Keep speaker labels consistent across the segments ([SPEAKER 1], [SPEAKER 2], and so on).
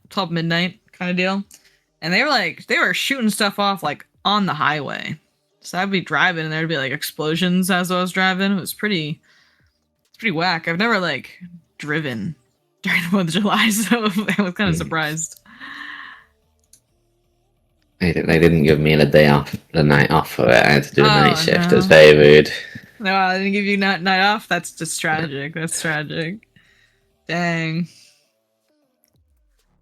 [SPEAKER 1] 12 midnight kind of deal. And they were shooting stuff off like on the highway. So I'd be driving and there'd be like explosions as I was driving. It's pretty whack. I've never like driven during the 4th of July, so I was kind of surprised.
[SPEAKER 2] They didn't give me the night off for it. I had to do a night shift.
[SPEAKER 1] No.
[SPEAKER 2] It was very rude.
[SPEAKER 1] No, I didn't give you night off. That's just tragic. That's tragic. Dang.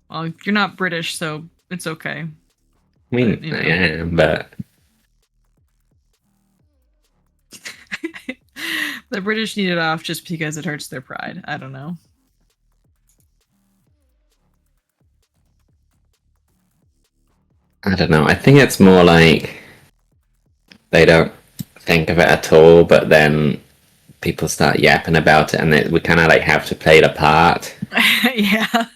[SPEAKER 1] Well, you're not British, so it's okay.
[SPEAKER 2] I mean, but, I am, but...
[SPEAKER 1] The British need it off just because it hurts their pride. I don't know.
[SPEAKER 2] I don't know. I think it's more like they don't think of it at all, but then people start yapping about it, and we kind of like have to play the part.
[SPEAKER 1] Yeah.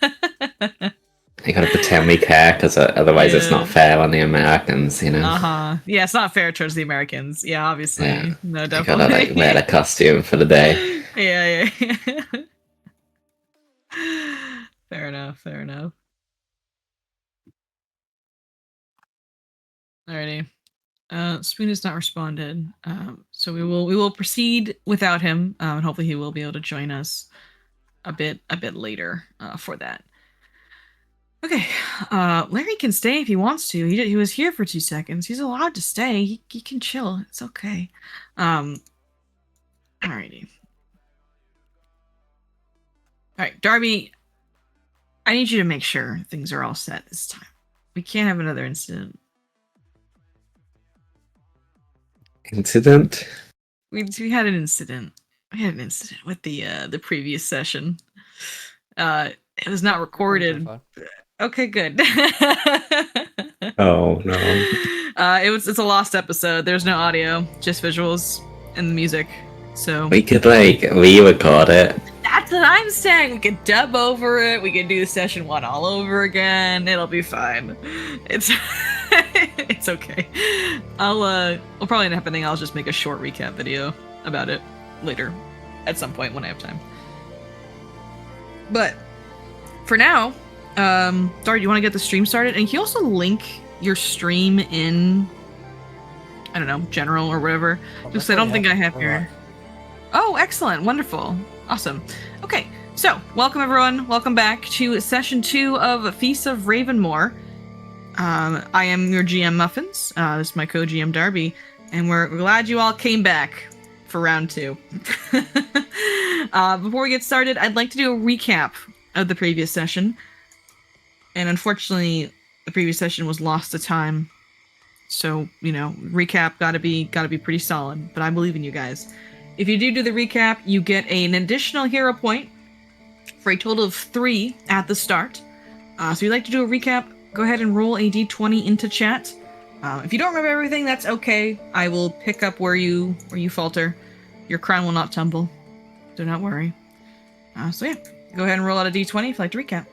[SPEAKER 2] You gotta pretend we care, because otherwise it's not fair on the Americans, you know?
[SPEAKER 1] Yeah, it's not fair towards the Americans. Yeah, obviously. Yeah. No, definitely.
[SPEAKER 2] You gotta like wear the costume for the day.
[SPEAKER 1] Yeah. Fair enough. Alrighty. Spoon has not responded, so we will proceed without him, and hopefully he will be able to join us a bit later for that. Okay, Larry can stay if he wants to. He was here for 2 seconds. He's allowed to stay. He can chill. It's okay. Alrighty. All right, Darby. I need you to make sure things are all set this time. We can't have another incident.
[SPEAKER 2] Incident?
[SPEAKER 1] We had an incident. We had an incident with the previous session. It was not recorded. Okay, good.
[SPEAKER 2] Oh no.
[SPEAKER 1] It's a lost episode. There's no audio, just visuals and the music. So
[SPEAKER 2] we could like re-record it.
[SPEAKER 1] That's what I'm saying. We could dub over it. We could do session 1 all over again. It'll be fine. It's it's okay. We'll probably end up happening. I'll just make a short recap video about it later at some point when I have time. But for now, Dart, you want to get the stream started? And can you also link your stream in, I don't know, general or whatever? Because I don't think I have your... Oh, excellent. Wonderful. Awesome. Okay, so welcome everyone. Welcome back to session 2 of Feast of Ravenmoor. I am your GM Muffins. This is my co-GM Darby, and we're glad you all came back for round 2. Before we get started, I'd like to do a recap of the previous session. And unfortunately, the previous session was lost to time. So, you know, recap gotta be pretty solid, but I believe in you guys. If you do the recap, you get an additional hero point for a total of 3 at the start. So if you'd like to do a recap, go ahead and roll a d20 into chat. If you don't remember everything, that's okay. I will pick up where you falter. Your crown will not tumble. Do not worry. So yeah, go ahead and roll out a d20 if you'd like to recap.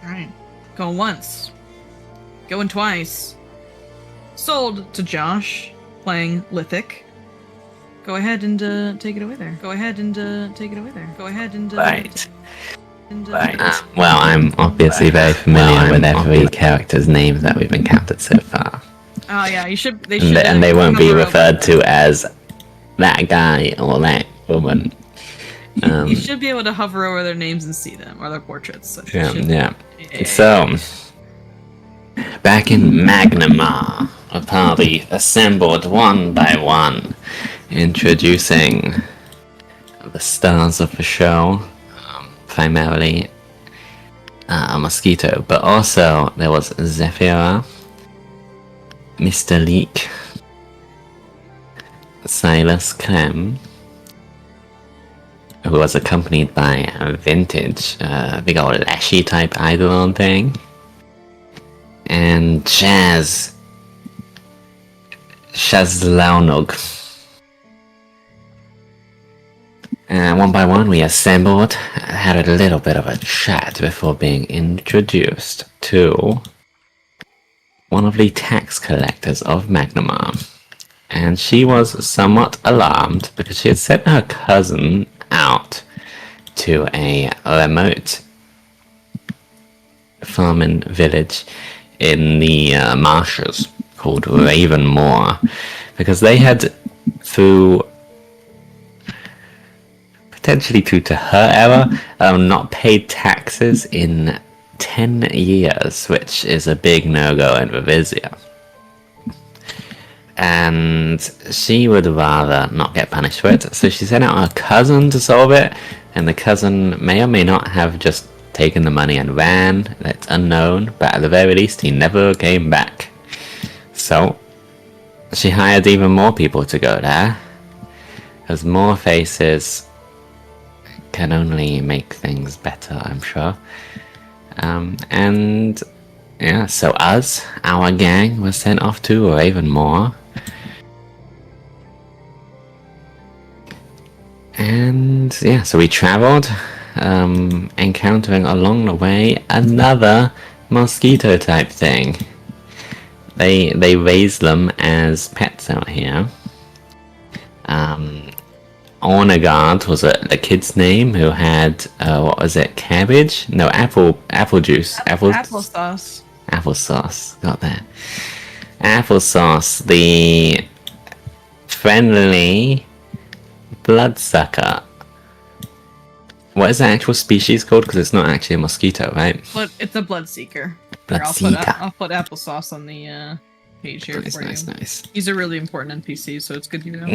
[SPEAKER 1] Alright. Going once. Going twice. Sold to Josh, playing Lithic. Go ahead and take it away there.
[SPEAKER 2] Right. Well, I'm obviously very familiar with every character's name that we've encountered so far.
[SPEAKER 1] Oh yeah, you should.
[SPEAKER 2] And they won't be referred to as that guy or that woman.
[SPEAKER 1] You should be able to hover over their names and see them, or their portraits. So
[SPEAKER 2] yeah. So, back in Magnimar, a party assembled one by one, introducing the stars of the show, primarily a mosquito, but also there was Zephyra, Mr. Leek, Silas Clem, who was accompanied by a vintage, big old lashy type Eidolon thing, and Shazlaunog. And one by one we assembled, had a little bit of a chat before being introduced to one of the tax collectors of Magnimar. and she was somewhat alarmed because she had sent her cousin out to a remote farming village in the marshes called Ravenmoor, because they had, potentially due to her error, not paid taxes in 10 years, which is a big no-go in Varisia. And she would rather not get punished for it, so she sent out her cousin to solve it, and the cousin may or may not have just taken the money and ran. That's unknown, but at the very least he never came back. So she hired even more people to go there, because more faces can only make things better, I'm sure. And yeah, so our gang, was sent off to Ravenmoor. And yeah, so we traveled, encountering along the way another mosquito type thing. They raise them as pets out here. Ornegard was the kid's name, who had what was it? Cabbage? No, apple juice.
[SPEAKER 1] Applesauce.
[SPEAKER 2] Applesauce. Got that. Applesauce, the friendly bloodsucker. What is the actual species called? Because it's not actually a mosquito, right?
[SPEAKER 1] But it's a blood seeker.
[SPEAKER 2] Bloodseeker.
[SPEAKER 1] I'll put applesauce on the page here for you.
[SPEAKER 2] Nice.
[SPEAKER 1] He's a really important NPC, so it's good to know.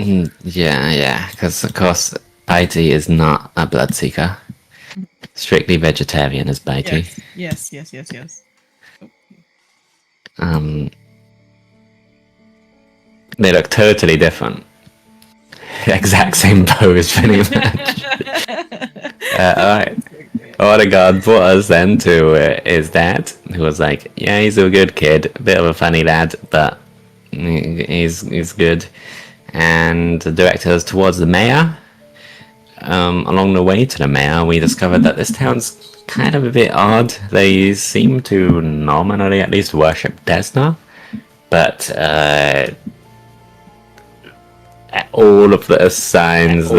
[SPEAKER 2] Yeah, because of course Bitey is not a bloodseeker. Strictly vegetarian is Bitey.
[SPEAKER 1] Yes.
[SPEAKER 2] They look totally different. Exact same pose, pretty much. Alright. Ornegard brought us then to his dad, who was like, yeah, he's a good kid, a bit of a funny lad, but he's good. And directed us towards the mayor. Along the way to the mayor, we discovered that this town's kind of a bit odd. They seem to nominally at least worship Desna, but all of the signs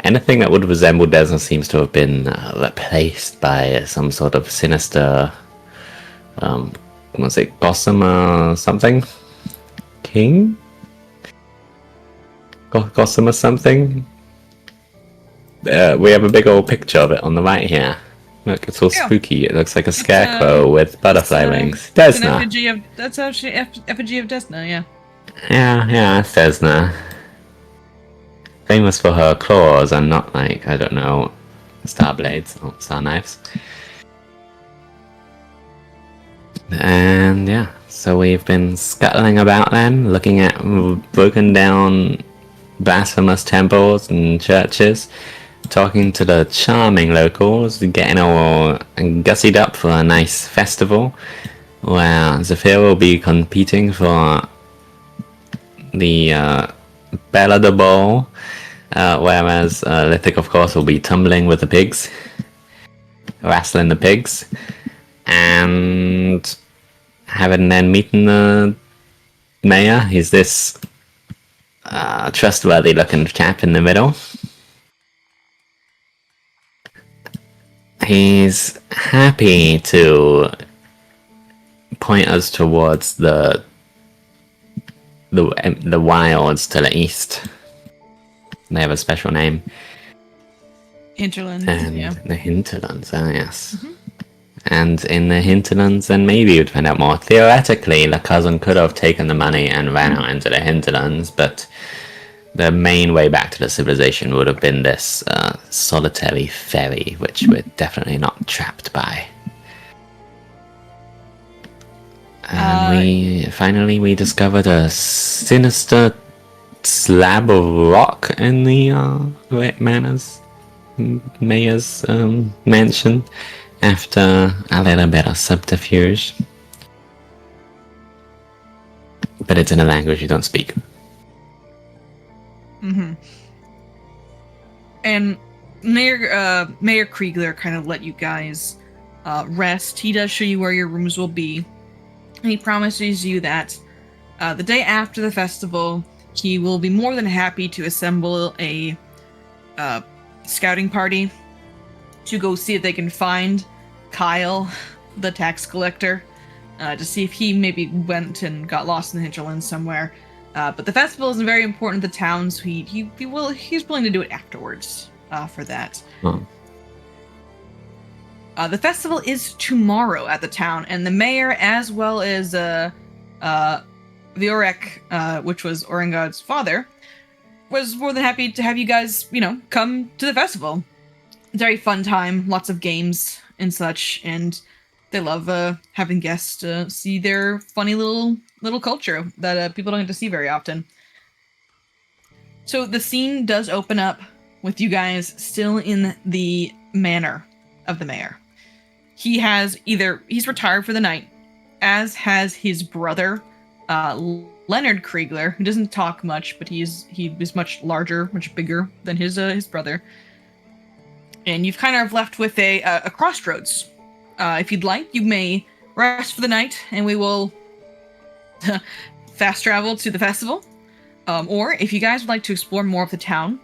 [SPEAKER 2] anything that would resemble Desna seems to have been replaced by some sort of sinister, was it Gossamer something? King? Gossamer something? We have a big old picture of it on the right here. Look, it's all spooky. It looks like a scarecrow with butterfly wings. Desna.
[SPEAKER 1] That's actually effigy of Desna, yeah.
[SPEAKER 2] Yeah, it's Desna. Famous for her claws and not like, I don't know, star blades or star knives. And yeah, so we've been scuttling about then, looking at broken down blasphemous temples and churches, talking to the charming locals, getting all gussied up for a nice festival where Zephyr will be competing for the Bella de Bowl, whereas Lithic, of course, will be tumbling with the pigs, wrestling the pigs, and having then meeting the mayor. He's this trustworthy looking chap in the middle. He's happy to point us towards the wilds to the east. They have a special name.
[SPEAKER 1] Hinterlands,
[SPEAKER 2] and the hinterlands, yes. Mm-hmm. And in the hinterlands, then maybe you'd find out more. Theoretically, the cousin could have taken the money and ran out into the hinterlands, but the main way back to the civilization would have been this solitary ferry, which we're definitely not trapped by. And we discovered a sinister slab of rock in the mayor's mansion after a little bit of subterfuge. But it's in a language you don't speak.
[SPEAKER 1] Mm-hmm. And Mayor Kriegler kind of let you guys rest. He does show you where your rooms will be. And he promises you that The day after the festival, he will be more than happy to assemble a scouting party to go see if they can find Kyle, the tax collector, to see if he maybe went and got lost in the hinterlands somewhere. But the festival is very important to the town, so he's willing to do it afterwards for that.
[SPEAKER 2] Oh.
[SPEAKER 1] The festival is tomorrow at the town, and the mayor, as well as Viorek, which was Orengad's father, was more than happy to have you guys, come to the festival. Very fun time, lots of games and such, and they love having guests see their funny little culture that people don't get to see very often. So the scene does open up with you guys still in the manor of the mayor. He's retired for the night, as has his brother, Leonard Kriegler, who doesn't talk much, but he was much larger, much bigger than his brother. And you've kind of left with a crossroads. If you'd like, you may rest for the night, and we will fast travel to the festival. Or if you guys would like to explore more of the town,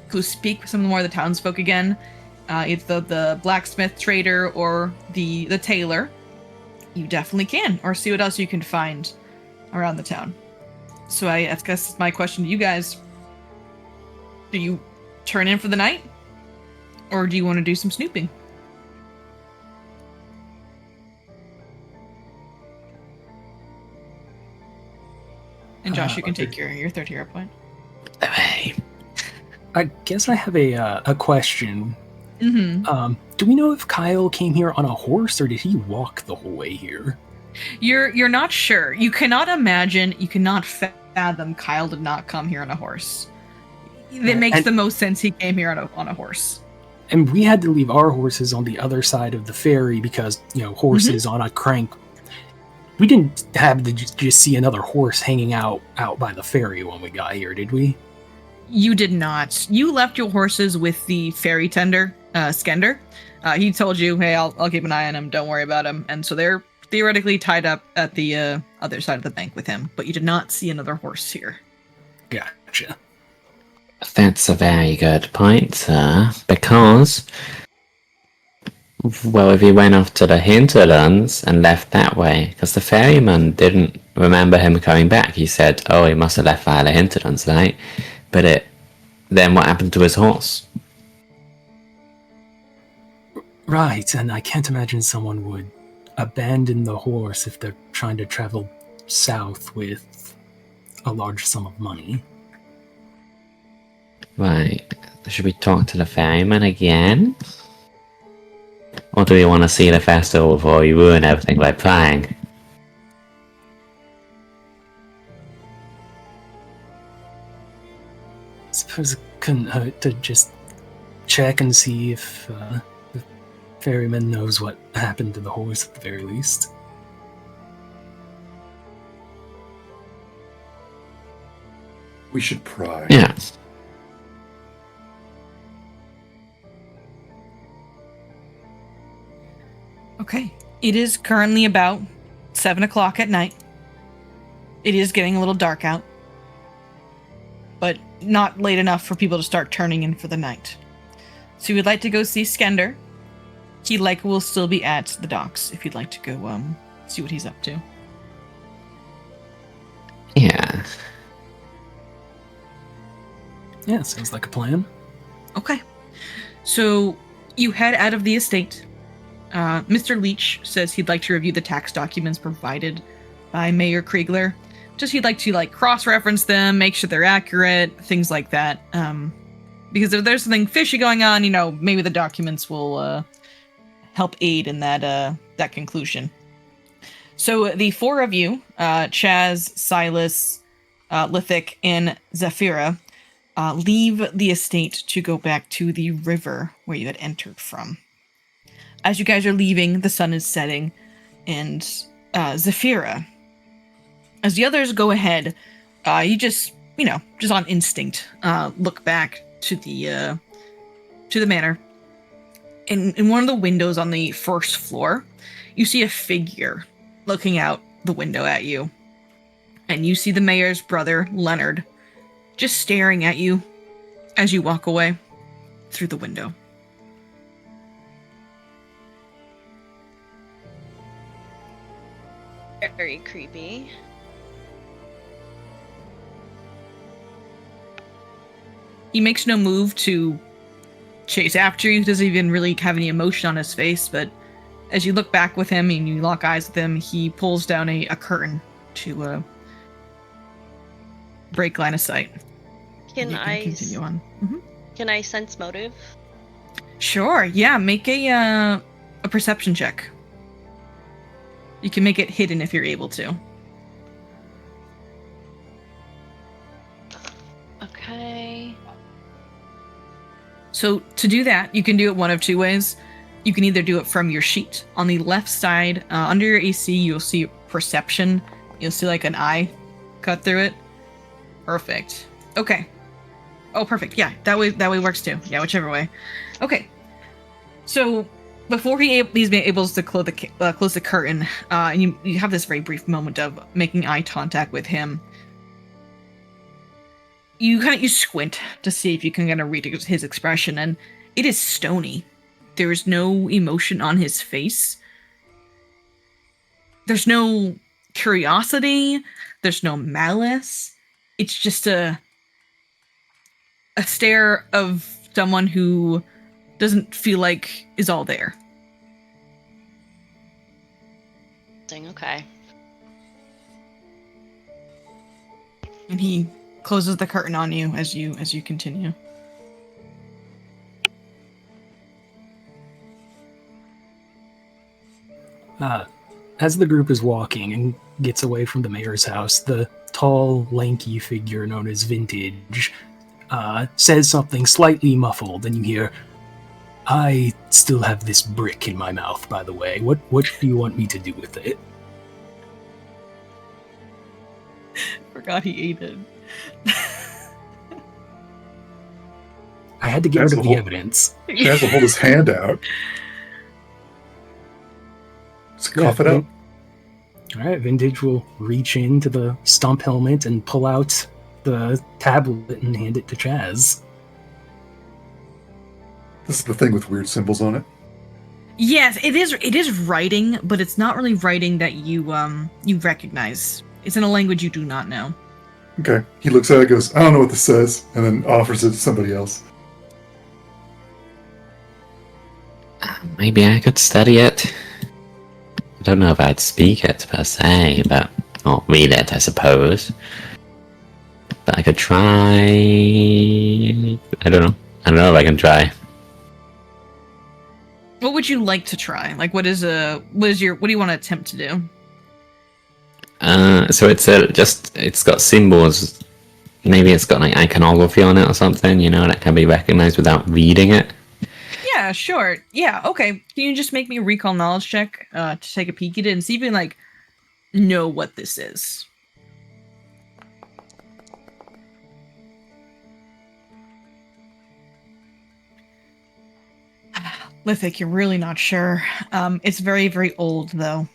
[SPEAKER 1] go speak with some more of the townsfolk again, either the blacksmith trader or the tailor, you definitely can, or see what else you can find around the town. So I guess my question to you guys: do you turn in for the night, or do you want to do some snooping? And Josh, you can take your third hero point.
[SPEAKER 2] Hey.
[SPEAKER 3] I guess I have a question.
[SPEAKER 1] Mm-hmm.
[SPEAKER 3] Do we know if Kyle came here on a horse, or did he walk the whole way here?
[SPEAKER 1] You're not sure. You cannot fathom Kyle did not come here on a horse. It makes the most sense he came here on a horse.
[SPEAKER 3] And we had to leave our horses on the other side of the ferry because, horses on a crank. We didn't have to just see another horse hanging out by the ferry when we got here, did we?
[SPEAKER 1] You did not. You left your horses with the ferry tender, Skender. He told you, hey, I'll keep an eye on him, don't worry about him. And so they're theoretically tied up at the other side of the bank with him, but you did not see another horse here.
[SPEAKER 3] Gotcha.
[SPEAKER 2] That's a very good point, sir, because, well, if he went off to the hinterlands and left that way, because the ferryman didn't remember him coming back. He said, oh, he must have left via the hinterlands, right? But then what happened to his horse?
[SPEAKER 3] Right, and I can't imagine someone would abandon the horse if they're trying to travel south with a large sum of money.
[SPEAKER 2] Right. Should we talk to the ferryman again? Or do we want to see the festival before we ruin everything by prying?
[SPEAKER 3] I suppose it couldn't hurt to just check and see if the ferryman knows what happened to the horse at the very least.
[SPEAKER 4] We should pry.
[SPEAKER 2] Yeah.
[SPEAKER 1] Okay. It is currently about 7 o'clock at night. It is getting a little dark out, but not late enough for people to start turning in for the night. So you would like to go see Skender. He will still be at the docks if you'd like to go see what he's up to.
[SPEAKER 2] Yeah.
[SPEAKER 3] Yeah, sounds like a plan.
[SPEAKER 1] Okay. So you head out of the estate. Mr. Leach says he'd like to review the tax documents provided by Mayor Kriegler. Just he'd like to cross-reference them, make sure they're accurate, things like that. Because if there's something fishy going on, maybe the documents will help aid in that conclusion. So the four of you, Chaz, Silas, Lithic, and Zephyra, leave the estate to go back to the river where you had entered from. As you guys are leaving, the sun is setting, and Zephyra, as the others go ahead, you just on instinct, look back to the manor. In one of the windows on the first floor, you see a figure looking out the window at you. and you see the mayor's brother, Leonard, just staring at you as you walk away through the window.
[SPEAKER 5] Very creepy.
[SPEAKER 1] He makes no move to chase after you. He doesn't even really have any emotion on his face, but as you look back with him and you lock eyes with him, he pulls down a curtain to break line of sight.
[SPEAKER 5] Can I
[SPEAKER 1] continue on? Mm-hmm.
[SPEAKER 5] Can I sense motive?
[SPEAKER 1] Sure. Yeah. Make a perception check. You can make it hidden if you're able to.
[SPEAKER 5] Okay.
[SPEAKER 1] So to do that, you can do it one of two ways. You can either do it from your sheet. On the left side, under your AC, you'll see perception. You'll see like an eye cut through it. Perfect. Okay. Oh, perfect. Yeah, that way works too. Yeah, whichever way. Okay. So before he's able to close the curtain, and you have this very brief moment of making eye contact with him. You squint to see if you can kind of read his expression, and it is stony. There is no emotion on his face. There's no curiosity. There's no malice. It's just a stare of someone who doesn't feel like is all there.
[SPEAKER 5] Okay.
[SPEAKER 1] And he closes the curtain on you as you continue.
[SPEAKER 3] As the group is walking and gets away from the mayor's house, the tall, lanky figure known as Vintage says something slightly muffled, and you hear, "I still have this brick in my mouth, by the way. What do you want me to do with it?"
[SPEAKER 1] Forgot he ate it.
[SPEAKER 3] I had to get rid of the evidence.
[SPEAKER 4] He has to hold his hand out. Let's cough it up.
[SPEAKER 3] All right, Vintage will reach into the stump helmet and pull out the tablet and hand it to Chaz.
[SPEAKER 4] This is the thing with weird symbols on it.
[SPEAKER 1] Yes, it is. It is writing, but it's not really writing that you recognize. It's in a language you do not know.
[SPEAKER 4] Okay. He looks at it and goes, "I don't know what this says," and then offers it to somebody else.
[SPEAKER 2] Maybe I could study it. I don't know if I'd speak it per se, but or read it, I suppose. But I could try. I don't know. I don't know if I can try.
[SPEAKER 1] What would you like to try? Like, what do you want to attempt to do?
[SPEAKER 2] So it's got symbols. Maybe it's got like iconography on it or something, that can be recognized without reading it.
[SPEAKER 1] Yeah, sure. Yeah, okay. Can you just make me a recall knowledge check to take a peek at it and see if you can know what this is? Lithic, you're really not sure. It's very, very old, though.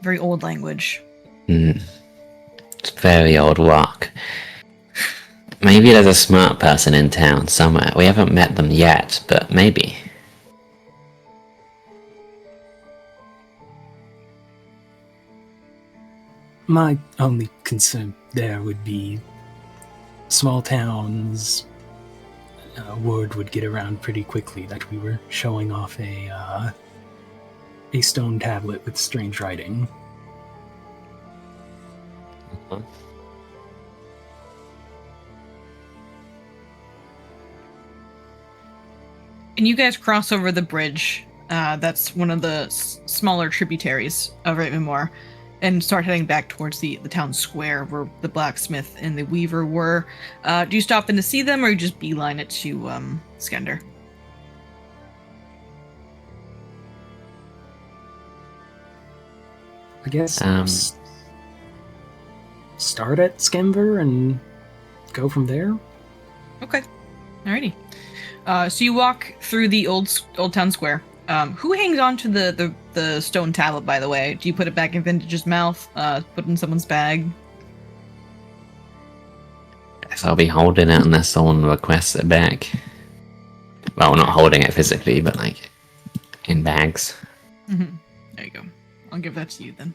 [SPEAKER 1] Very old language.
[SPEAKER 2] It's very old rock. Maybe there's a smart person in town somewhere. We haven't met them yet, but maybe.
[SPEAKER 3] My only concern there would be small towns. Word would get around pretty quickly that we were showing off a stone tablet with strange writing.
[SPEAKER 1] And you guys cross over the bridge. That's one of the smaller tributaries of Ravenmoor, and start heading back towards the town square where the blacksmith and the weaver were. Do you stop in to see them, or you just beeline it to Skender?
[SPEAKER 3] I guess start at Skemver and go from there.
[SPEAKER 1] Okay, alrighty. So you walk through the old town square, Who hangs on to the stone tablet, by the way? Do you put it back in Vintage's mouth? Put it in someone's bag?
[SPEAKER 2] So I'll be holding it unless someone requests it back. Well, not holding it physically, but like in bags.
[SPEAKER 1] Mm-hmm. There you go. I'll give that to you then.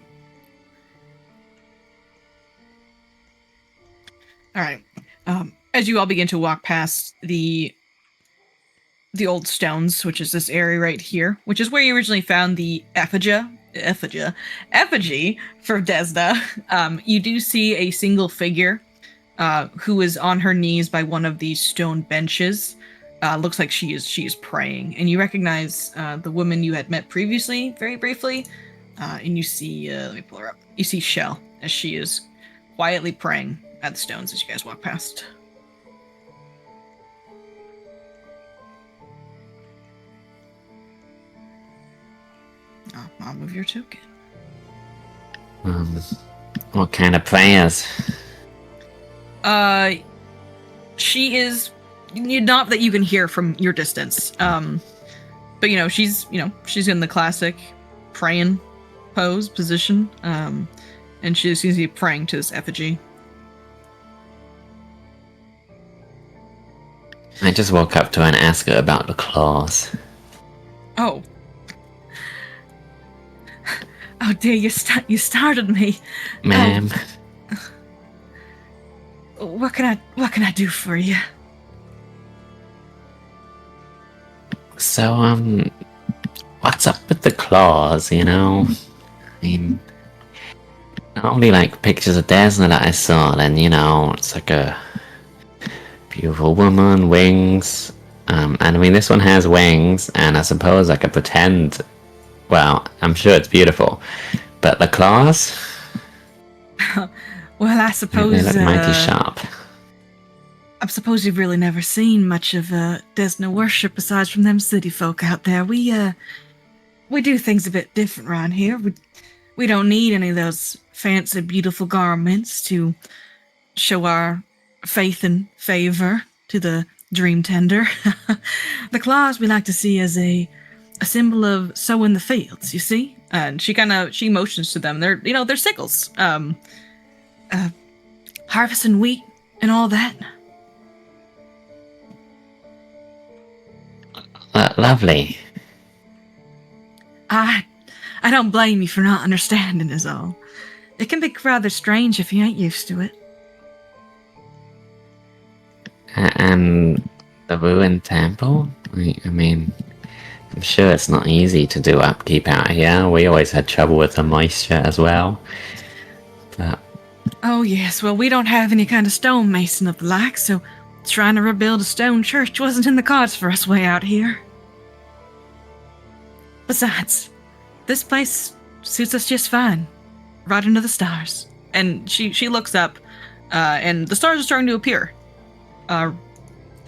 [SPEAKER 1] All right. As you all begin to walk past the old stones, which is this area right here, which is where you originally found the effigy for Desna, you do see a single figure who is on her knees by one of these stone benches. Looks like she is praying, and you recognize the woman you had met previously, very briefly. And you see, let me pull her up. You see Shell as she is quietly praying at the stones as you guys walk past. I'll move your token.
[SPEAKER 2] What kind of prayers?
[SPEAKER 1] She is not that you can hear from your distance. But she's in the classic praying position. And she seems to be praying to this effigy.
[SPEAKER 2] I just walk up to her and ask her about the claws.
[SPEAKER 1] Oh. Oh dear, you started me.
[SPEAKER 2] Ma'am.
[SPEAKER 1] What can I do for you?
[SPEAKER 2] So, what's up with the claws, I mean, not only like pictures of Desna that I saw, then, it's like a beautiful woman, wings, and I mean, this one has wings, and I suppose I could pretend, well, I'm sure it's beautiful, but the claws?
[SPEAKER 1] Well, I suppose...
[SPEAKER 2] They look mighty sharp.
[SPEAKER 1] I suppose you've really never seen much of Desna worship aside from them city folk out there. We do things a bit different around here. We don't need any of those fancy, beautiful garments to show our faith and favor to the dream tender. The claws we like to see as a symbol of sowing the fields, you see? And she motions to them. They're sickles. Harvesting wheat and all that.
[SPEAKER 2] Lovely.
[SPEAKER 1] I don't blame you for not understanding is all. It can be rather strange if you ain't used to it.
[SPEAKER 2] And the ruined temple? I mean, I'm sure it's not easy to do upkeep out here. We always had trouble with the moisture as well. But...
[SPEAKER 1] Oh yes, well we don't have any kind of stonemason of the like, so trying to rebuild a stone church wasn't in the cards for us way out here. Besides, this place suits us just fine. Right under the stars. And she looks up, and the stars are starting to appear. And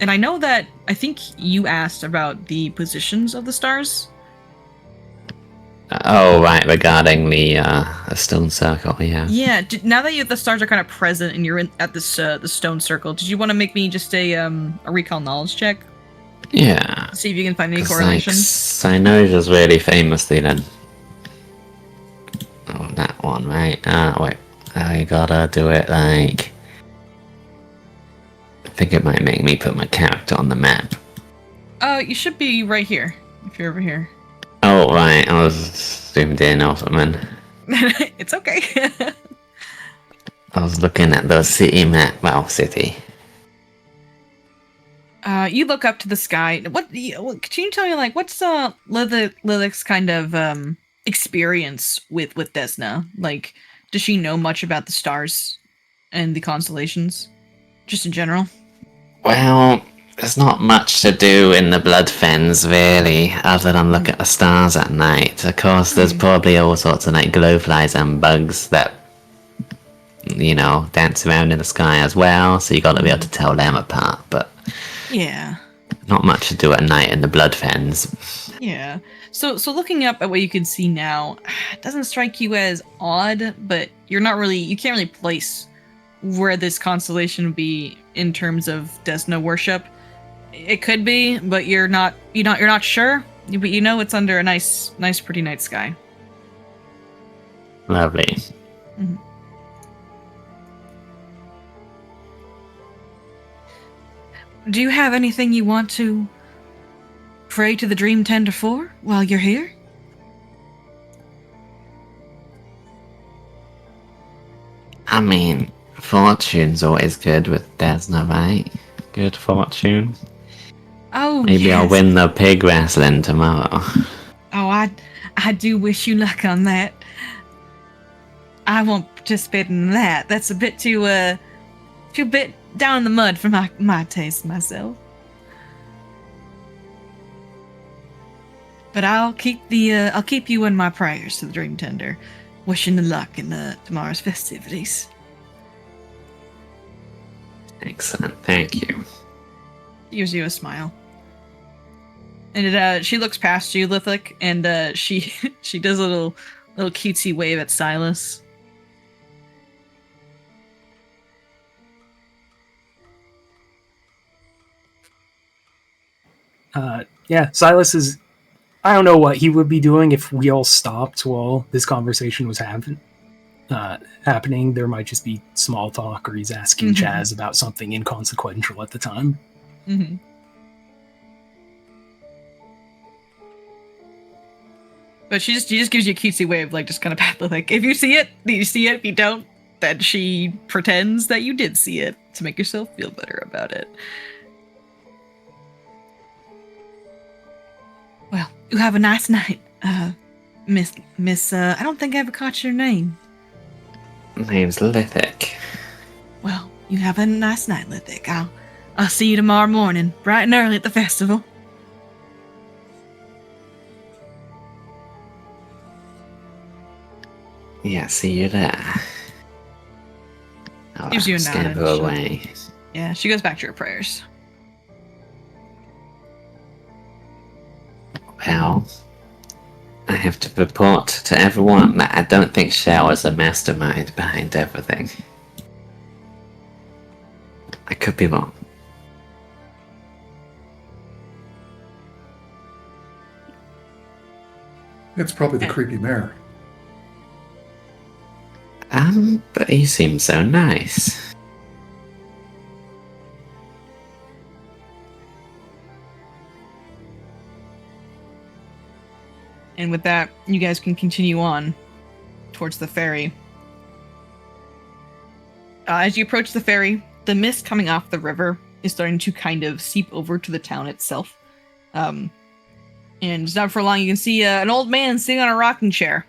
[SPEAKER 1] I know that, I think you asked about the positions of the stars.
[SPEAKER 2] Oh, right, regarding the stone circle, yeah.
[SPEAKER 1] Yeah, now that the stars are kind of present and you're at this the stone circle, did you want to make me just a recall knowledge check?
[SPEAKER 2] Yeah.
[SPEAKER 1] See if you can find any correlation.
[SPEAKER 2] Cynosia's really famously then. Oh, that one, right? Wait. I gotta do it like... I think it might make me put my character on the map.
[SPEAKER 1] You should be right here, if you're over here.
[SPEAKER 2] Oh, right, I was zoomed in off it, man.
[SPEAKER 1] It's okay.
[SPEAKER 2] I was looking at the city map. Well, city.
[SPEAKER 1] You look up to the sky. Can you tell me, like, what's Lilith's kind of experience with Desna? Like, does she know much about the stars and the constellations, just in general?
[SPEAKER 2] Well, there's not much to do in the Blood Fens, really, other than look at the stars at night. Of course, there's probably all sorts of, like, glowflies and bugs that, dance around in the sky as well, so you gotta be able to tell them apart, but...
[SPEAKER 1] Yeah.
[SPEAKER 2] Not much to do at night in the Blood Fens.
[SPEAKER 1] Yeah. So looking up at what you can see now, it doesn't strike you as odd, but you can't really place where this constellation would be in terms of Desna worship. It could be, but you're not sure. But you know it's under a nice, pretty night sky.
[SPEAKER 2] Lovely.
[SPEAKER 1] Mhm. Do you have anything you want to pray to the Dream Tender for while you're here?
[SPEAKER 2] I mean, fortune's always good with Desna, right? Good fortune.
[SPEAKER 1] Oh,
[SPEAKER 2] Maybe I'll
[SPEAKER 1] yes.
[SPEAKER 2] win the pig wrestling tomorrow.
[SPEAKER 1] Oh, I do wish you luck on that. I won't participate in that. That's a bit too bit down in the mud for my taste myself. But I'll keep you in my prayers to the Dream Tender, wishing you luck in tomorrow's festivities.
[SPEAKER 2] Excellent, thank you.
[SPEAKER 1] Gives you a smile. And she looks past you, Lithic, and she she does a little cutesy wave at Silas.
[SPEAKER 3] Yeah, Silas is. I don't know what he would be doing if we all stopped while this conversation was happening. There might just be small talk, or he's asking Chaz about something inconsequential at the time.
[SPEAKER 1] Mm-hmm. But she just gives you a cutesy wave, like just kind of pat the like. If you see it, you see it. If you don't, then she pretends that you did see it to make yourself feel better about it. Well, you have a nice night, Miss. I don't think I ever caught your name.
[SPEAKER 2] Name's Lithic.
[SPEAKER 1] Well, you have a nice night, Lithic. I'll see you tomorrow morning, bright and early at the festival.
[SPEAKER 2] Yeah, see you there. I'll
[SPEAKER 1] Gives you a nod.
[SPEAKER 2] scamper away.
[SPEAKER 1] Yeah, she goes back to her prayers.
[SPEAKER 2] Well, I have to report to everyone that I don't think Shell is a mastermind behind everything. I could be wrong.
[SPEAKER 4] It's probably the creepy mayor.
[SPEAKER 2] But he seems so nice.
[SPEAKER 1] And with that, you guys can continue on towards the ferry. As you approach the ferry, the mist coming off the river is starting to kind of seep over to the town itself. And it's not for long, you can see an old man sitting on a rocking chair.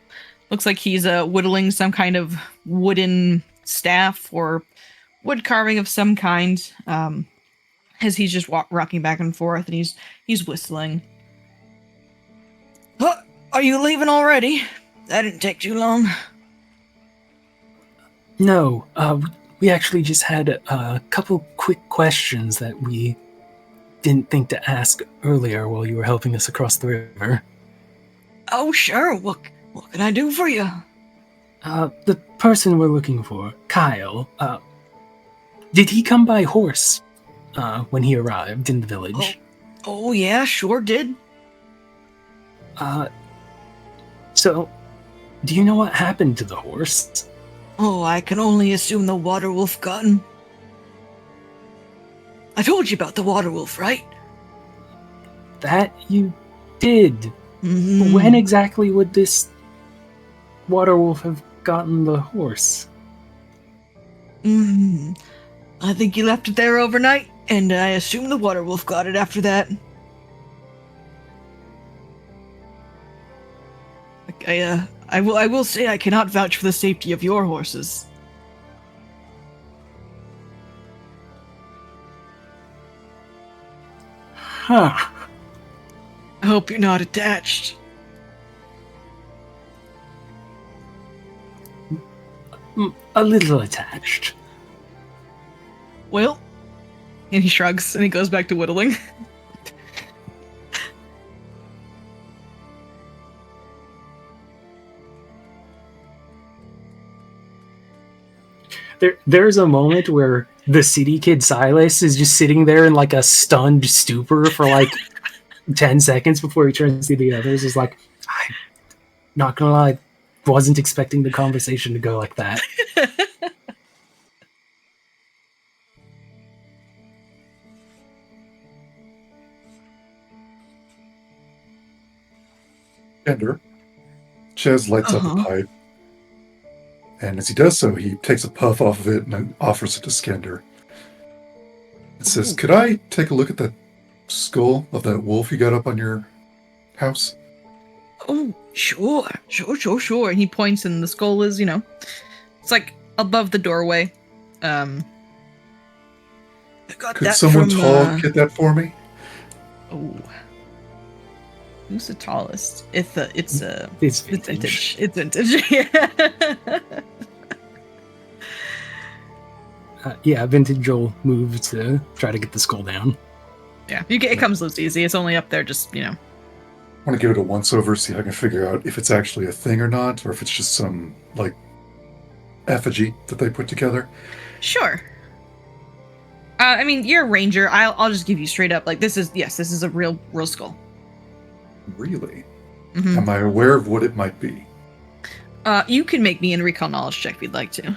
[SPEAKER 1] Looks like he's whittling some kind of wooden staff or wood carving of some kind. As he's just rocking back and forth, and he's whistling. Are you leaving already? That didn't take too long.
[SPEAKER 3] No, we actually just had a couple quick questions that we didn't think to ask earlier while you were helping us across the river.
[SPEAKER 1] Oh, sure. What can I do for you?
[SPEAKER 3] The person we're looking for, Kyle, did he come by horse when he arrived in the village?
[SPEAKER 1] Oh yeah, sure did.
[SPEAKER 3] So, do you know what happened to the horse?
[SPEAKER 1] Oh, I can only assume the water wolf got him. I told you about the water wolf, right?
[SPEAKER 3] That you did.
[SPEAKER 1] Mm-hmm.
[SPEAKER 3] When exactly would this water wolf have gotten the horse?
[SPEAKER 1] I think he left it there overnight, and I assume the water wolf got it after that. I will say I cannot vouch for the safety of your horses.
[SPEAKER 3] Huh.
[SPEAKER 1] I hope you're not attached.
[SPEAKER 3] A little attached.
[SPEAKER 1] Well, and he shrugs and he goes back to whittling.
[SPEAKER 3] There's a moment where the city kid Silas is just sitting there in like a stunned stupor for like 10 seconds before he turns to the others. Is like, I'm not gonna lie, wasn't expecting the conversation to go like that.
[SPEAKER 4] Ender. Chez lights up a pipe. And as he does so, he takes a puff off of it and then offers it to Skender. It says, "Could I take a look at that skull of that wolf you got up on your house?"
[SPEAKER 1] Oh, sure. And he points, and the skull is, it's like above the doorway. I got
[SPEAKER 4] Could
[SPEAKER 1] that
[SPEAKER 4] someone
[SPEAKER 1] from,
[SPEAKER 4] tall get that for me?
[SPEAKER 1] Oh. Who's the tallest? It's
[SPEAKER 3] Vintage.
[SPEAKER 1] It's vintage.
[SPEAKER 3] Yeah, Vintage will move to try to get the skull down.
[SPEAKER 1] Yeah, it comes loose easy. It's only up there, just
[SPEAKER 4] I want to give it a once-over, see if I can figure out if it's actually a thing or not, or if it's just some, effigy that they put together.
[SPEAKER 1] Sure. I mean, you're a ranger. I'll just give you straight up, this is a real skull.
[SPEAKER 4] Really?
[SPEAKER 1] Mm-hmm.
[SPEAKER 4] Am I aware of what it might be?
[SPEAKER 1] You can make me a recall knowledge check if you'd like to.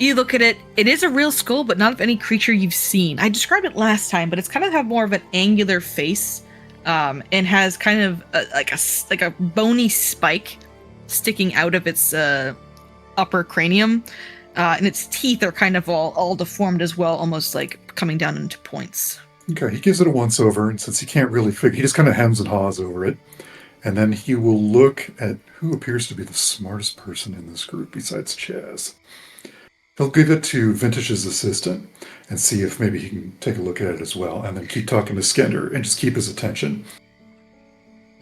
[SPEAKER 1] You look at it, it is a real skull, but not of any creature you've seen. I described it last time, but it's kind of have more of an angular face, and has kind of like a bony spike sticking out of its upper cranium, and its teeth are kind of all deformed as well, almost like coming down into points.
[SPEAKER 4] Okay, he gives it a once-over, and since he can't really figure, he just kind of hems and haws over it, and then he will look at who appears to be the smartest person in this group besides Chaz. He'll give it to Vintage's assistant and see if maybe he can take a look at it as well, and then keep talking to Skender and just keep his attention.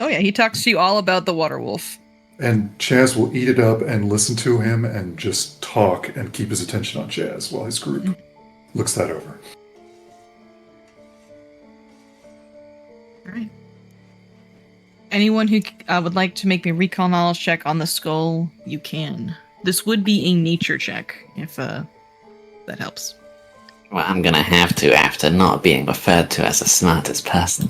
[SPEAKER 1] Oh yeah, he talks to you all about the water wolf.
[SPEAKER 4] And Chaz will eat it up and listen to him and just talk and keep his attention on Chaz while his group looks that over.
[SPEAKER 1] All right. Anyone who would like to make me a recall knowledge check on the skull, you can. This would be a nature check, if that helps.
[SPEAKER 2] Well, I'm gonna have to after not being referred to as the smartest person.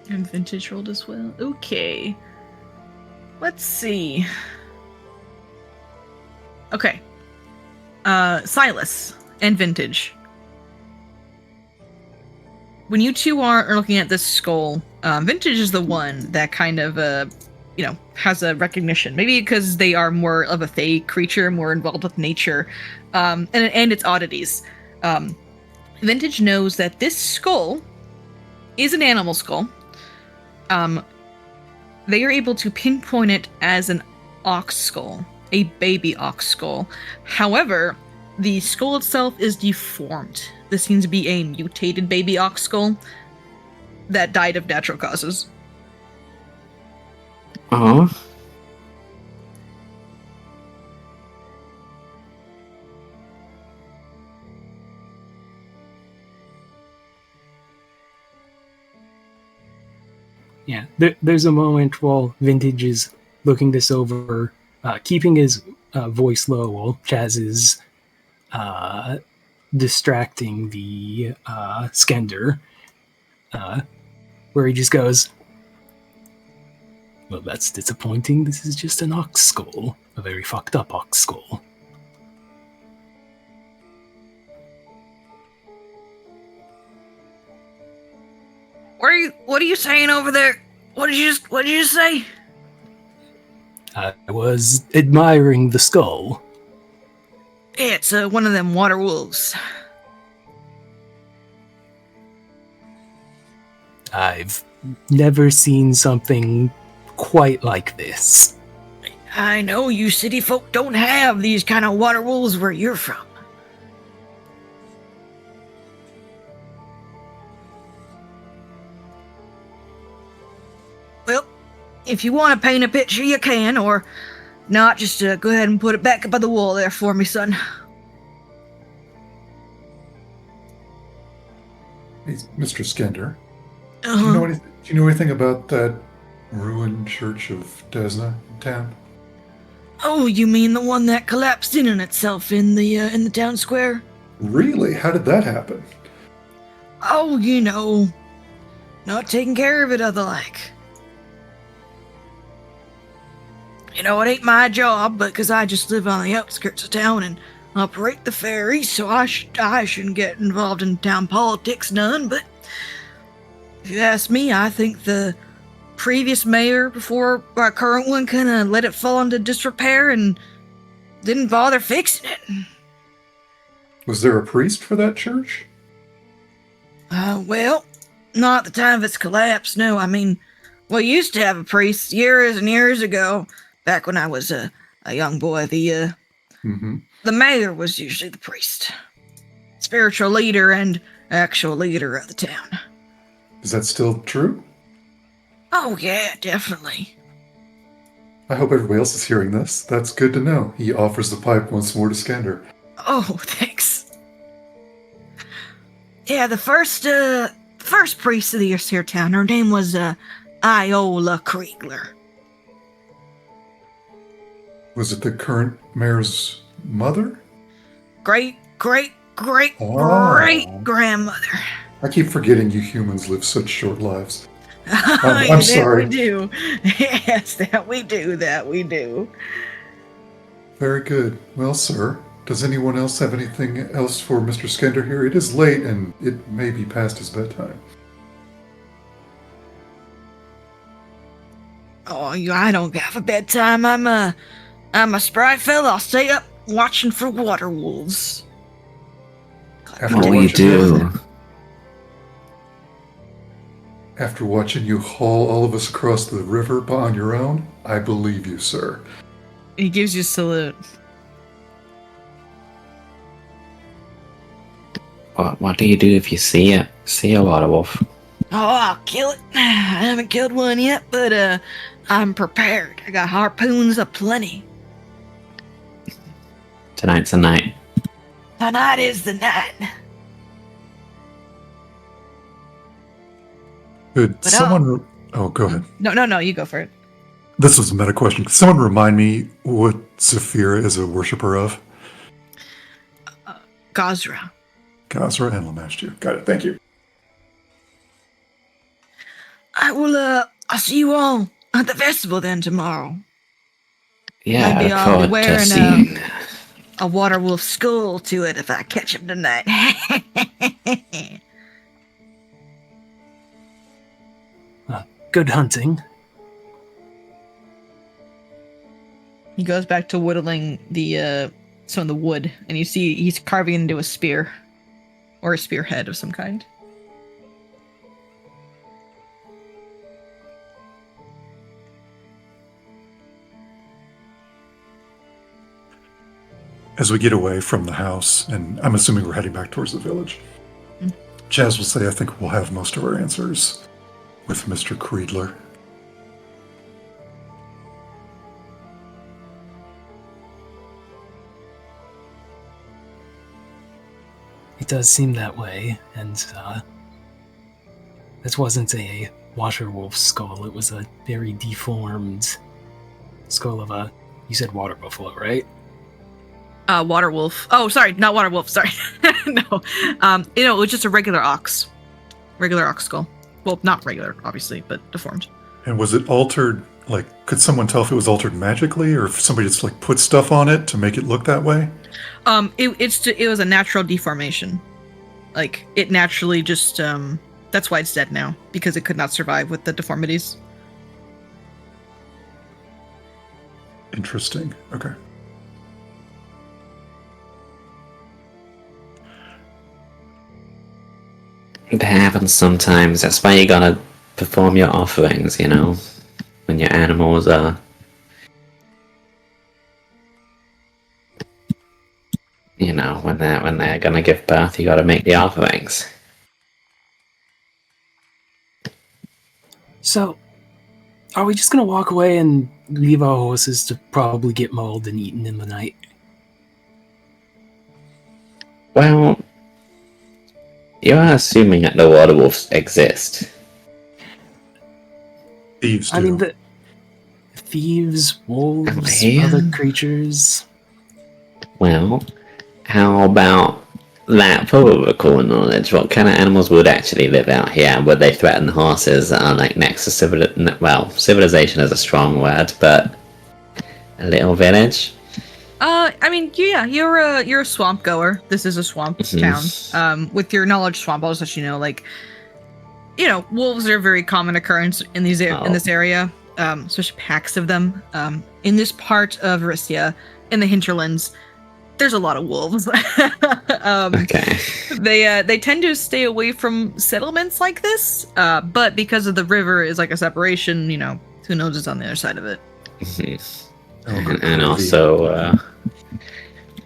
[SPEAKER 1] And Vintage rolled as well. Okay. Let's see. Okay. Silas and Vintage. When you two are looking at this skull, Vintage is the one that kind of, has a recognition. Maybe because they are more of a fae creature, more involved with nature, and its oddities. Vintage knows that this skull is an animal skull. They are able to pinpoint it as an ox skull, a baby ox skull. However, the skull itself is deformed. This seems to be a mutated baby ox skull that died of natural causes.
[SPEAKER 2] Oh.
[SPEAKER 3] Yeah, there's a moment while Vintage is looking this over, keeping his voice low while Chaz is distracting the Skender, where he just goes, "Well, that's disappointing. This is just an ox skull. A very fucked up ox skull."
[SPEAKER 1] What are you saying over there? What did you say?
[SPEAKER 3] I was admiring the skull.
[SPEAKER 1] It's one of them water wolves.
[SPEAKER 3] I've never seen something quite like this.
[SPEAKER 1] I know you city folk don't have these kind of water wolves where you're from. Well, if you want to paint a picture, you can, or not, just go ahead and put it back up on the wall there for me, son.
[SPEAKER 4] Hey, Mr. Skender, do you
[SPEAKER 1] Uh-huh.
[SPEAKER 4] know anything? Do you know anything about that ruined church of Desna in town?
[SPEAKER 1] Oh, you mean the one that collapsed in on itself in the town square?
[SPEAKER 4] Really? How did that happen?
[SPEAKER 1] Oh, not taking care of it other like. It ain't my job, but 'cause I just live on the outskirts of town and operate the ferry, so I shouldn't get involved in town politics none, but if you ask me, I think the previous mayor before our current one kinda let it fall into disrepair and didn't bother fixing it.
[SPEAKER 4] Was there a priest for that church?
[SPEAKER 1] Well, not at the time of its collapse, no. I mean, we used to have a priest years and years ago, back when I was a young boy.
[SPEAKER 4] Mm-hmm.
[SPEAKER 1] The mayor was usually the priest. Spiritual leader and actual leader of the town.
[SPEAKER 4] Is that still true?
[SPEAKER 1] Oh, yeah, definitely.
[SPEAKER 4] I hope everybody else is hearing this. That's good to know. He offers the pipe once more to Skender.
[SPEAKER 1] Oh, thanks. Yeah, the first priest of this here town, her name was, Iola Kriegler.
[SPEAKER 4] Was it the current mayor's mother?
[SPEAKER 1] Great
[SPEAKER 4] Oh.
[SPEAKER 1] grandmother.
[SPEAKER 4] I keep forgetting you humans live such short lives. I'm sorry.
[SPEAKER 1] That we do. Yes, that we do.
[SPEAKER 4] Very good. Well, sir, does anyone else have anything else for Mr. Skender here? It is late and it may be past his bedtime.
[SPEAKER 1] Oh, I don't have a bedtime. I'm a spry fella. I'll stay up watching for water wolves.
[SPEAKER 4] After
[SPEAKER 2] What do you
[SPEAKER 4] watching
[SPEAKER 2] do?
[SPEAKER 4] After watching you haul all of us across the river on your own, I believe you, sir.
[SPEAKER 1] He gives you a salute.
[SPEAKER 2] What do you do if you see a water wolf?
[SPEAKER 1] Oh, I'll kill it. I haven't killed one yet, but I'm prepared. I got harpoons aplenty.
[SPEAKER 2] Tonight's the night.
[SPEAKER 1] Tonight is the night.
[SPEAKER 4] Could
[SPEAKER 1] But
[SPEAKER 4] someone... Oh, go ahead.
[SPEAKER 1] No, you go for it.
[SPEAKER 4] This was a meta question. Could someone remind me what Zafira is a worshiper of?
[SPEAKER 1] Gazra.
[SPEAKER 4] Gazra and Lamashtu. Got it. Thank you.
[SPEAKER 1] I'll see you all at the festival then tomorrow.
[SPEAKER 2] Yeah,
[SPEAKER 1] Maybe
[SPEAKER 2] I
[SPEAKER 1] I'll be
[SPEAKER 2] look forward to
[SPEAKER 1] wearing
[SPEAKER 2] seeing.
[SPEAKER 1] a water wolf skull to it if I catch him tonight.
[SPEAKER 3] Good hunting.
[SPEAKER 1] He goes back to whittling some of the wood, and you see he's carving into a spear, or a spearhead of some kind.
[SPEAKER 4] As we get away from the house, and I'm assuming we're heading back towards the village, Chaz will say, I think we'll have most of our answers with Mr. Kriegler.
[SPEAKER 3] It does seem that way, and this wasn't a water wolf skull. It was a very deformed skull of a, you said water buffalo, right?
[SPEAKER 1] Water wolf. Oh, sorry, not water wolf. Sorry, no. It was just a regular ox skull. Well, not regular, obviously, but deformed.
[SPEAKER 4] And was it altered, like, could someone tell if it was altered magically, or if somebody just, like, put stuff on it to make it look that way?
[SPEAKER 1] It was a natural deformation. Like, it naturally just, that's why it's dead now, because it could not survive with the deformities.
[SPEAKER 4] Interesting. Okay.
[SPEAKER 2] It happens sometimes. That's why you gotta perform your offerings, when your animals are. When they're gonna give birth, you gotta make the offerings.
[SPEAKER 3] So, are we just gonna walk away and leave our horses to probably get mauled and eaten in the night?
[SPEAKER 2] Well, You are assuming that the water wolves exist.
[SPEAKER 4] Thieves do.
[SPEAKER 3] I mean, the thieves, wolves,
[SPEAKER 2] Yeah.
[SPEAKER 3] other creatures.
[SPEAKER 2] Well, how about that for overcool knowledge? What kind of animals would actually live out here? Would they threaten horses that are like next to civilization is a strong word, but a little village?
[SPEAKER 1] I mean, yeah, you're a swamp goer. This is a swamp town. With your knowledge swamp, I'll just let you know, like, wolves are a very common occurrence in in this area. Especially packs of them. In this part of Varisia, in the hinterlands, there's a lot of wolves.
[SPEAKER 2] Okay.
[SPEAKER 1] They tend to stay away from settlements like this, but because of the river is like a separation, who knows what's on the other side of it.
[SPEAKER 2] And also,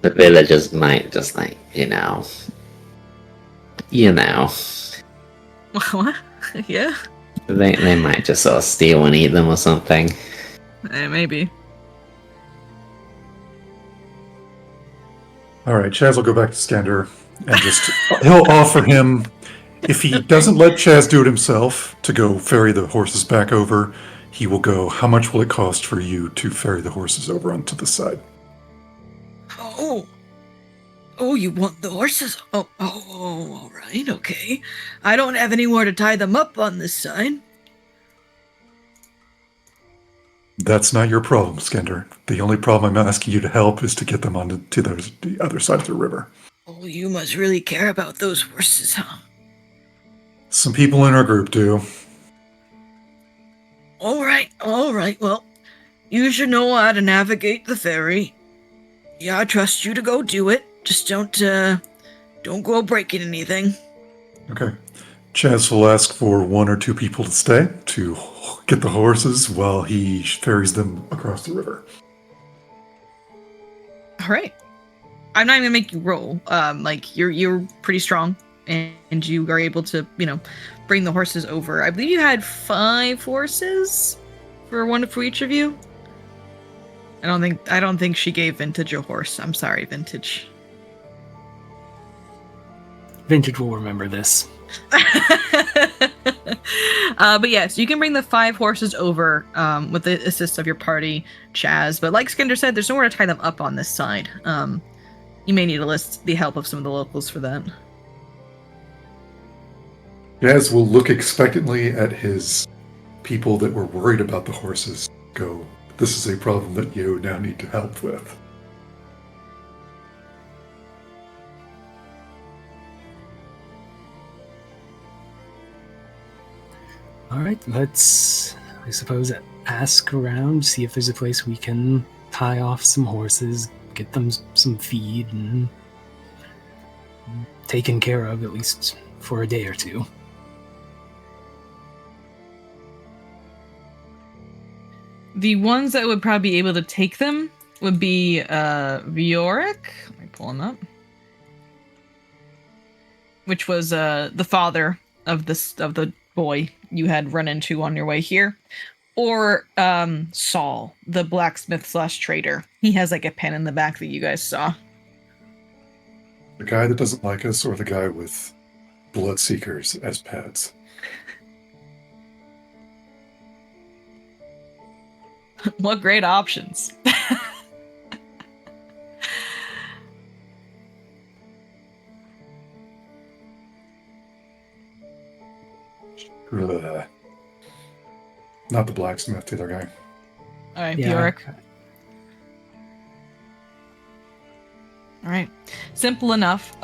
[SPEAKER 2] the villagers might just like,
[SPEAKER 1] What? Yeah,
[SPEAKER 2] they might just sort of steal and eat them or something.
[SPEAKER 1] maybe.
[SPEAKER 4] All right, Chaz will go back to Skander and he'll offer him, if he doesn't let Chaz do it himself, to go ferry the horses back over. He will go, how much will it cost for you to ferry the horses over onto the side?
[SPEAKER 1] Oh, you want the horses? Oh, all right, okay. I don't have anywhere to tie them up on this side.
[SPEAKER 4] That's not your problem, Skander. The only problem I'm asking you to help is to get them onto the other side of the river.
[SPEAKER 1] Oh, you must really care about those horses, huh?
[SPEAKER 4] Some people in our group do.
[SPEAKER 1] All right. Well, you should know how to navigate the ferry. Yeah, I trust you to go do it. Just don't go breaking anything.
[SPEAKER 4] Okay. Chaz will ask for 1 or 2 people to stay to get the horses while he ferries them across the river.
[SPEAKER 1] All right. I'm not even gonna make you roll. Like you're pretty strong, and you are able to, bring the horses over. I believe you had 5 horses, for one for each of you. I don't think she gave Vintage a horse. I'm sorry, Vintage.
[SPEAKER 3] Vintage will remember this.
[SPEAKER 1] But yes, you can bring the 5 horses over with the assist of your party, Chaz. But like Skinder said, there's nowhere to tie them up on this side. You may need to enlist the help of some of the locals for that.
[SPEAKER 4] Chaz will look expectantly at his people that were worried about the horses. Go, this is a problem that you now need to help with.
[SPEAKER 3] All right, let's, I suppose, ask around, see if there's a place we can tie off some horses, get them some feed, and taken care of, at least for a day or two.
[SPEAKER 1] The ones that would probably be able to take them would be Vioric. Let me pull him up. Which was the father of the boy you had run into on your way here. Or Saul, the blacksmith / trader. He has like a pen in the back that you guys saw.
[SPEAKER 4] The guy that doesn't like us, or the guy with bloodseekers as pets?
[SPEAKER 1] What great options.
[SPEAKER 4] Not the blacksmith, the other guy.
[SPEAKER 1] All right,
[SPEAKER 3] Yeah.
[SPEAKER 1] Bjork. All right, simple enough.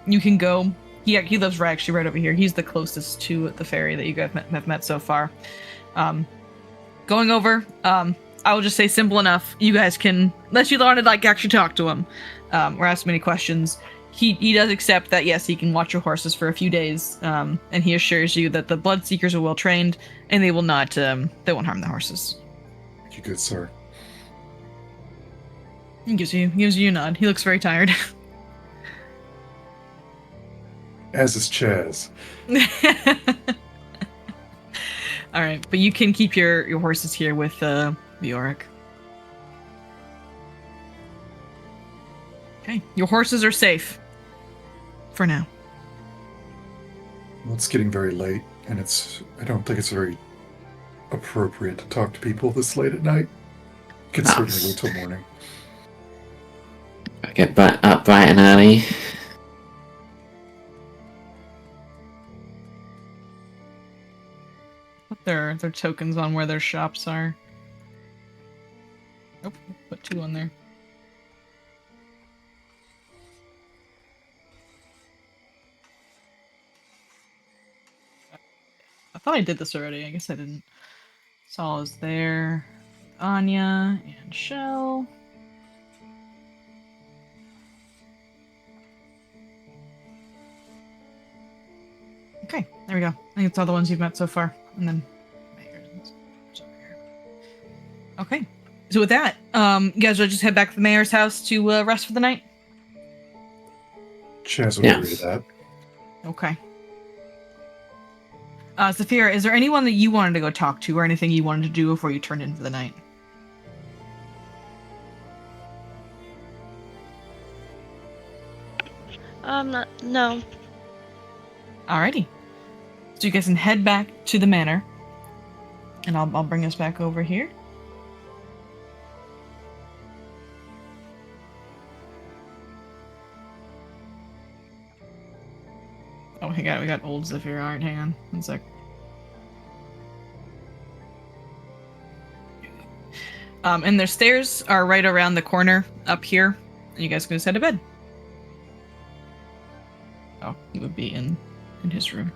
[SPEAKER 1] You can go. He lives actually right over here. He's the closest to the ferry that you guys have met so far. Going over. I will just say simple enough. You guys can, unless you want to like actually talk to him, or ask him any questions. He does accept that yes, he can watch your horses for a few days, and he assures you that the bloodseekers are well trained and they will not they won't harm the horses.
[SPEAKER 4] Thank you, good sir.
[SPEAKER 1] He gives you a nod. He looks very tired.
[SPEAKER 4] As is Chaz.
[SPEAKER 1] All right, but you can keep your horses here with Bjork. Okay, your horses are safe for now.
[SPEAKER 4] Well, it's getting very late, and I don't think it's very appropriate to talk to people this late at night. You can certainly wait till morning.
[SPEAKER 2] Get up bright and early.
[SPEAKER 1] Put their tokens on where their shops are. Nope, put 2 on there. I thought I did this already. I guess I didn't. Saul is there. Anya and Shell. Okay, there we go. I think it's all the ones you've met so far. And then okay. So with that, you guys will just head back to the mayor's house to rest for the night?
[SPEAKER 4] Chaz would agree to that.
[SPEAKER 1] Okay. Zafira, is there anyone that you wanted to go talk to or anything you wanted to do before you turned in for the night?
[SPEAKER 5] No.
[SPEAKER 1] Alrighty. So you guys can head back to the manor. And I'll bring us back over here. Oh, we got old Zafira art. Hang on 1 sec. And their stairs are right around the corner up here. And you guys can just head to bed. Oh, he would be in his room.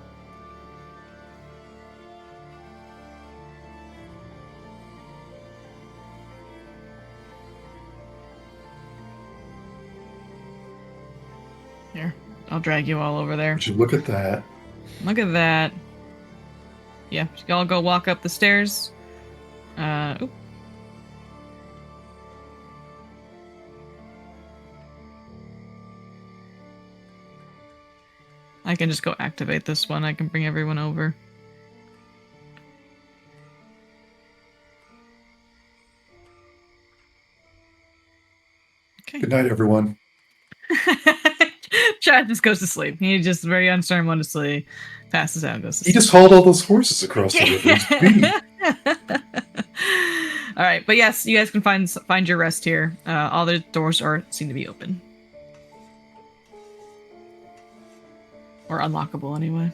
[SPEAKER 1] Here, I'll drag you all over there.
[SPEAKER 4] Would you look at that?
[SPEAKER 1] Look at that. Yeah, y'all go walk up the stairs. Oop. I can just go activate this one. I can bring everyone over. Okay.
[SPEAKER 4] Good night, everyone.
[SPEAKER 1] Chad just goes to sleep. He just very unceremoniously passes out and goes to sleep.
[SPEAKER 4] He just hauled all those horses across the river.
[SPEAKER 1] All right, but yes, you guys can find your rest here. All the doors seem to be open. Or unlockable, anyway.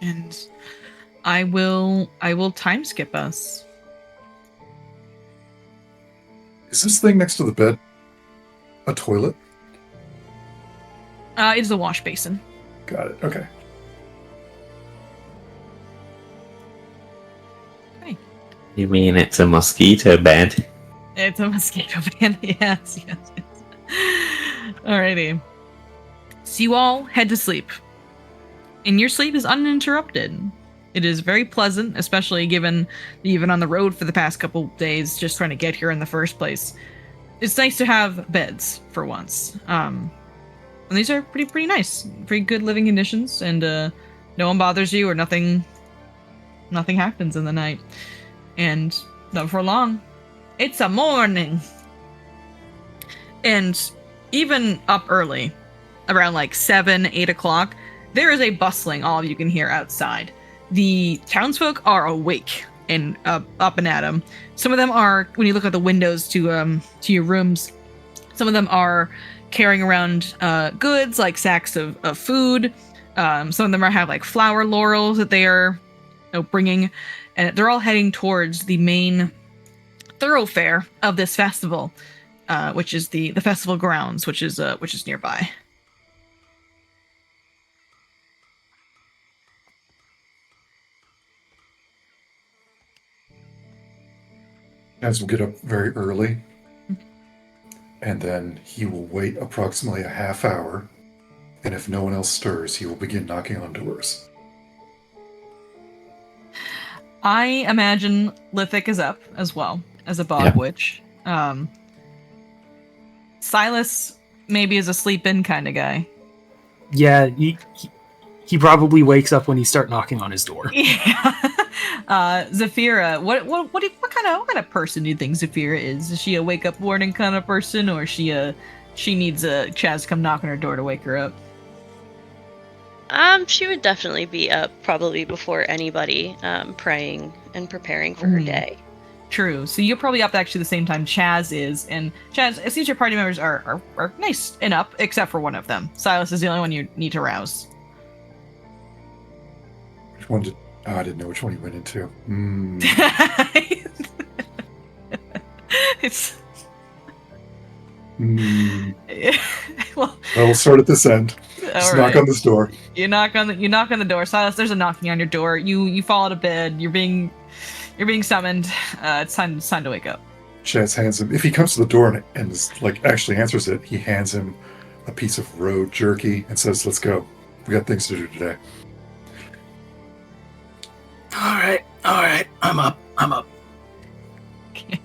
[SPEAKER 1] And I will time skip us.
[SPEAKER 4] Is this thing next to the bed a toilet?
[SPEAKER 1] It is a wash basin.
[SPEAKER 4] Got it. Okay.
[SPEAKER 1] Okay.
[SPEAKER 2] You mean it's a mosquito bed?
[SPEAKER 1] It's a mosquito bed. Yes. Alrighty. So you all head to sleep. And your sleep is uninterrupted. It is very pleasant, especially given that you've been on the road for the past couple days just trying to get here in the first place. It's nice to have beds for once. And these are pretty nice. Pretty good living conditions, and no one bothers you or nothing happens in the night. And not for long. It's a morning. And even up early, around like 7, 8 o'clock, there is a bustling all you can hear outside. The townsfolk are awake and up and at 'em. Some of them are, when you look at the windows to your rooms, some of them are carrying around goods like sacks of food. Some of them have like flower laurels that they are bringing, and they're all heading towards the main thoroughfare of this festival, which is the festival grounds, which is nearby.
[SPEAKER 4] Chaz will get up very early, and then he will wait approximately a half hour, and if no one else stirs, he will begin knocking on doors.
[SPEAKER 1] I imagine Lithic is up as well as a bog witch. Silas maybe is a sleep-in kind of guy.
[SPEAKER 3] Yeah, he probably wakes up when you start knocking on his door.
[SPEAKER 1] Yeah. Zafira, what kind of person do you think Zafira is? Is she a wake up morning kind of person, or she needs a Chaz to come knock on her door to wake her up?
[SPEAKER 5] She would definitely be up probably before anybody, praying and preparing for her day.
[SPEAKER 1] True. So you're probably up actually the same time Chaz is, and Chaz, it seems your party members are nice and up, except for one of them. Silas is the only one you need to rouse.
[SPEAKER 4] Which one did... Oh, I didn't know which one he went into.
[SPEAKER 1] It's...
[SPEAKER 4] Well, we'll start at this end. Just knock on this door.
[SPEAKER 1] You knock on the door. Silas, there's a knocking on your door. You fall out of bed. You're being summoned. It's time to wake up.
[SPEAKER 4] Chaz hands him, if he comes to the door and like actually answers it, he hands him a piece of road jerky and says, "Let's go. We got things to do today."
[SPEAKER 3] All right. I'm up.
[SPEAKER 1] Okay.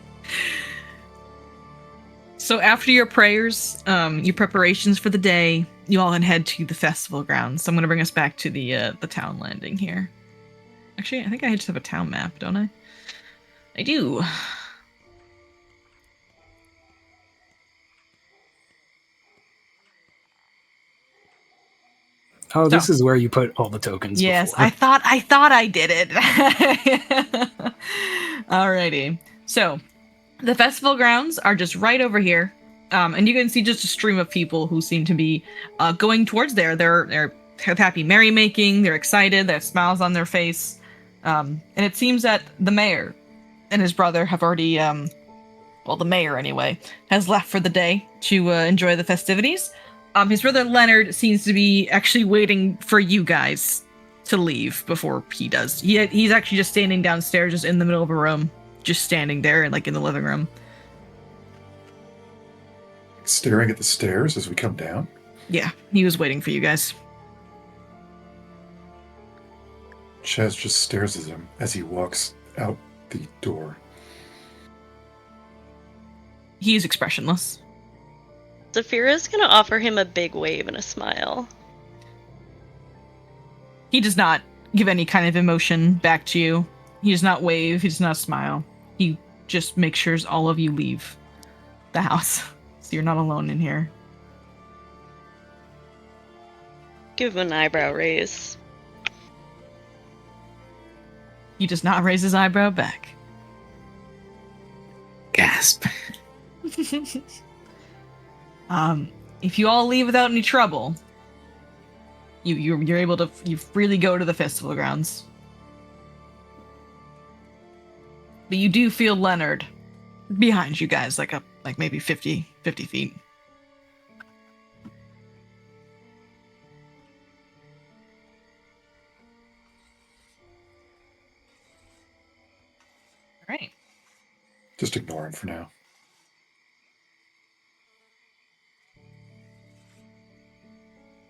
[SPEAKER 1] So after your prayers, your preparations for the day, you all can head to the festival grounds. So I'm going to bring us back to the town landing here. Actually, I think I just have a town map, don't I? I do.
[SPEAKER 3] Oh, this is where you put all the tokens.
[SPEAKER 1] Yes,
[SPEAKER 3] before.
[SPEAKER 1] I thought I did it. Alrighty. So the festival grounds are just right over here. And you can see just a stream of people who seem to be going towards there. They're happy merrymaking, they're excited, they have smiles on their face. And it seems that the mayor and his brother have already, well, the mayor anyway, has left for the day to enjoy the festivities. His brother Leonard seems to be actually waiting for you guys to leave before he does. He's actually just standing downstairs, just in the middle of a room, just standing there, like in the living room.
[SPEAKER 4] Staring at the stairs as we come down?
[SPEAKER 1] Yeah, he was waiting for you guys.
[SPEAKER 4] Chaz just stares at him as he walks out the door.
[SPEAKER 1] He's expressionless.
[SPEAKER 5] Zafira's gonna offer him a big wave and a smile.
[SPEAKER 1] He does not give any kind of emotion back to you. He does not wave, he does not smile. He just makes sure all of you leave the house. So you're not alone in here.
[SPEAKER 5] Give him an eyebrow raise.
[SPEAKER 1] He does not raise his eyebrow back.
[SPEAKER 2] Gasp.
[SPEAKER 1] If you all leave without any trouble, you're able to freely go to the festival grounds. But you do feel Leonard behind you guys, like maybe 50 feet. All right.
[SPEAKER 4] Just ignore him for now.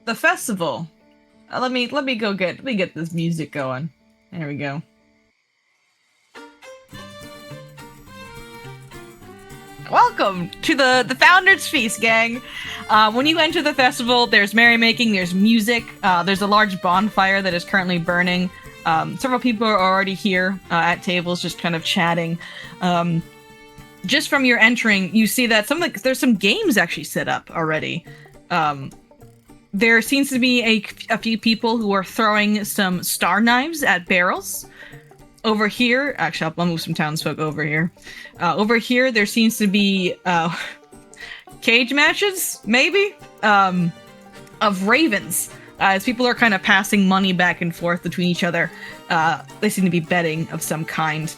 [SPEAKER 1] The festival. Let me get this music going. There we go. Welcome to the Founders Feast, gang. When you enter the festival, there's merrymaking, there's music, there's a large bonfire that is currently burning. Several people are already here at tables, just kind of chatting. Just from your entering, you see that there's some games actually set up already. There seems to be a few people who are throwing some star knives at barrels. Over here, actually, I'll move some townsfolk over here. Over here, there seems to be cage matches, maybe, of ravens. As people are kind of passing money back and forth between each other. They seem to be betting of some kind.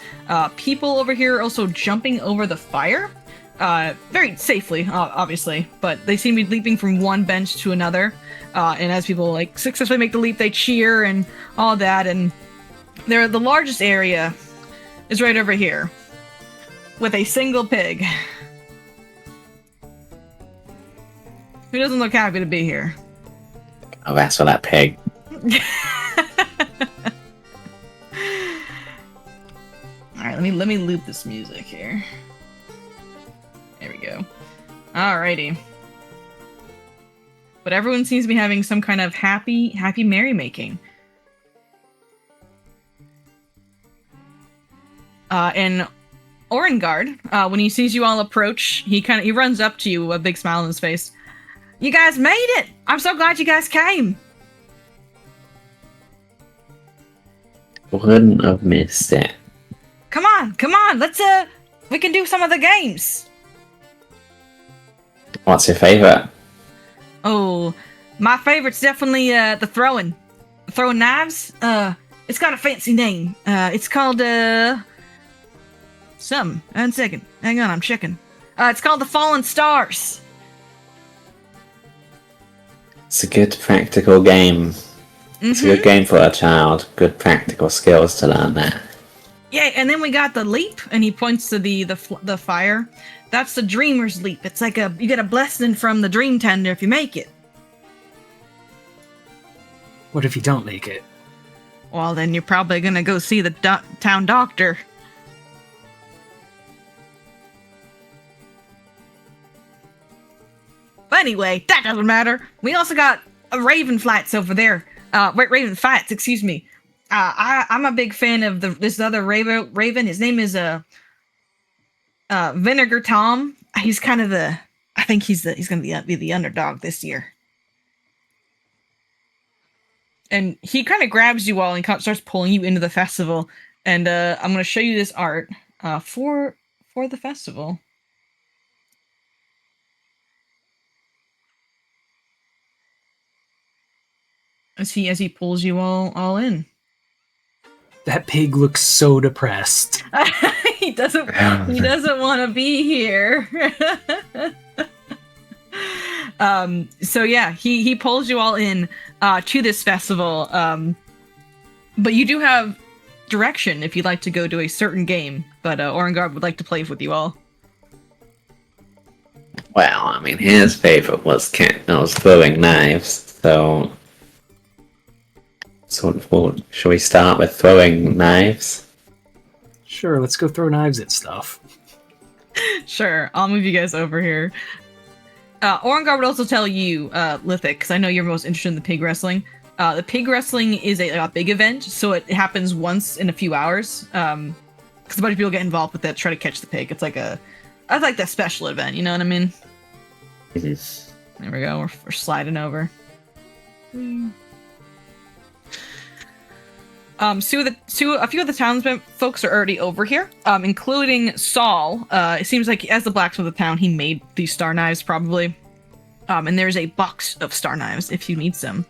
[SPEAKER 1] People over here are also jumping over the fire. Very safely, obviously, but they seem to be leaping from one bench to another. And as people successfully make the leap, they cheer and all that. And the largest area is right over here with a single pig. Who doesn't look happy to be here?
[SPEAKER 2] Oh, that's for that pig.
[SPEAKER 1] Alright, let me loop this music here. There we go. Alrighty. But everyone seems to be having some kind of happy merrymaking. And Orengard, when he sees you all approach, he runs up to you with a big smile on his face. You guys made it! I'm so glad you guys came!
[SPEAKER 2] Wouldn't have missed it.
[SPEAKER 1] Come on, let's we can do some of the games.
[SPEAKER 2] What's your favourite?
[SPEAKER 1] Oh, my favorite's definitely the throwing knives. It's got a fancy name. It's called some. 1 second. Hang on, I'm checking. It's called the Fallen Stars.
[SPEAKER 2] It's a good practical game. It's a good game for a child. Good practical skills to learn there.
[SPEAKER 1] Yeah, and then we got the leap, and he points to the fire. That's the dreamer's leap. It's like you get a blessing from the dream tender if you make it.
[SPEAKER 3] What if you don't make it?
[SPEAKER 1] Well, then you're probably gonna go see the town doctor. But anyway, that doesn't matter. We also got Raven Flats over there. Raven Flats, excuse me. I'm a big fan of this other Raven. His name is Vinegar Tom. He's kind of I think he's gonna be the underdog this year. And he kind of grabs you all and starts pulling you into the festival. And I'm gonna show you this art for the festival. As he pulls you all in.
[SPEAKER 3] That pig looks so depressed.
[SPEAKER 1] He doesn't want to be here. So yeah, he pulls you all in to this festival. But you do have direction if you'd like to go to a certain game. But Orengard would like to play with you all.
[SPEAKER 2] Well, I mean, his favourite was throwing knives, so shall we start with throwing knives?
[SPEAKER 3] Sure, let's go throw knives at stuff.
[SPEAKER 1] Sure, I'll move you guys over here. Orengard would also tell you, Lithic, because I know you're most interested in the pig wrestling. The pig wrestling is a big event, so it happens once in a few hours. Because a bunch of people get involved with that, try to catch the pig. It's like the special event, you know what I mean?
[SPEAKER 2] Mm-hmm.
[SPEAKER 1] There we go. We're sliding over. A few of the townsmen folks are already over here, including Saul. It seems like as the blacksmith of the town, he made these star knives probably. And there's a box of star knives if you need some.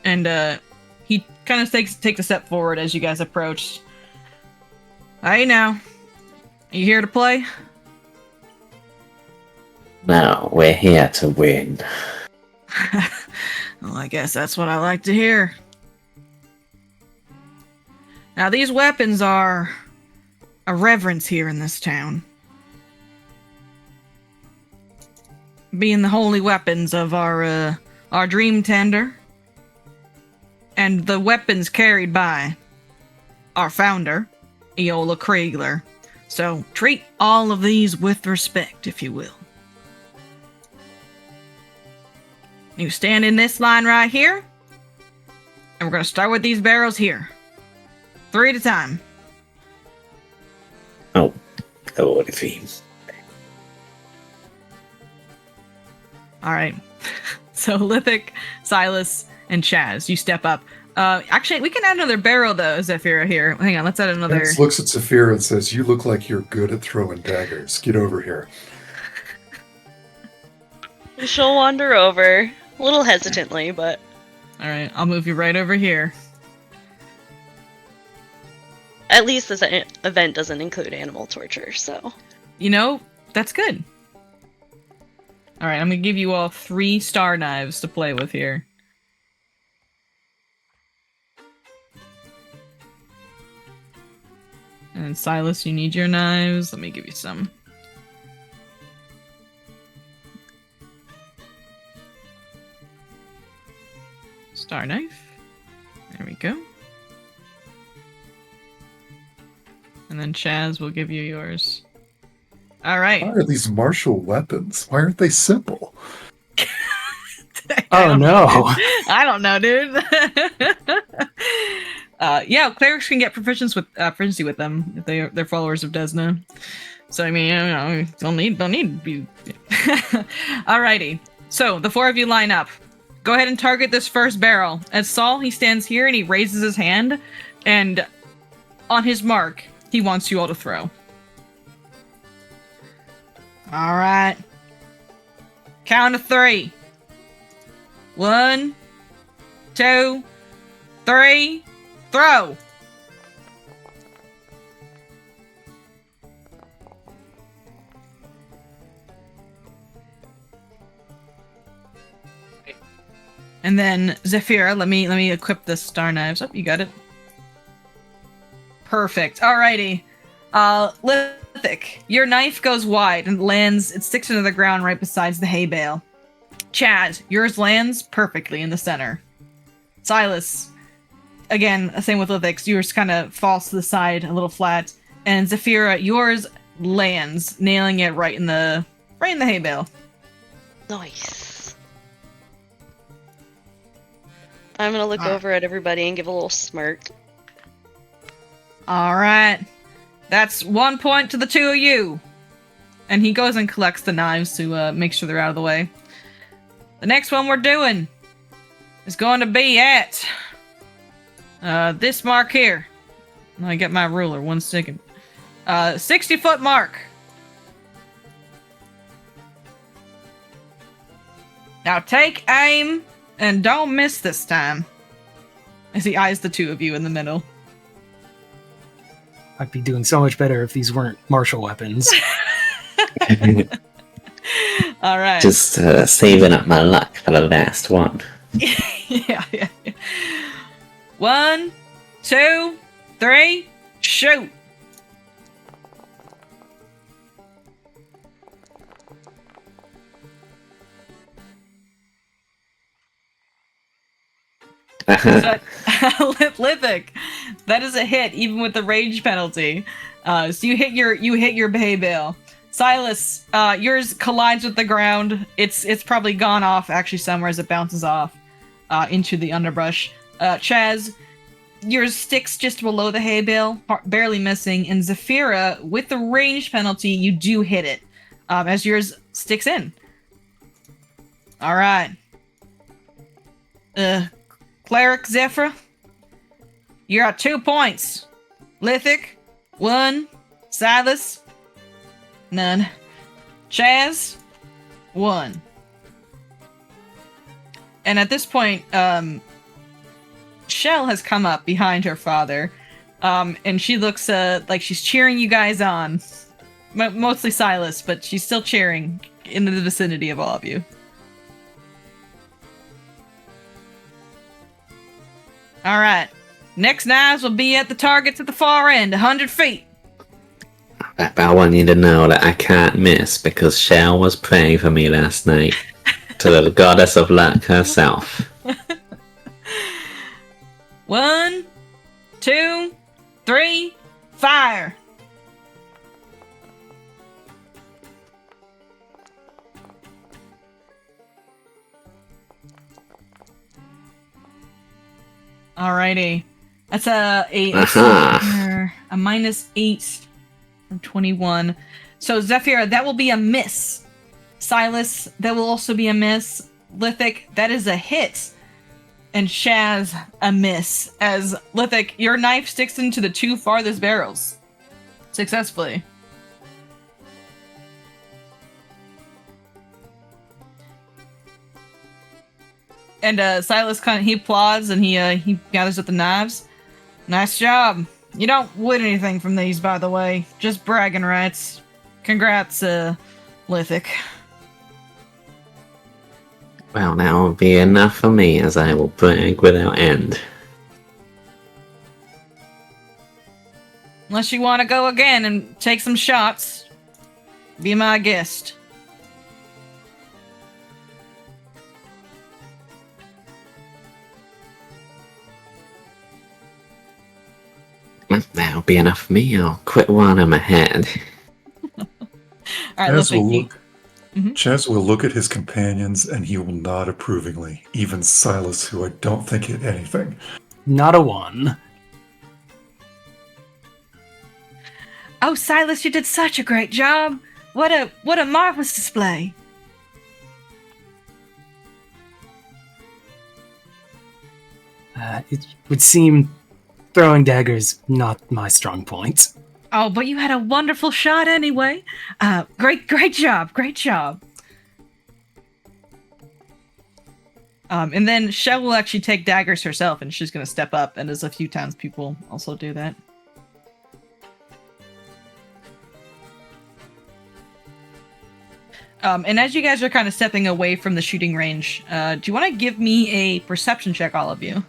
[SPEAKER 1] And he kind of takes a step forward as you guys approach. Hey now, are you here to play?
[SPEAKER 2] No, we're here to win.
[SPEAKER 1] Well, I guess that's what I like to hear. Now, these weapons are a reverence here in this town. Being the holy weapons of our dream tender. And the weapons carried by our founder, Eola Kriegler. So, treat all of these with respect, if you will. You stand in this line right here. And we're going to start with these barrels here. 3 at a time.
[SPEAKER 2] Oh, what if he...
[SPEAKER 1] Alright. So Lithic, Silas, and Chaz, you step up. Actually, we can add another barrel, though, Zephyra here. Hang on, let's add another...
[SPEAKER 4] Vance looks at Zephyra and says, you look like you're good at throwing daggers. Get over here.
[SPEAKER 5] She'll wander over, a little hesitantly, but...
[SPEAKER 1] Alright, I'll move you right over here.
[SPEAKER 5] At least this event doesn't include animal torture, so...
[SPEAKER 1] You know, that's good. Alright, I'm gonna give you all 3 star knives to play with here. And Silas, you need your knives. Let me give you some. Star knife. There we go. And then Chaz will give you yours. All right.
[SPEAKER 4] Why are these martial weapons? Why aren't they simple?
[SPEAKER 3] Oh no!
[SPEAKER 1] I don't know, dude. Yeah, clerics can get proficiency with them if they're followers of Desna. So I mean, don't need to be. Alrighty. So the four of you line up. Go ahead and target this first barrel. As Saul, he stands here and he raises his hand, and on his mark, he wants you all to throw. All right. Count of 3. 1, 2, 3. Throw. And then Zephyra, let me equip the star knives. Oh, you got it. Perfect. Alrighty. Lithic, your knife goes wide and lands. It sticks into the ground right beside the hay bale. Chaz, yours lands perfectly in the center. Silas, again, same with Lithic's. Yours kind of falls to the side, a little flat. And Zephyra, yours lands, nailing it right in the hay bale.
[SPEAKER 5] Nice. I'm gonna look over at everybody and give a little smirk.
[SPEAKER 1] All right. That's 1 point to the 2 of you. And he goes and collects the knives to make sure they're out of the way. The next one we're doing is going to be at this mark here. I get my ruler, 1 second. 60-foot mark. Now take aim and don't miss this time. As he eyes the 2 of you in the middle.
[SPEAKER 3] I'd be doing so much better if these weren't martial weapons.
[SPEAKER 1] All right.
[SPEAKER 2] Just saving up my luck for the last one.
[SPEAKER 1] yeah. 1, 2, 3, shoot. Lithic, that is a hit, even with the rage penalty. So you hit your hay bale. Silas, yours collides with the ground. It's probably gone off actually somewhere as it bounces off into the underbrush. Chaz, yours sticks just below the hay bale, barely missing. And Zephyra, with the range penalty, you do hit it as yours sticks in. All right. Cleric Zephyra, you're at 2 points. Lithic, 1. Silas, none. Chaz, 1. And at this point, Shell has come up behind her father, and she looks like she's cheering you guys on. Mostly Silas, but she's still cheering in the vicinity of all of you. All right. Next knives will be at the targets at the far end, 100 feet.
[SPEAKER 2] But I want you to know that I can't miss because Shell was praying for me last night to the goddess of luck herself.
[SPEAKER 1] 1, 2, 3, fire. Alrighty. That's a -8 from 21. So Zephyra, that will be a miss. Silas, that will also be a miss. Lithic, that is a hit. And Shaz, a miss. As Lithic, your knife sticks into the 2 farthest barrels. Successfully. And Silas he applauds and he gathers up the knives. Nice job. You don't win anything from these, by the way. Just bragging rights. Congrats, Lithic.
[SPEAKER 2] Well, that will be enough for me, as I will brag without end.
[SPEAKER 1] Unless you want to go again and take some shots, be my guest.
[SPEAKER 2] That'll be enough for me. I'll quit while I'm ahead.
[SPEAKER 1] All right,
[SPEAKER 4] Chaz will look at his companions and he will nod approvingly. Even Silas, who I don't think hit anything.
[SPEAKER 3] Not a 1.
[SPEAKER 1] Oh, Silas, you did such a great job. What a marvelous display.
[SPEAKER 3] It would seem throwing daggers not my strong point.
[SPEAKER 1] Oh, but you had a wonderful shot anyway. Great job. And then Shell will actually take daggers herself, and she's gonna step up, and as a few townspeople also do that. And as you guys are kind of stepping away from the shooting range, do you want to give me a perception check, all of you?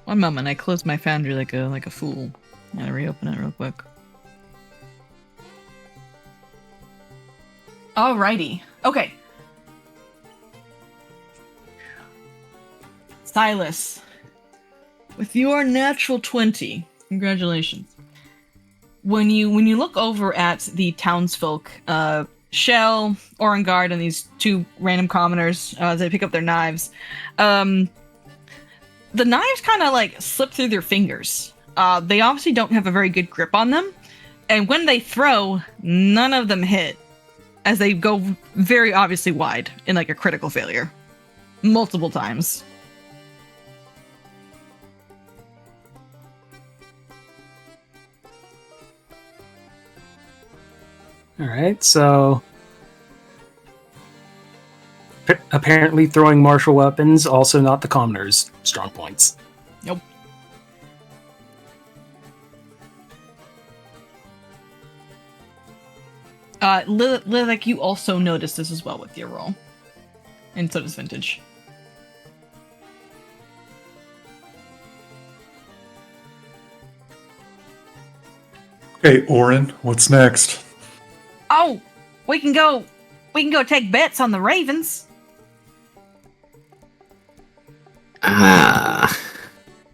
[SPEAKER 1] One moment, I closed my foundry like a fool. Gotta reopen it real quick. Alrighty. Okay. Silas, with your natural 20, congratulations. When you look over at the townsfolk, Shell, Orangard, and these two random commoners, as they pick up their knives, the knives kind of like slip through their fingers. They obviously don't have a very good grip on them, and when they throw, none of them hit, as they go very obviously wide in like a critical failure, multiple times.
[SPEAKER 3] All right, so apparently throwing martial weapons, also not the commoners' strong points.
[SPEAKER 1] Nope. Lilac, you also notice this as well with your roll. And so does Vintage.
[SPEAKER 4] Okay, Orin, what's next?
[SPEAKER 1] Oh, we can go take bets on the Ravens.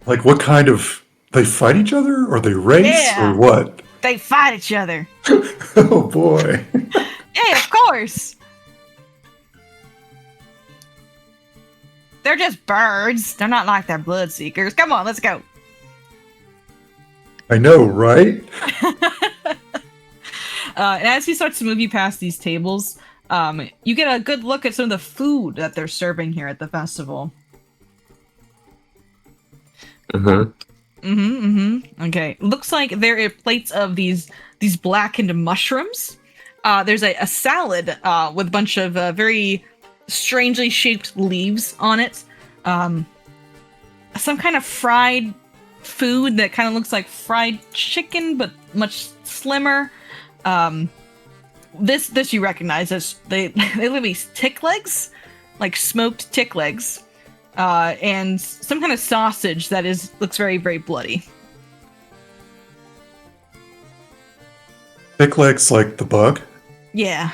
[SPEAKER 4] Like, what kind of... They fight each other? Or they race?
[SPEAKER 1] Yeah.
[SPEAKER 4] Or what?
[SPEAKER 1] They fight each other.
[SPEAKER 4] Oh, boy.
[SPEAKER 1] Yeah, of course. They're just birds. They're not like they're blood seekers. Come on, let's go.
[SPEAKER 4] I know, right?
[SPEAKER 1] And as he starts to move you past these tables, you get a good look at some of the food that they're serving here at the festival. Okay, looks like there are plates of these blackened mushrooms. There's a salad with a bunch of very strangely shaped leaves on it. Some kind of fried food that kind of looks like fried chicken, but much slimmer. This you recognize as they look these tick legs, like smoked tick legs. And some kind of sausage that looks very, very bloody.
[SPEAKER 4] Tick legs like the bug?
[SPEAKER 1] Yeah.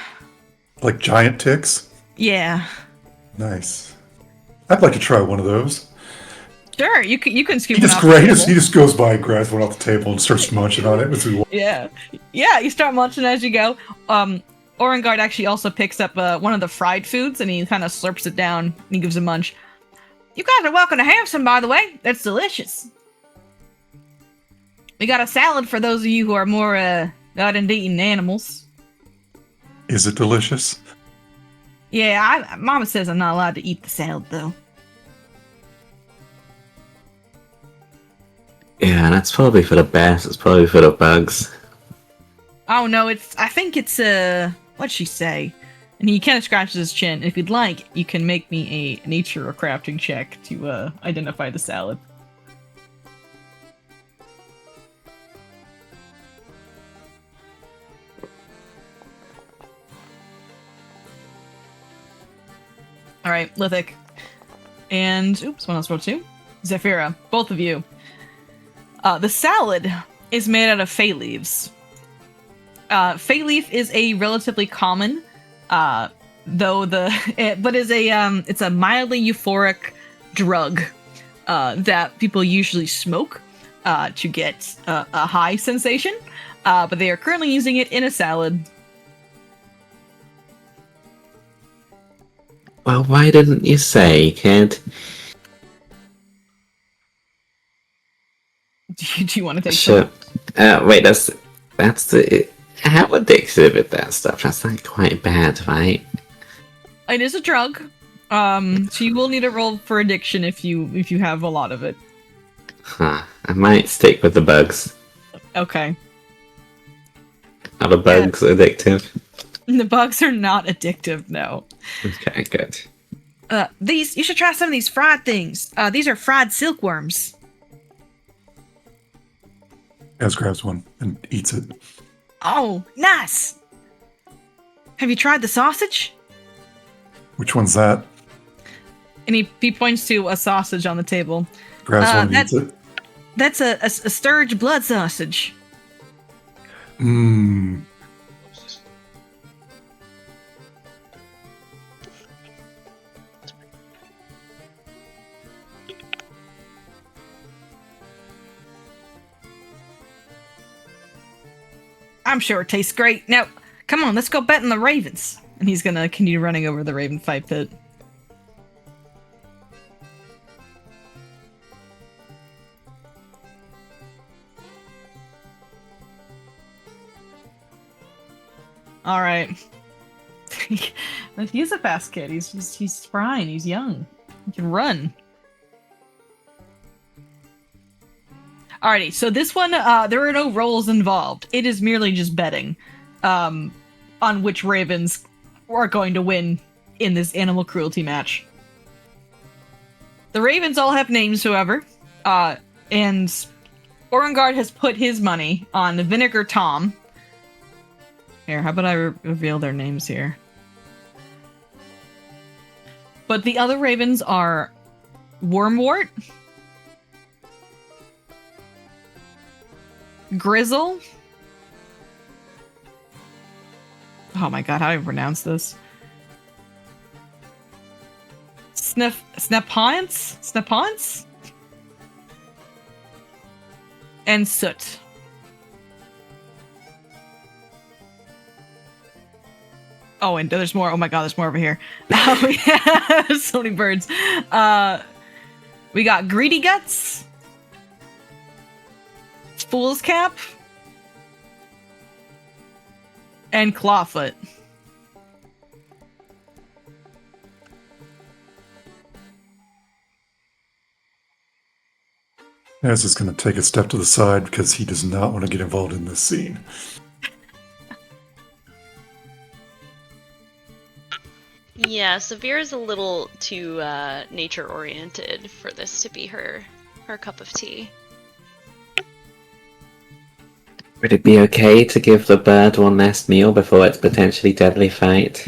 [SPEAKER 4] Like giant ticks?
[SPEAKER 1] Yeah.
[SPEAKER 4] Nice. I'd like to try one of those.
[SPEAKER 1] Sure, you can scoop
[SPEAKER 4] He
[SPEAKER 1] it
[SPEAKER 4] just
[SPEAKER 1] off the table.
[SPEAKER 4] he just goes by and grabs one off the table and starts munching on it.
[SPEAKER 1] Yeah, you start munching as you go. Orangard actually also picks up one of the fried foods and he kind of slurps it down and he gives a munch. You guys are welcome to have some, by the way. That's delicious. We got a salad for those of you who are more not into eating animals.
[SPEAKER 4] Is it delicious?
[SPEAKER 1] Yeah, Mama says I'm not allowed to eat the salad though.
[SPEAKER 2] Yeah, that's probably for the best. It's probably for the bugs.
[SPEAKER 1] Oh no, I think it's what'd she say? And he kind of scratches his chin. If you'd like, you can make me a nature or crafting check to identify the salad. All right, Lithic. And, oops, one else rolled two. Zephyra, both of you. The salad is made out of fey leaves. Fey leaf is a relatively common, but is it's a mildly euphoric drug that people usually smoke to get a high sensation, but they are currently using it in a salad.
[SPEAKER 2] Well, why didn't you say, kid?
[SPEAKER 1] Do you want to take
[SPEAKER 2] Sure.
[SPEAKER 1] some?
[SPEAKER 2] Wait, that's the. How addictive is that stuff? That's like quite bad, right?
[SPEAKER 1] It is a drug. So you will need a roll for addiction if you have a lot of it.
[SPEAKER 2] Huh. I might stick with the bugs.
[SPEAKER 1] Okay.
[SPEAKER 2] Are the bugs addictive?
[SPEAKER 1] The bugs are not addictive, no.
[SPEAKER 2] Okay, good.
[SPEAKER 1] These you should try some of these fried things. These are fried silkworms.
[SPEAKER 4] Az grabs one and eats it.
[SPEAKER 1] Oh, nice. Have you tried the sausage?
[SPEAKER 4] Which one's that?
[SPEAKER 1] And he points to a sausage on the table.
[SPEAKER 4] Grabs one and eats it.
[SPEAKER 1] That's a sturge blood sausage.
[SPEAKER 4] Mmm.
[SPEAKER 1] I'm sure it tastes great. Now, come on, let's go bet on the Ravens. And he's gonna continue running over the Raven fight pit. All right. He's a fast kid. He's fine. He's young. He can run. Alrighty, so this one, there are no rolls involved. It is merely just betting on which ravens are going to win in this animal cruelty match. The ravens all have names, however, and Orangard has put his money on Vinegar Tom. Here, how about I reveal their names here? But the other ravens are Wormwort, Grizzle. Oh my god, how do I pronounce this? Snapons? And Soot. Oh, and there's more. Oh my god, there's more over here. Oh yeah, there's so many birds. We got Greedy Guts, Fool's Cap, and Clawfoot.
[SPEAKER 4] Az is going to take a step to the side because he does not want to get involved in this scene.
[SPEAKER 5] Yeah, Severe is a little too nature-oriented for this to be her cup of tea.
[SPEAKER 2] Would it be okay to give the bird one last meal before its potentially deadly fight?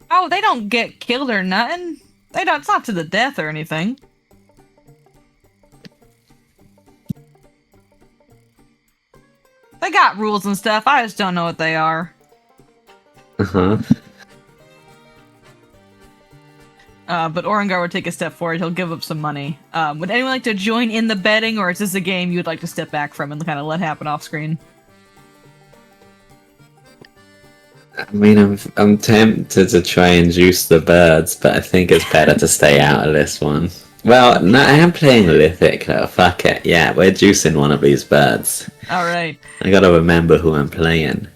[SPEAKER 1] Oh, they don't get killed or nothing. They don't. It's not to the death or anything. They got rules and stuff. I just don't know what they are.
[SPEAKER 2] Uh-huh.
[SPEAKER 1] But Orangar would take a step forward. He'll give up some money. Would anyone like to join in the betting, or is this a game you would like to step back from and kind of let happen off screen?
[SPEAKER 2] I mean, I'm tempted to try and juice the birds, but I think it's better to stay out of this one. Well, no, I am playing Lithic, though. Fuck it. Yeah, we're juicing one of these birds.
[SPEAKER 1] Alright.
[SPEAKER 2] I gotta remember who I'm playing.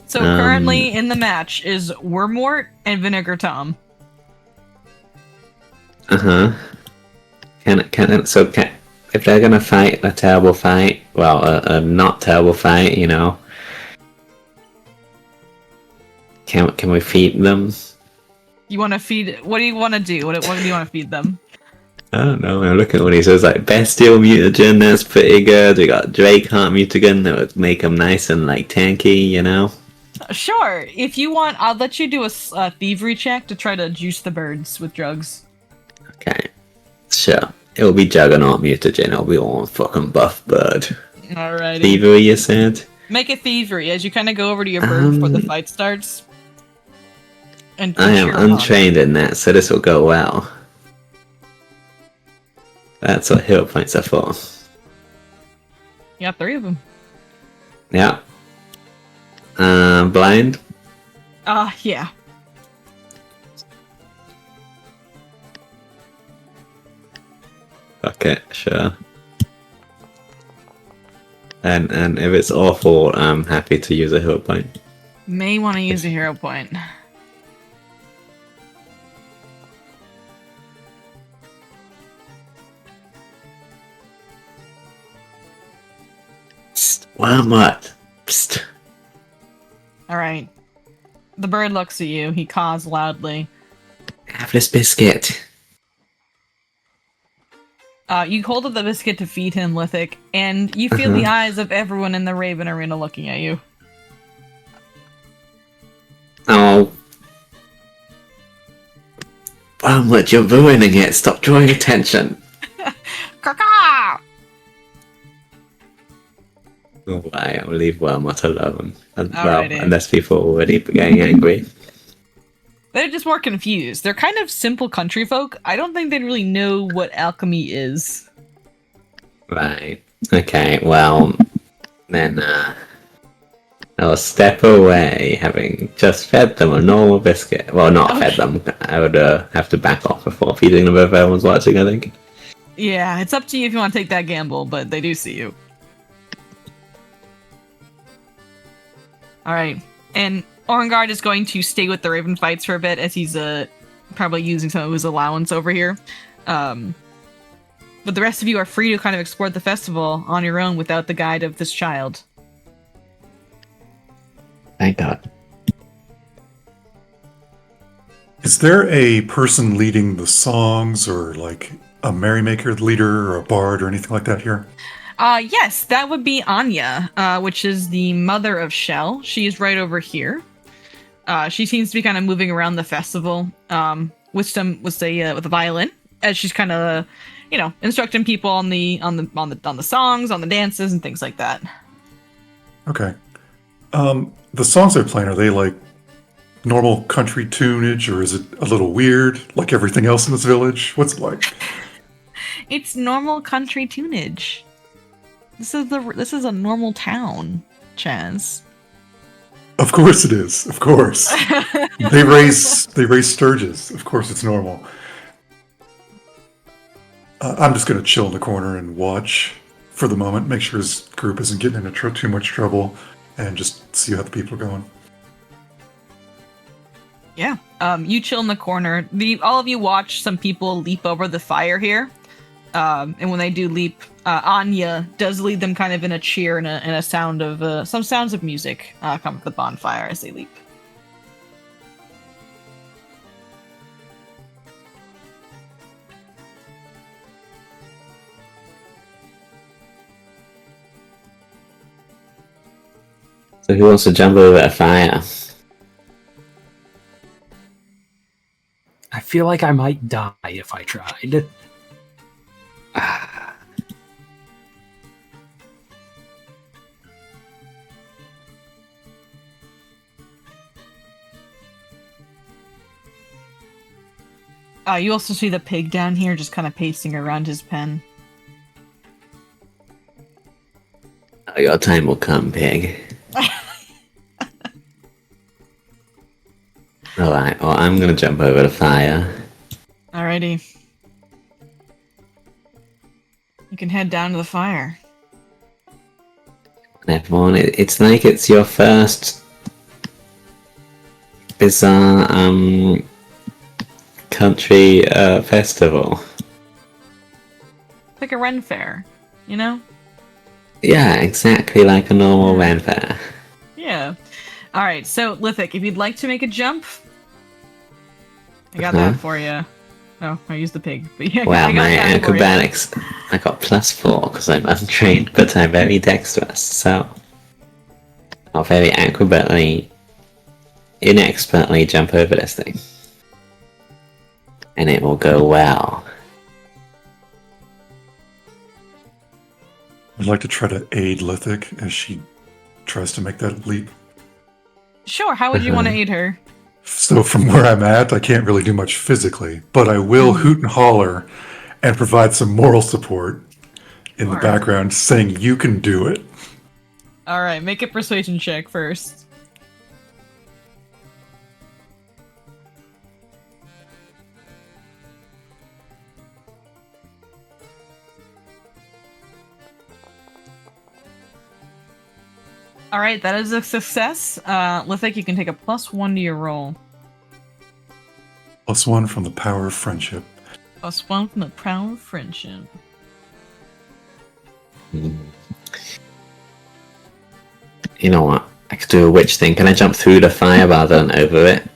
[SPEAKER 1] So currently in the match is Wormwort and Vinegar Tom.
[SPEAKER 2] Uh-huh. If they're gonna fight a terrible fight, well, a not terrible fight, you know, can we feed them?
[SPEAKER 1] You want to feed? What do you want to do? What do you want to feed them?
[SPEAKER 2] I don't know. I'm looking at what he says, like bestial mutagen. That's pretty good. We got Drakeheart mutagen that would make them nice and like tanky, you know.
[SPEAKER 1] Sure. If you want, I'll let you do a thievery check to try to juice the birds with drugs.
[SPEAKER 2] Okay, sure. It'll be Juggernaut mutagen. It'll be all fucking buff bird.
[SPEAKER 1] Alrighty.
[SPEAKER 2] Thievery, you said?
[SPEAKER 1] Make it thievery as you kind of go over to your bird before the fight starts. And
[SPEAKER 2] I am untrained in that, so this will go well. That's what hero points are for.
[SPEAKER 1] You got 3 of them.
[SPEAKER 2] Yeah. Blind.
[SPEAKER 1] Yeah.
[SPEAKER 2] Okay, sure. And if it's awful, I'm happy to use a hero point.
[SPEAKER 1] May want to use a hero point.
[SPEAKER 2] Psst, Wormwood. Psst.
[SPEAKER 1] All right. The bird looks at you. He caws loudly.
[SPEAKER 2] Have this biscuit.
[SPEAKER 1] You hold up the biscuit to feed him, Lithic, and you feel the eyes of everyone in the Raven Arena looking at you.
[SPEAKER 2] Oh. Wormwood, you're ruining it. Stop drawing attention.
[SPEAKER 1] Caw-caw!
[SPEAKER 2] Why? I'll leave Wormwood alone.
[SPEAKER 1] Alrighty.
[SPEAKER 2] Unless people are already getting angry.
[SPEAKER 1] They're just more confused. They're kind of simple country folk. I don't think they really know what alchemy is.
[SPEAKER 2] Right. Okay, well, then, I'll step away, having just fed them a normal biscuit. Well, not fed them. I would have to back off before feeding them if everyone's watching, I think.
[SPEAKER 1] Yeah, it's up to you if you want to take that gamble, but they do see you. Alright, and Orangard is going to stay with the Raven fights for a bit as he's probably using some of his allowance over here. But the rest of you are free to kind of explore the festival on your own without the guide of this child.
[SPEAKER 2] Thank God.
[SPEAKER 4] Is there a person leading the songs, or like a merrymaker leader, or a bard, or anything like that here?
[SPEAKER 1] Yes, that would be Anya, which is the mother of Shell. She is right over here. She seems to be kind of moving around the festival with a violin, as she's kind of, instructing people on the songs, on the dances, and things like that.
[SPEAKER 4] Okay. The songs they're playing, are they like normal country tunage, or is it a little weird, like everything else in this village? What's it like?
[SPEAKER 1] It's normal country tunage. This is a normal town, Chaz.
[SPEAKER 4] Of course it is. Of course. They raise sturges. Of course it's normal. I'm just going to chill in the corner and watch for the moment, make sure his group isn't getting into too much trouble, and just see how the people are going.
[SPEAKER 1] Yeah. You chill in the corner. All of you watch some people leap over the fire here. And when they do leap, Anya does lead them kind of in a cheer and a sound of some sounds of music come from the bonfire as they leap.
[SPEAKER 2] So who wants to jump over a fire?
[SPEAKER 3] I feel like I might die if I tried.
[SPEAKER 1] You also see the pig down here just kind of pacing around his pen.
[SPEAKER 2] Your time will come, pig. Alright, well, I'm gonna jump over the fire.
[SPEAKER 1] Alrighty. You can head down to the fire.
[SPEAKER 2] Everyone, it's like it's your first bizarre, country, festival.
[SPEAKER 1] Like a Ren fair, you know?
[SPEAKER 2] Yeah, exactly like a normal Ren fair.
[SPEAKER 1] Yeah. Alright, so Lithic, if you'd like to make a jump, I got that for you. Oh, I used the pig. But yeah,
[SPEAKER 2] Well,
[SPEAKER 1] I got
[SPEAKER 2] my
[SPEAKER 1] that for you.
[SPEAKER 2] acrobatics, I got +4 because I'm untrained, but I'm very dexterous, so I'll very inexpertly jump over this thing. And it will go well.
[SPEAKER 4] I'd like to try to aid Lithic as she tries to make that leap.
[SPEAKER 1] Sure, how would you want to aid her?
[SPEAKER 4] So from where I'm at, I can't really do much physically, but I will hoot and holler and provide some moral support in the
[SPEAKER 1] Sure.
[SPEAKER 4] background, saying you can do it.
[SPEAKER 1] All right, make a persuasion check first. All right, that is a success. Looks like you can take a +1 to your roll.
[SPEAKER 4] +1 from the power of friendship.
[SPEAKER 1] +1 from the power of friendship.
[SPEAKER 2] You know what? I could do a witch thing. Can I jump through the fire rather than over it?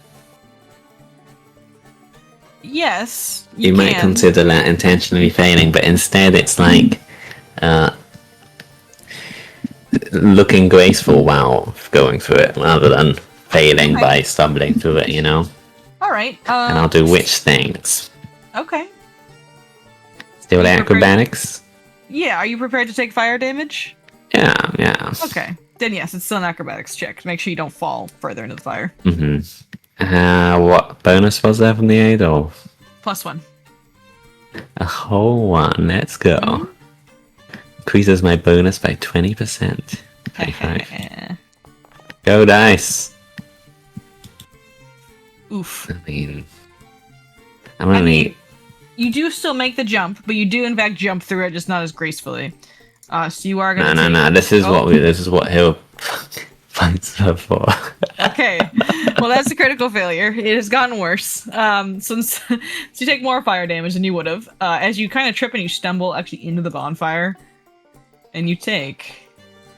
[SPEAKER 1] Yes,
[SPEAKER 2] You might consider that intentionally failing, but instead it's like looking graceful while going through it, rather than failing by stumbling through it, you know?
[SPEAKER 1] All right.
[SPEAKER 2] And I'll do witch things.
[SPEAKER 1] Okay.
[SPEAKER 2] Still
[SPEAKER 1] Are you
[SPEAKER 2] acrobatics?
[SPEAKER 1] Yeah, are you prepared to take fire damage?
[SPEAKER 2] Yeah.
[SPEAKER 1] Okay. Then yes, it's still an acrobatics check. Make sure you don't fall further into the fire.
[SPEAKER 2] What bonus was there from the aid, or?
[SPEAKER 1] +1.
[SPEAKER 2] A whole one. Let's go.
[SPEAKER 1] Mhm.
[SPEAKER 2] Increases my bonus by 20%. 25. Go dice.
[SPEAKER 1] Oof.
[SPEAKER 2] I mean, I'm only.
[SPEAKER 1] You do still make the jump, but you do in fact jump through it, just not as gracefully. So you are gonna.
[SPEAKER 2] No. This is what he'll fights her for.
[SPEAKER 1] Okay. Well, that's a critical failure. It has gotten worse. Since you take more fire damage than you would have, as you kind of trip and you stumble actually into the bonfire, and you take.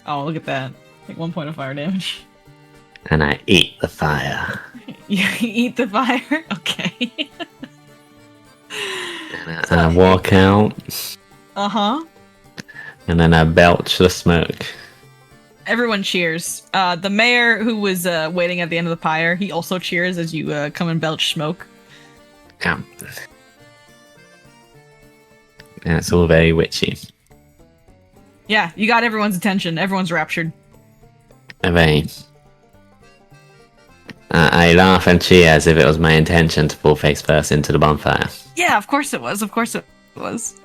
[SPEAKER 1] Oh, look at that! Take 1 point of fire damage.
[SPEAKER 2] And I eat the fire.
[SPEAKER 1] You eat the fire. Okay.
[SPEAKER 2] And I walk out. And then I belch the smoke.
[SPEAKER 1] Everyone cheers. The mayor, who was waiting at the end of the pyre, he also cheers as you come and belch smoke.
[SPEAKER 2] Yeah. And it's all very witchy.
[SPEAKER 1] Yeah, you got everyone's attention. Everyone's raptured.
[SPEAKER 2] I laugh and cheer as if it was my intention to fall face first into the bonfire.
[SPEAKER 1] Yeah, of course it was. Of course it was.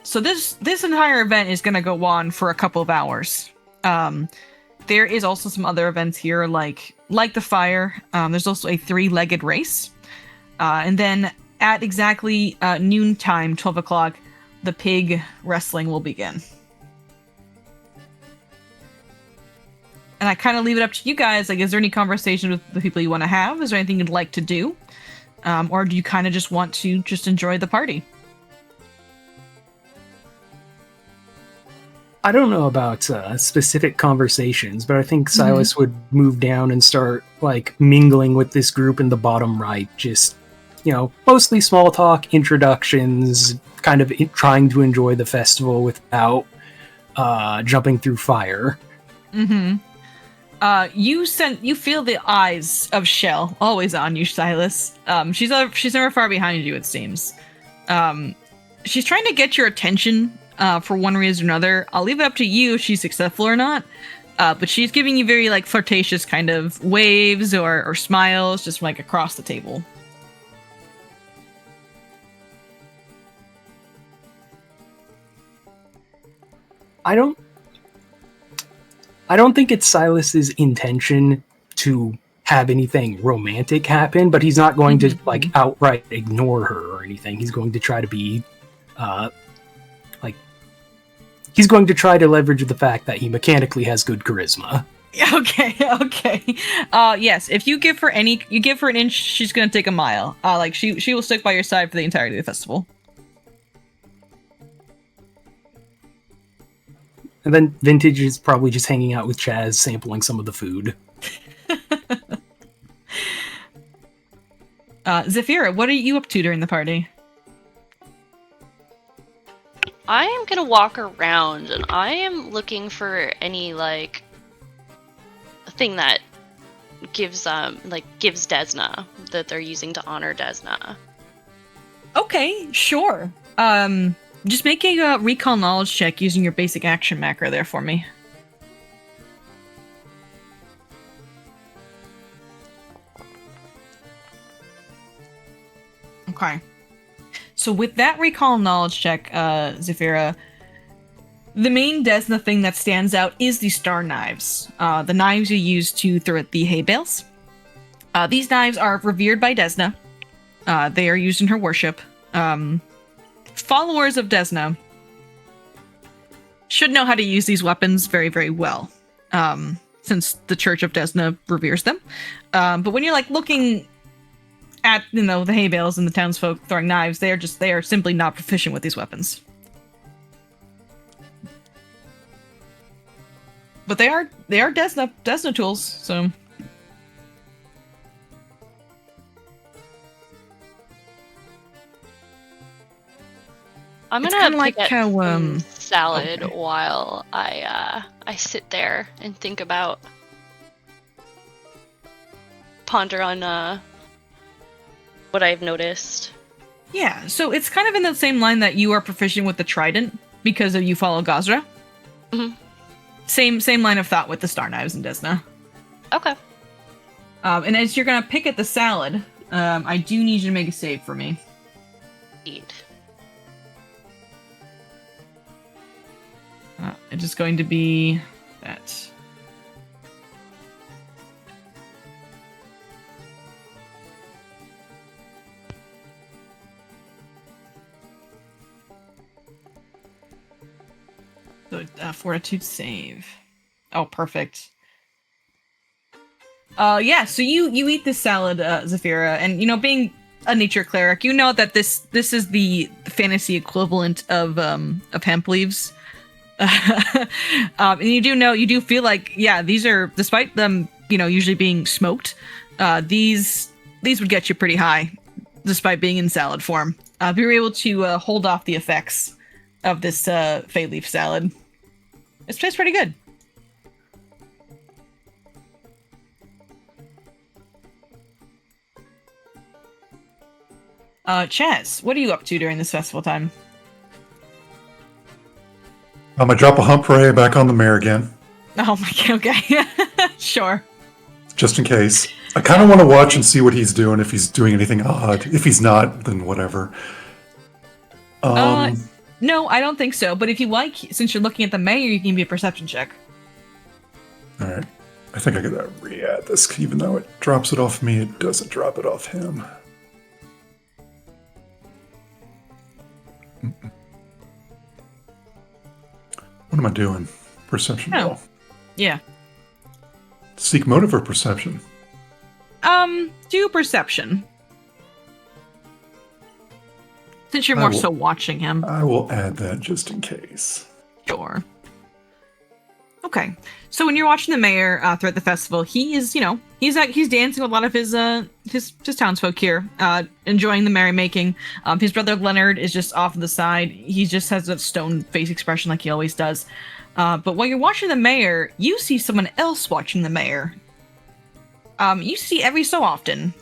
[SPEAKER 1] So this entire event is going to go on for a couple of hours. There is also some other events here, like the fire. There's also a 3-legged race. And then at exactly noontime, 12 o'clock, the pig wrestling will begin. And I kind of leave it up to you guys. Like, is there any conversation with the people you want to have? Is there anything you'd like to do? Or do you kind of just want to just enjoy the party?
[SPEAKER 3] I don't know about specific conversations, but I think Silas would move down and start like mingling with this group in the bottom right. Just, mostly small talk, introductions, kind of trying to enjoy the festival without jumping through fire.
[SPEAKER 1] Mm-hmm. You feel the eyes of Shell always on you, Silas. She's never far behind you, it seems. She's trying to get your attention. For one reason or another. I'll leave it up to you if she's successful or not. But she's giving you very flirtatious kind of waves or smiles just from across the table.
[SPEAKER 3] I don't think it's Silas's intention to have anything romantic happen, but he's not going to outright ignore her or anything. He's going to try to be he's going to try to leverage the fact that he mechanically has good charisma.
[SPEAKER 1] Okay. Yes, if you give her an inch, she's gonna take a mile. She will stick by your side for the entirety of the festival.
[SPEAKER 3] And then Vintage is probably just hanging out with Chaz, sampling some of the food.
[SPEAKER 1] Zafira, what are you up to during the party?
[SPEAKER 5] I am gonna walk around and I am looking for any thing that gives Desna that they're using to honor Desna.
[SPEAKER 1] Okay, sure. Just make a recall knowledge check using your basic action macro there for me. Okay. So with that recall knowledge check, Zephyra, the main Desna thing that stands out is the star knives. The knives you use to throw at the hay bales. These knives are revered by Desna. They are used in her worship. Followers of Desna should know how to use these weapons very, very well, since the Church of Desna reveres them. But when you're like looking at the hay bales and the townsfolk throwing knives, they are simply not proficient with these weapons. But they are Desna tools, so.
[SPEAKER 5] I'm
[SPEAKER 1] It's
[SPEAKER 5] gonna
[SPEAKER 1] kinda
[SPEAKER 5] pick
[SPEAKER 1] like
[SPEAKER 5] at
[SPEAKER 1] how,
[SPEAKER 5] some salad
[SPEAKER 1] okay.
[SPEAKER 5] while I sit there and think about, ponder on what I've noticed.
[SPEAKER 1] Yeah, so it's kind of in the same line that you are proficient with the trident because of you follow Gazra.
[SPEAKER 5] Mhm.
[SPEAKER 1] Same line of thought with the star knives and Desna.
[SPEAKER 5] Okay.
[SPEAKER 1] And as you're gonna pick at the salad, I do need you to make a save for me.
[SPEAKER 5] Indeed.
[SPEAKER 1] It is going to be that. So, fortitude save. Oh, perfect. Yeah, so you eat this salad, Zephyra, and being a nature cleric, you know that this is the fantasy equivalent of hemp leaves. And you do feel like, yeah, these are, despite them, usually being smoked, these would get you pretty high, despite being in salad form. If you're able to hold off the effects of this fey leaf salad, it tastes pretty good. Chaz, what are you up to during this festival time?
[SPEAKER 4] I'm gonna drop a hump ray back on the mare again,
[SPEAKER 1] Oh my god, okay. Sure.
[SPEAKER 4] just in case. I kind of want to watch and see what he's doing, if he's doing anything odd. If he's not, then whatever.
[SPEAKER 1] No, I don't think so. But if you like, since you're looking at the mayor, you can give me a perception check.
[SPEAKER 4] All right. I think I gotta re-add this, even though it drops it off me, it doesn't drop it off him. What am I doing? Perception
[SPEAKER 1] Oh.
[SPEAKER 4] roll.
[SPEAKER 1] Yeah.
[SPEAKER 4] Seek motive or perception?
[SPEAKER 1] Do perception. Since you're more so watching him.
[SPEAKER 4] I will add that just in case.
[SPEAKER 1] Sure. Okay. So when you're watching the mayor throughout the festival, he is, he's dancing with a lot of his townsfolk here, enjoying the merrymaking. His brother Leonard is just off to the side. He just has that stone face expression like he always does. But while you're watching the mayor, you see someone else watching the mayor. You see every so often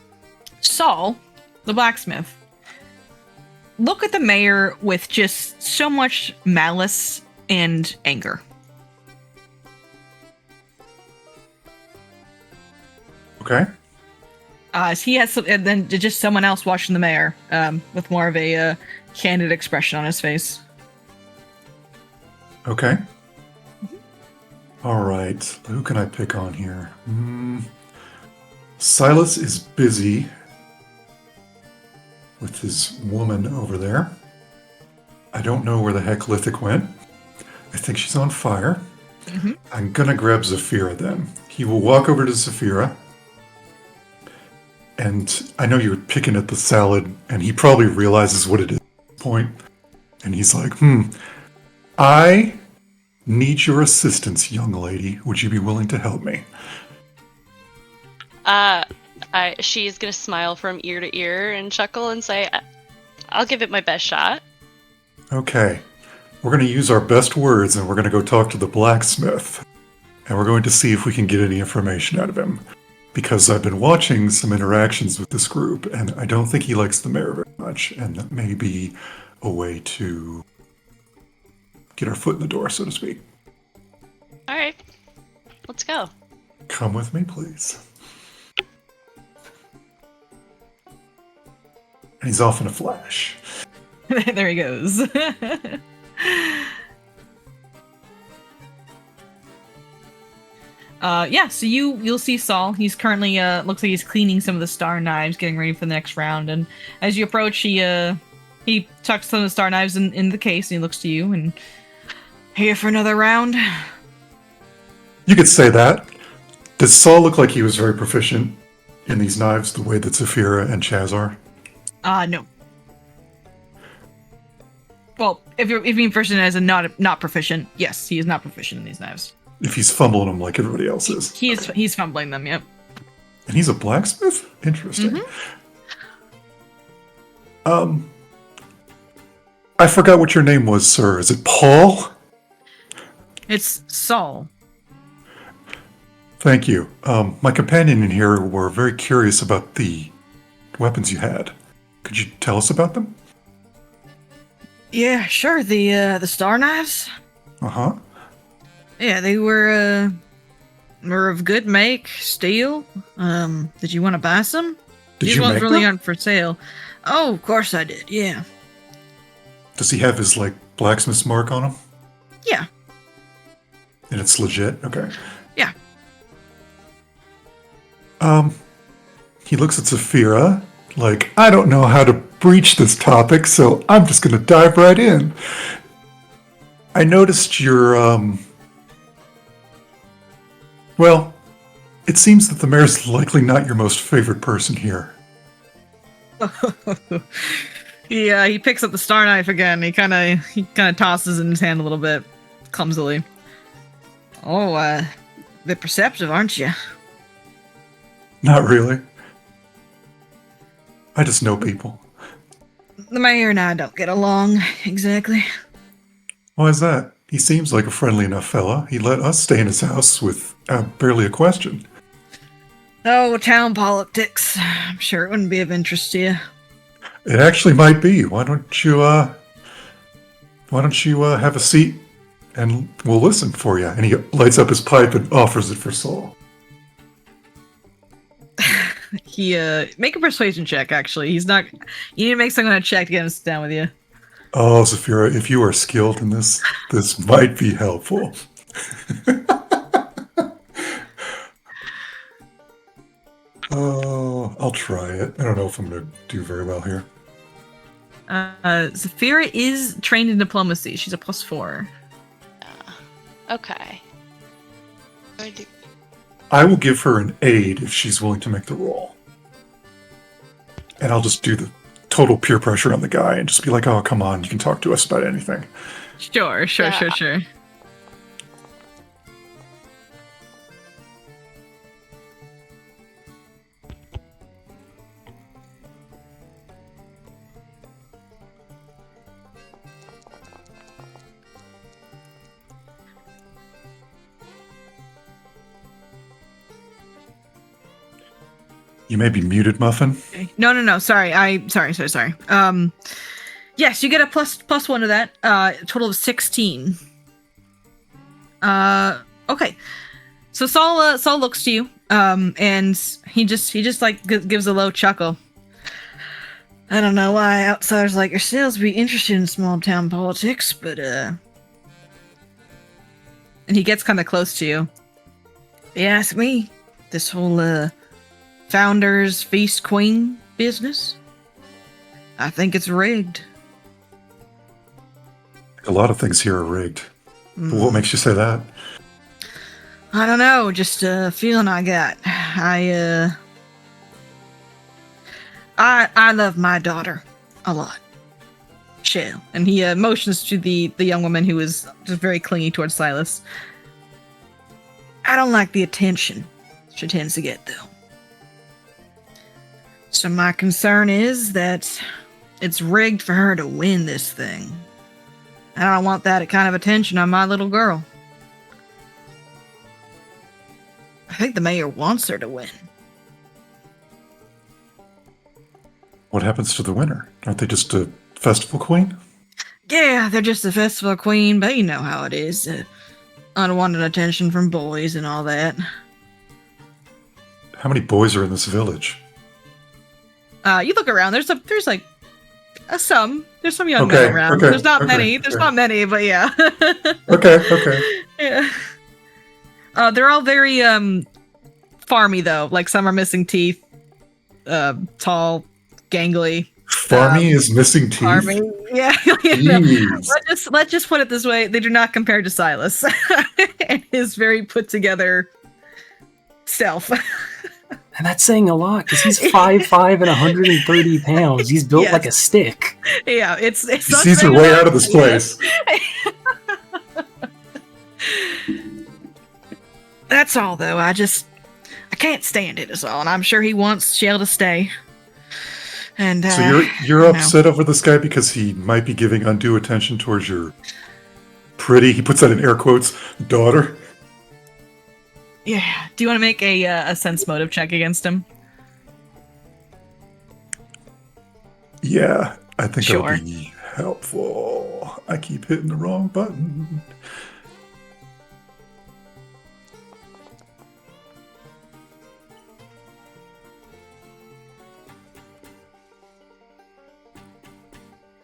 [SPEAKER 1] Saul, the blacksmith, look at the mayor with just so much malice and anger.
[SPEAKER 4] Okay.
[SPEAKER 1] He has and then just someone else watching the mayor with more of a candid expression on his face.
[SPEAKER 4] Okay. All right. Who can I pick on here? Silas is busy with his woman over there. I don't know where the heck Lithic went. I think she's on fire.
[SPEAKER 1] Mm-hmm.
[SPEAKER 4] I'm gonna grab Zephyra then. He will walk over to Zephyra. And I know you're picking at the salad, and he probably realizes what it is at this point. And he's like, I need your assistance, young lady. Would you be willing to help me?
[SPEAKER 5] She's gonna smile from ear to ear and chuckle and say, I'll give it my best shot.
[SPEAKER 4] Okay. We're going to use our best words, and we're going to go talk to the blacksmith. And we're going to see if we can get any information out of him. Because I've been watching some interactions with this group, and I don't think he likes the mayor very much, and that may be a way to get our foot in the door, so to speak.
[SPEAKER 5] All right, let's go.
[SPEAKER 4] Come with me, please. And he's off in a flash.
[SPEAKER 1] There he goes. Yeah, so you'll see Saul. He's currently looks like he's cleaning some of the star knives, getting ready for the next round. And as you approach, he tucks some of the star knives in the case, and he looks to you and, here for another round.
[SPEAKER 4] You could say that. Does Saul look like he was very proficient in these knives, the way that Zafira and Chaz are?
[SPEAKER 1] No. Well, if you mean proficient as a not proficient, yes, he is not proficient in these knives.
[SPEAKER 4] If he's fumbling them like everybody else is.
[SPEAKER 1] He's fumbling them, yep.
[SPEAKER 4] And he's a blacksmith? Interesting. I forgot what your name was, sir. Is it Paul?
[SPEAKER 1] It's Saul.
[SPEAKER 4] Thank you. My companion in here were very curious about the weapons you had. Could you tell us about them?
[SPEAKER 1] Yeah, sure. The star knives.
[SPEAKER 4] Uh-huh.
[SPEAKER 1] Yeah, they were of good make, steel. Did you want to buy some? These ones really aren't for sale. Oh, of course I did. Yeah.
[SPEAKER 4] Does he have his blacksmith's mark on him?
[SPEAKER 1] Yeah.
[SPEAKER 4] And it's legit? Okay.
[SPEAKER 1] Yeah.
[SPEAKER 4] He looks at Zafira I don't know how to breach this topic, so I'm just going to dive right in. I noticed your, well, it seems that the mayor's likely not your most favorite person here.
[SPEAKER 1] Yeah, he picks up the star knife again. He kind of tosses it in his hand a little bit, clumsily. Oh, a bit perceptive, aren't you?
[SPEAKER 4] Not really. I just know people.
[SPEAKER 1] The mayor and I don't get along, exactly.
[SPEAKER 4] Why is that? He seems like a friendly enough fella. He let us stay in his house with barely a question.
[SPEAKER 1] Oh, town politics. I'm sure it wouldn't be of interest to you.
[SPEAKER 4] It actually might be. Why don't you have a seat and we'll listen for you? And he lights up his pipe and offers it for Saul.
[SPEAKER 1] He make a persuasion check. Actually, he's not. You need to make some kind of check to get him to sit down with you.
[SPEAKER 4] Oh, Zafira, if you are skilled in this might be helpful. Oh, I'll try it. I don't know if I'm going to do very well here.
[SPEAKER 1] Zafira is trained in diplomacy. She's a +4.
[SPEAKER 5] Okay.
[SPEAKER 4] I will give her an aid if she's willing to make the roll. And I'll just do the total peer pressure on the guy and just be like, oh, come on, you can talk to us about anything.
[SPEAKER 1] Sure.
[SPEAKER 4] You may be muted, Muffin.
[SPEAKER 1] No. Sorry. Sorry. Yes, you get a plus one to that. A total of 16. Okay. So Saul looks to you, and he just gives a low chuckle. I don't know why outsiders like yourselves be interested in small town politics, but and he gets kind of close to you. If you ask me, this whole Founders Feast Queen business, I think it's rigged.
[SPEAKER 4] A lot of things here are rigged. But what makes you say that?
[SPEAKER 1] I don't know, just a feeling I got. I love my daughter a lot. Shell. And he motions to the young woman who is just very clingy towards Silas. I don't like the attention she tends to get, though. So my concern is that it's rigged for her to win this thing. I don't want that kind of attention on my little girl. I think the mayor wants her to win.
[SPEAKER 4] What happens to the winner? Aren't they just a festival queen?
[SPEAKER 1] Yeah, they're just a festival queen, but you know how it is. Unwanted attention from boys and all that.
[SPEAKER 4] How many boys are in this village?
[SPEAKER 1] You look around. There's like There's some young men around.
[SPEAKER 4] Okay,
[SPEAKER 1] There's not
[SPEAKER 4] okay,
[SPEAKER 1] many. There's
[SPEAKER 4] okay.
[SPEAKER 1] not many, but yeah.
[SPEAKER 4] Okay.
[SPEAKER 1] Yeah. They're all very farmy though. Like some are missing teeth. Tall, gangly.
[SPEAKER 4] Farmy is missing teeth.
[SPEAKER 1] Farmy. Yeah.
[SPEAKER 4] Jeez.
[SPEAKER 1] Let's just put it this way. They do not compare to Silas and his very put together self.
[SPEAKER 3] And that's saying a lot because he's 5'5" and 130 pounds. He's built like a stick.
[SPEAKER 1] Yeah, it's
[SPEAKER 4] Sees her way out of this place.
[SPEAKER 1] That's all though. I can't stand it is all, and I'm sure he wants Shale to stay. And
[SPEAKER 4] so you're upset over this guy because he might be giving undue attention towards your pretty, he puts that in air quotes, daughter.
[SPEAKER 1] Yeah. Do you want to make a sense motive check against him?
[SPEAKER 4] Yeah, I think
[SPEAKER 1] Sure.
[SPEAKER 4] that'll be helpful. I keep hitting the wrong button.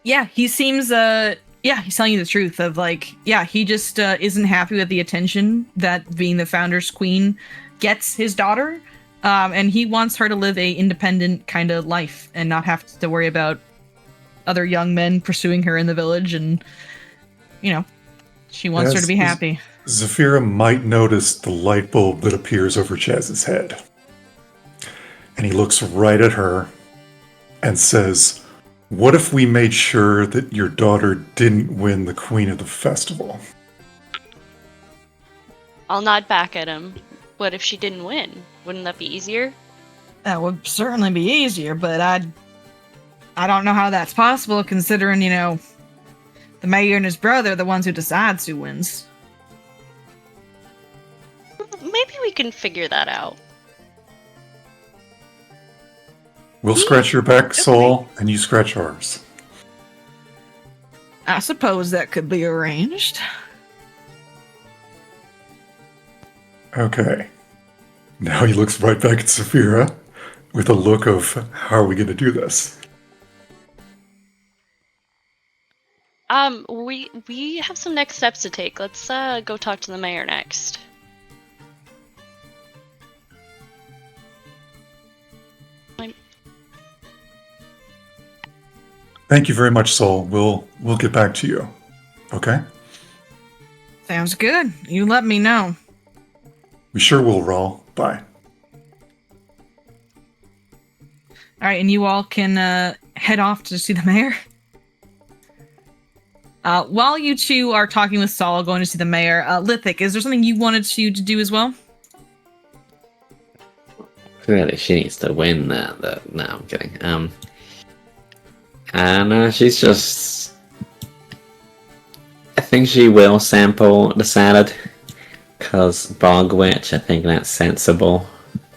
[SPEAKER 1] Yeah, he seems he's telling you the truth of like, yeah, he just isn't happy with the attention that being the founder's queen gets his daughter. And he wants her to live a independent kind of life and not have to worry about other young men pursuing her in the village. And, you know, she wants her to be happy.
[SPEAKER 4] Zafira might notice the light bulb that appears over Chaz's head. And he looks right at her and says, "What if we made sure that your daughter didn't win the queen of the festival?"
[SPEAKER 5] I'll nod back at him. What if she didn't win? Wouldn't that be easier?
[SPEAKER 1] That would certainly be easier, but I don't know how that's possible considering, you know, the mayor and his brother are the ones who decides who wins.
[SPEAKER 5] Maybe we can figure that out.
[SPEAKER 4] We'll scratch your back, Saul, and you scratch ours.
[SPEAKER 1] I suppose that could be arranged.
[SPEAKER 4] Okay. Now he looks right back at Saphira with a look of, how are we going to do this?
[SPEAKER 5] We have some next steps to take. Let's go talk to the mayor next.
[SPEAKER 4] Thank you very much, Saul. We'll get back to you. Okay?
[SPEAKER 1] Sounds good. You let me know.
[SPEAKER 4] We sure will, Rawl. Bye.
[SPEAKER 1] All right, and you all can head off to see the mayor. While you two are talking with Saul, going to see the mayor, Lithic, is there something you wanted to do as well?
[SPEAKER 2] Clearly, she needs to win that. No, I'm kidding. And she's just... I think she will sample the salad. Because Bog Witch, I think that's sensible.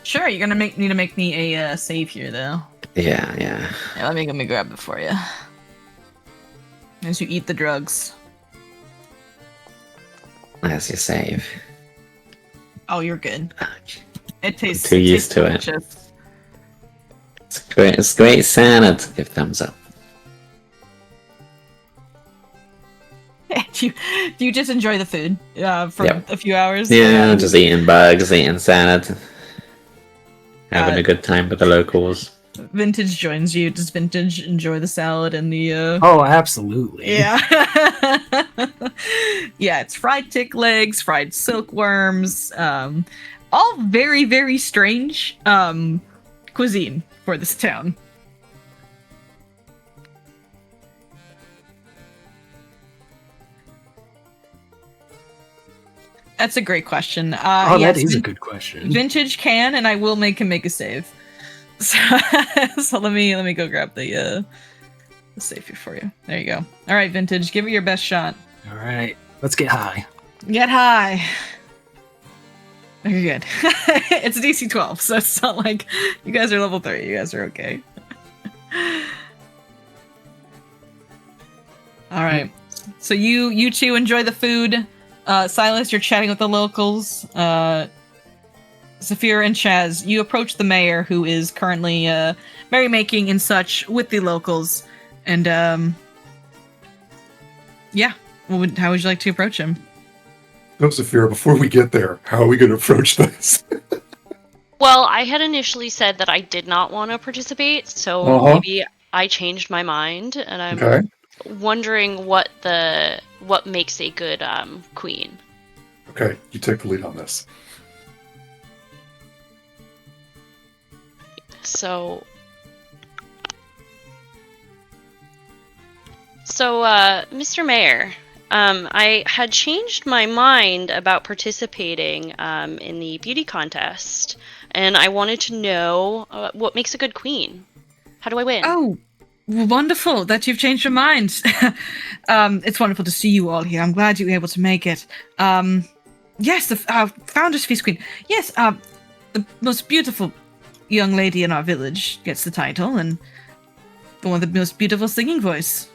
[SPEAKER 1] Sure, you're gonna need to make me a save here, though.
[SPEAKER 2] Yeah.
[SPEAKER 1] Yeah, let me grab it for you. As you eat the drugs.
[SPEAKER 2] As you save.
[SPEAKER 1] Oh, you're good. It tastes...
[SPEAKER 2] Too used to it. It's great salad. Give thumbs up.
[SPEAKER 1] Do you just enjoy the food for a few hours?
[SPEAKER 2] Yeah, just eating bugs, eating salad. Having a good time with the locals.
[SPEAKER 1] Vintage joins you. Does Vintage enjoy the salad and the...
[SPEAKER 3] Oh, absolutely.
[SPEAKER 1] Yeah. Yeah, it's fried tick legs, fried silkworms, all very, very strange cuisine for this town. That's a great question.
[SPEAKER 3] That
[SPEAKER 1] yes,
[SPEAKER 3] is a good question.
[SPEAKER 1] Vintage can, and I will make him make a save. So let me go grab the save here for you. There you go. All right, Vintage, give it your best shot.
[SPEAKER 3] All right, let's get high.
[SPEAKER 1] Get high. You're good. It's DC 12, so it's not like you guys are level 3. You guys are okay. All right. So you two enjoy the food. Silas, you're chatting with the locals. Zafira and Chaz, you approach the mayor, who is currently merrymaking and such with the locals. And yeah, how would you like to approach him?
[SPEAKER 4] So, Zafira, before we get there, how are we going to approach this?
[SPEAKER 5] Well, I had initially said that I did not want to participate, so maybe I changed my mind, and I'm wondering what makes a good queen.
[SPEAKER 4] Okay, you take the lead on this.
[SPEAKER 5] So, Mr. Mayor, I had changed my mind about participating in the beauty contest, and I wanted to know what makes a good queen. How do I win?
[SPEAKER 1] Oh, wonderful that you've changed your mind. It's wonderful to see you all here. I'm glad you were able to make it. Yes, the Founder's Feast Queen. Yes, the most beautiful young lady in our village gets the title, and the one with the most beautiful singing voice.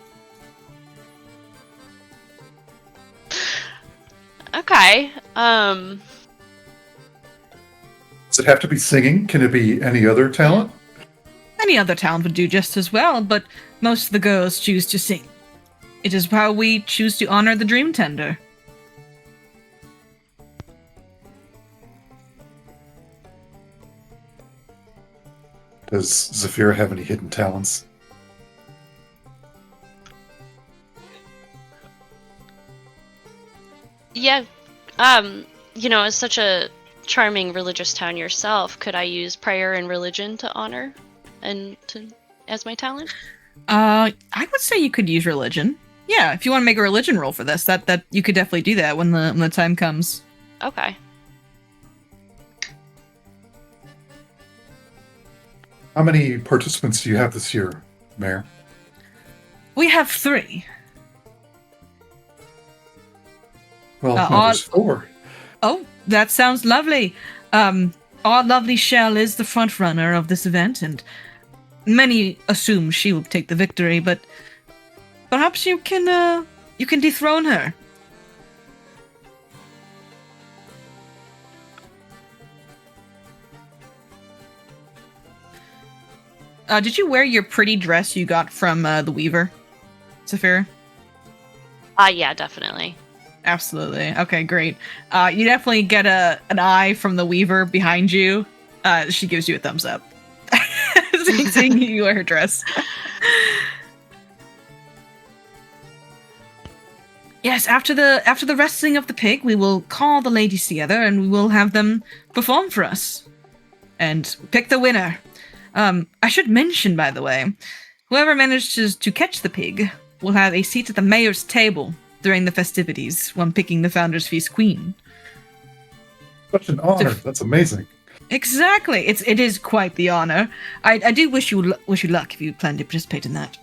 [SPEAKER 5] Okay.
[SPEAKER 4] Does it have to be singing? Can it be any other talent?
[SPEAKER 1] Any other talent would do just as well, but most of the girls choose to sing. It is how we choose to honor the Dream Tender.
[SPEAKER 4] Does Zafira have any hidden talents?
[SPEAKER 5] Yeah. As such a charming religious town yourself, could I use prayer and religion to honor and as my talent?
[SPEAKER 1] I would say you could use religion. Yeah, if you want to make a religion roll for this, that you could definitely do that when the time comes.
[SPEAKER 5] Okay.
[SPEAKER 4] How many participants do you have this year, Mayor?
[SPEAKER 1] We have 3.
[SPEAKER 4] Well, no, there's 4.
[SPEAKER 1] Oh, that sounds lovely. Our lovely Shell is the front runner of this event, and many assume she will take the victory, but perhaps you can dethrone her. Did you wear your pretty dress you got from the Weaver, Zafira?
[SPEAKER 5] Yeah, definitely.
[SPEAKER 1] Absolutely. Okay, great. You definitely get an eye from the Weaver behind you. She gives you a thumbs up. Seeing you wear her dress. Yes, after the wrestling of the pig, we will call the ladies together and we will have them perform for us and pick the winner. I should mention, by the way, whoever manages to catch the pig will have a seat at the mayor's table during the festivities when picking the Founder's Feast Queen.
[SPEAKER 4] Such an honor. That's amazing.
[SPEAKER 1] Exactly. It is quite the honor. I do wish you luck if you plan to participate in that.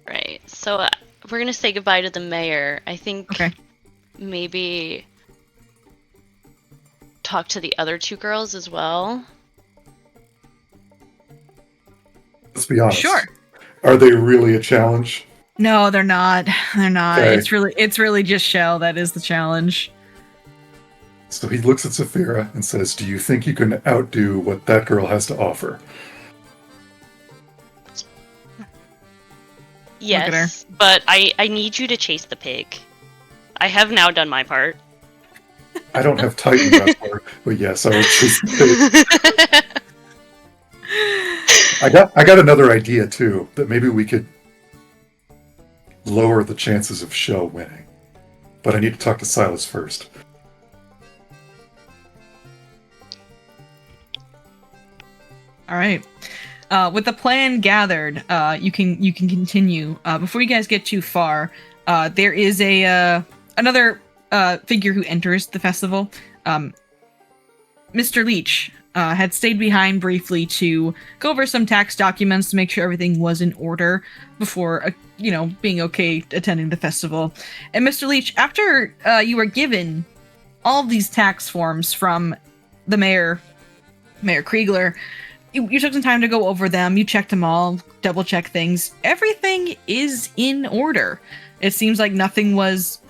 [SPEAKER 5] Right. So we're gonna say goodbye to the mayor. I think maybe talk to the other 2 girls as well.
[SPEAKER 4] Let's be honest.
[SPEAKER 1] Sure.
[SPEAKER 4] Are they really a challenge?
[SPEAKER 1] No, they're not. They're not.
[SPEAKER 4] Okay.
[SPEAKER 1] It's really just Shell that is the challenge.
[SPEAKER 4] So he looks at Zafira and says, "Do you think you can outdo what that girl has to offer?"
[SPEAKER 5] Yes, but I need you to chase the pig. I have now done my part.
[SPEAKER 4] I don't have Titan that part, but yes, I will chase the pig. I got another idea too, that maybe we could lower the chances of Shell winning. But I need to talk to Silas first.
[SPEAKER 1] All right. With the plan gathered, you can continue. Before you guys get too far, there is another figure who enters the festival. Mr. Leach had stayed behind briefly to go over some tax documents to make sure everything was in order before, being okay attending the festival. And Mr. Leach, after you were given all of these tax forms from the Mayor Kriegler, you took some time to go over them. You checked them all, double-check things. Everything is in order. It seems like nothing was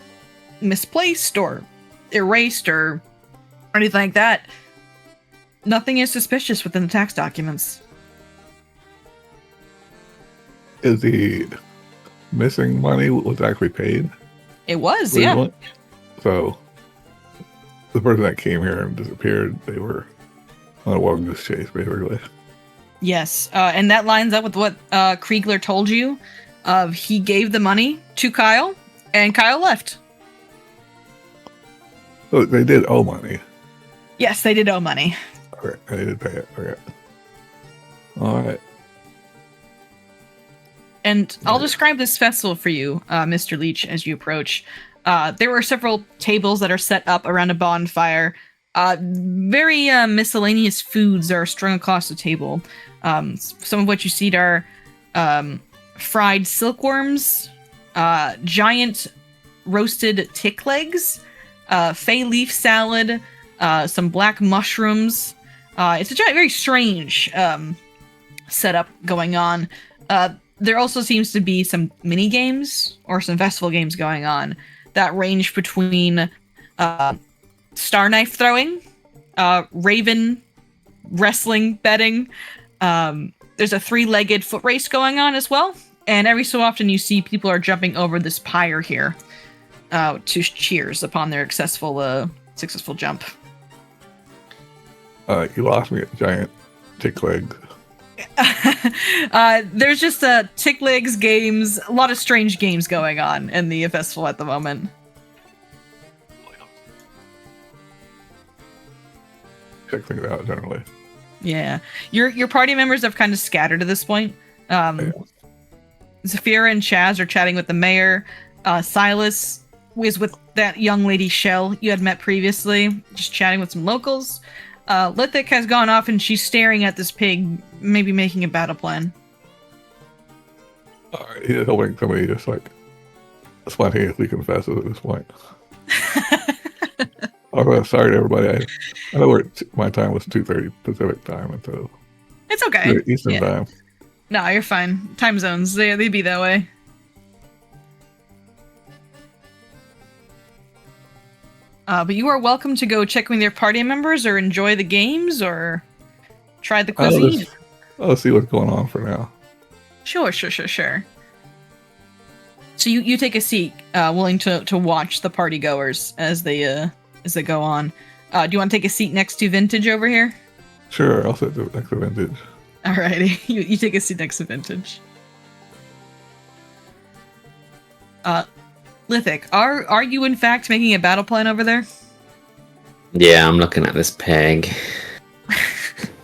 [SPEAKER 1] misplaced or erased or anything like that. Nothing is suspicious within the tax documents.
[SPEAKER 6] Is the missing money was actually paid?
[SPEAKER 1] It was,
[SPEAKER 6] What do you
[SPEAKER 1] yeah.
[SPEAKER 6] want? So the person that came here and disappeared, they were on a wild goose chase, basically.
[SPEAKER 1] Yes, and that lines up with what Kriegler told you. He gave the money to Kyle, and Kyle left.
[SPEAKER 6] So they did owe money.
[SPEAKER 1] Yes, they did owe money.
[SPEAKER 6] Okay, they did pay it. Okay. All right.
[SPEAKER 1] And I'll describe this festival for you, Mr. Leach, as you approach. There were several tables that are set up around a bonfire. Very miscellaneous foods are strung across the table. Some of what you see are fried silkworms, giant roasted tick legs, fay leaf salad, some black mushrooms. It's a very strange setup going on. There also seems to be some mini games or some festival games going on that range between star knife throwing, raven wrestling betting. There's a 3-legged foot race going on as well. And every so often you see people are jumping over this pyre here to cheers upon their successful jump.
[SPEAKER 6] You lost me at giant tick legs.
[SPEAKER 1] There's just tick legs games, a lot of strange games going on in the festival at the moment.
[SPEAKER 6] Check things out generally.
[SPEAKER 1] Yeah, your party members have kind of scattered at this point. Zafira and Chaz are chatting with the mayor. Silas is with that young lady Shell you had met previously, just chatting with some locals. Lithic has gone off and she's staring at this pig, maybe making a battle plan.
[SPEAKER 6] Alright, he's helping somebody just like spontaneously confesses at this point. Oh, sorry to everybody. I know my time was 2:30 Pacific time, and so
[SPEAKER 1] It's okay.
[SPEAKER 6] Eastern time.
[SPEAKER 1] No, you're fine. Time zones, they be that way. But you are welcome to go check with your party members or enjoy the games or try the cuisine.
[SPEAKER 6] I'll see what's going on for now.
[SPEAKER 1] Sure. So you take a seat, willing to watch the party goers as they go on. Do you want to take a seat next to Vintage over here?
[SPEAKER 6] Sure, I'll sit next to Vintage.
[SPEAKER 1] Alrighty, you take a seat next to Vintage. Lithic, are you in fact making a battle plan over there?
[SPEAKER 2] Yeah, I'm looking at this pig.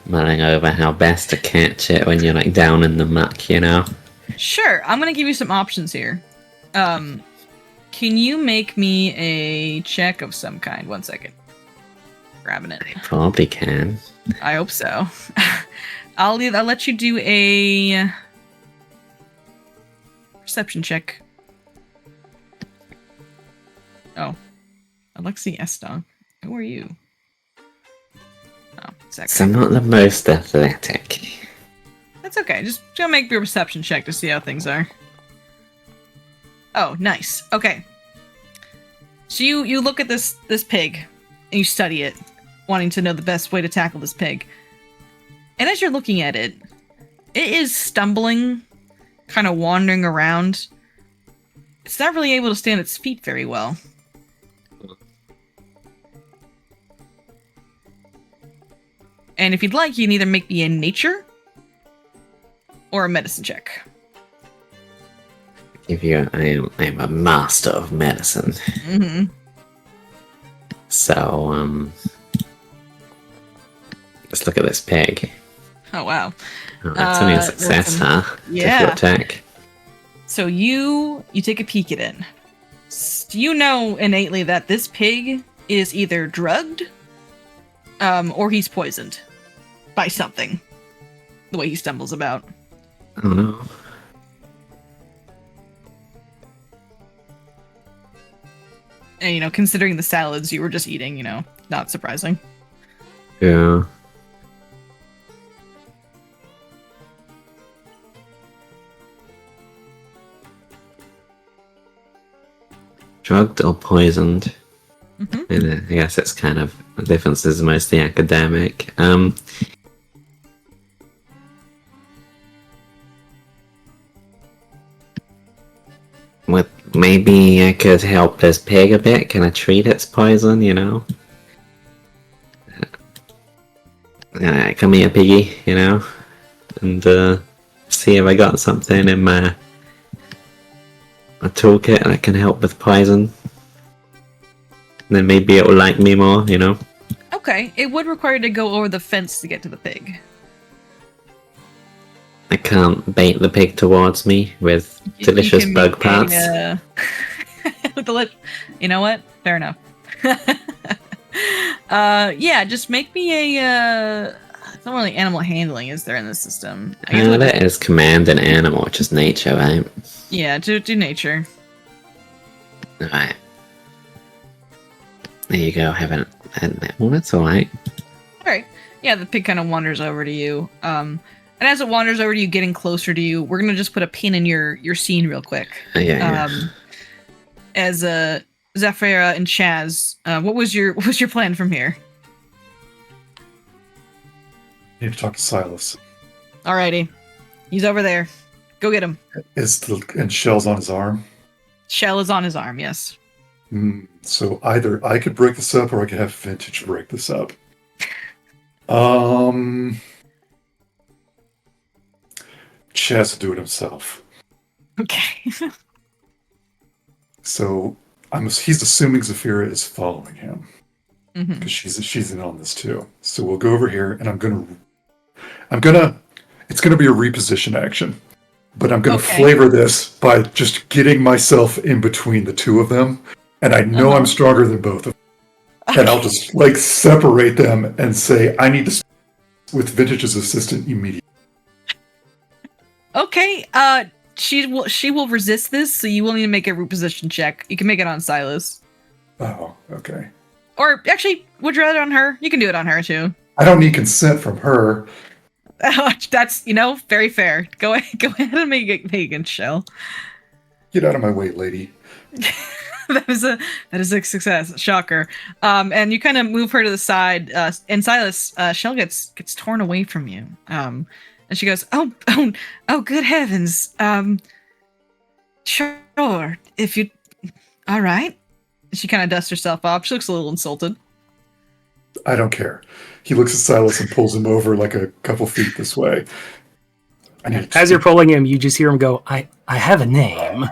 [SPEAKER 2] Mulling over how best to catch it when you're like down in the muck, you know?
[SPEAKER 1] Sure, I'm gonna give you some options here. Can you make me a check of some kind? 1 second. Grabbing it.
[SPEAKER 2] I probably can.
[SPEAKER 1] I hope so. I'll let you do a perception check. Oh, Alexi Estong. Who are you? Oh,
[SPEAKER 2] So I'm not the most athletic.
[SPEAKER 1] That's okay. Just gonna make your perception check to see how things are. Oh, nice. Okay. So you look at this pig and you study it, wanting to know the best way to tackle this pig. And as you're looking at it, it is stumbling, kind of wandering around. It's not really able to stand its feet very well. And if you'd like, you can either make me a nature or a medicine check.
[SPEAKER 2] I am a master of medicine.
[SPEAKER 1] Mm-hmm.
[SPEAKER 2] So, let's look at this pig.
[SPEAKER 1] Oh, wow.
[SPEAKER 2] Oh, that's only a success,
[SPEAKER 1] listen.
[SPEAKER 2] huh?
[SPEAKER 1] Yeah.
[SPEAKER 2] Difficult attack.
[SPEAKER 1] So you take a peek at it. You know innately that this pig is either drugged, or he's poisoned by something. The way he stumbles about.
[SPEAKER 2] Oh no.
[SPEAKER 1] And considering the salads you were just eating, not surprising.
[SPEAKER 2] Yeah. Drugged or poisoned?
[SPEAKER 1] Mm-hmm.
[SPEAKER 2] And I guess it's kind of The difference is mostly academic. Maybe I could help this pig a bit. Can I treat its poison, you know? Come here, piggy, you know? And see if I got something in my toolkit that can help with poison. And then maybe it will like me more, you know?
[SPEAKER 1] Okay, it would require you to go over the fence to get to the pig.
[SPEAKER 2] I can't bait the pig towards me with delicious
[SPEAKER 1] You can
[SPEAKER 2] bug
[SPEAKER 1] make
[SPEAKER 2] parts.
[SPEAKER 1] with the you know what? Fair enough. Yeah, just make me a. It's not really animal handling, is there in the system? I guess
[SPEAKER 2] That is command an animal, which is nature, right?
[SPEAKER 1] Yeah, do nature.
[SPEAKER 2] Alright. There you go, haven't had that. Well, that's alright.
[SPEAKER 1] Alright. Yeah, the pig kind of wanders over to you. And as it wanders over to you, getting closer to you, we're gonna just put a pin in your scene real quick.
[SPEAKER 2] Yeah.
[SPEAKER 1] As Zephyra and Chaz, what was your plan from here?
[SPEAKER 4] I need to talk to Silas.
[SPEAKER 1] Alrighty. He's over there. Go get him.
[SPEAKER 4] And Shell's on his arm.
[SPEAKER 1] Shell is on his arm, yes.
[SPEAKER 4] So either I could break this up or I could have Vintage break this up. Chaz will do it himself.
[SPEAKER 1] Okay.
[SPEAKER 4] So he's assuming Zephyra is following him.
[SPEAKER 1] Mm-hmm.
[SPEAKER 4] Because she's in on this too. So we'll go over here and it's gonna be a reposition action. But I'm gonna flavor this by just getting myself in between the two of them. And I know I'm stronger than both of them. And I'll just separate them and say, I need to speak with Vintage's assistant immediately.
[SPEAKER 1] Okay, she will resist this, so you will need to make a reposition check. You can make it on Silas.
[SPEAKER 4] Oh, okay.
[SPEAKER 1] Or actually, would you rather on her? You can do it on her too.
[SPEAKER 4] I don't need consent from her.
[SPEAKER 1] That's very fair. Go ahead and make it against Shell.
[SPEAKER 4] Get out of my way, lady.
[SPEAKER 1] that is a success. Shocker. And you kind of move her to the side. And Silas, Shell gets torn away from you. And she goes, oh, good heavens. Sure. If you, all right. She kind of dusts herself off. She looks a little insulted.
[SPEAKER 4] I don't care. He looks at Silas and pulls him over like a couple feet this way.
[SPEAKER 3] As you're pulling him, you just hear him go, I have a name.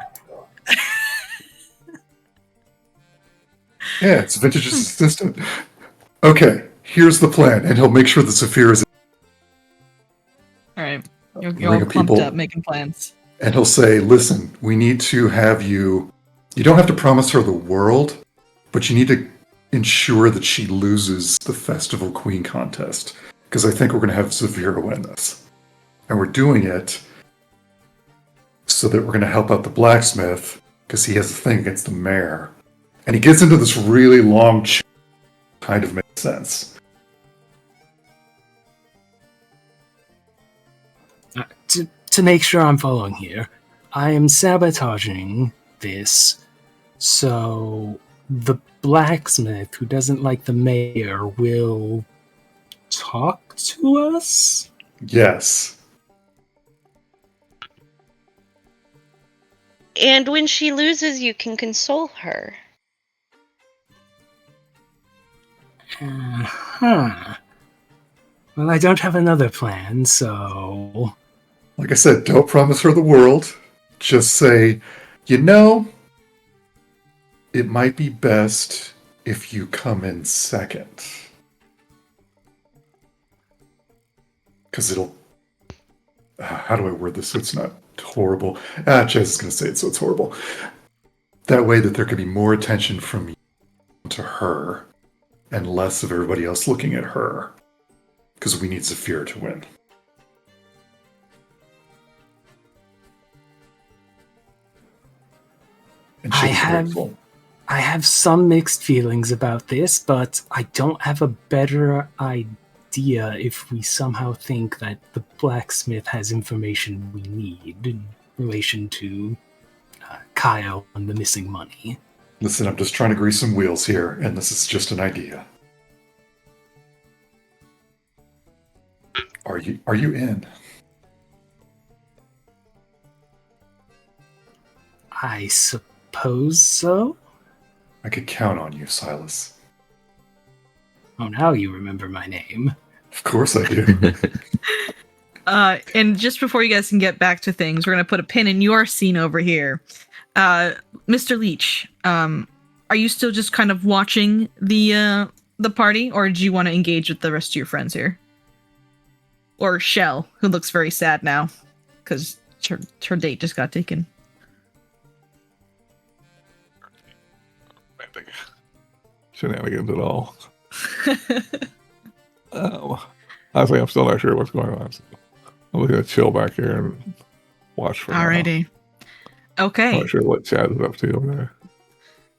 [SPEAKER 4] Yeah, it's Vintage's assistant. Okay, here's the plan, and he'll make sure that Zephyr is...
[SPEAKER 1] All right. You're all pumped up making plans.
[SPEAKER 4] And he'll say, listen, we need to have you... You don't have to promise her the world, but you need to ensure that she loses the Festival Queen contest. Because I think we're going to have Zephyr win this. And we're doing it so that we're going to help out the blacksmith, because he has a thing against the mayor. And he gets into this really long kind of makes sense.
[SPEAKER 3] To make sure I'm following here, I am sabotaging this so the blacksmith who doesn't like the mayor will talk to us?
[SPEAKER 4] Yes.
[SPEAKER 5] And when she loses, you can console her.
[SPEAKER 3] Well, I don't have another plan, so...
[SPEAKER 4] Like I said, don't promise her the world. Just say, it might be best if you come in second. Because it'll... how do I word this so it's not horrible? Chaz is going to say it so it's horrible. That way that there could be more attention from you to her and less of everybody else looking at her. Because we need Zephyr to win. And
[SPEAKER 3] I have some mixed feelings about this, but I don't have a better idea if we somehow think that the blacksmith has information we need in relation to Kyle and the missing money.
[SPEAKER 4] Listen, I'm just trying to grease some wheels here, and this is just an idea. Are you in?
[SPEAKER 3] I suppose so.
[SPEAKER 4] I could count on you, Silas.
[SPEAKER 3] Oh, now you remember my name.
[SPEAKER 4] Of course I do.
[SPEAKER 1] And just before you guys can get back to things, we're gonna put a pin in your scene over here. Mr. Leech, are you still just kind of watching the party, or do you want to engage with the rest of your friends here? Or Shell, who looks very sad now because her date just got taken.
[SPEAKER 6] Shenanigans at all. Honestly, I'm still not sure what's going on. So I'm gonna chill back here and watch for now.
[SPEAKER 1] Alrighty. Okay.
[SPEAKER 6] I'm not sure what Chad is up to over there.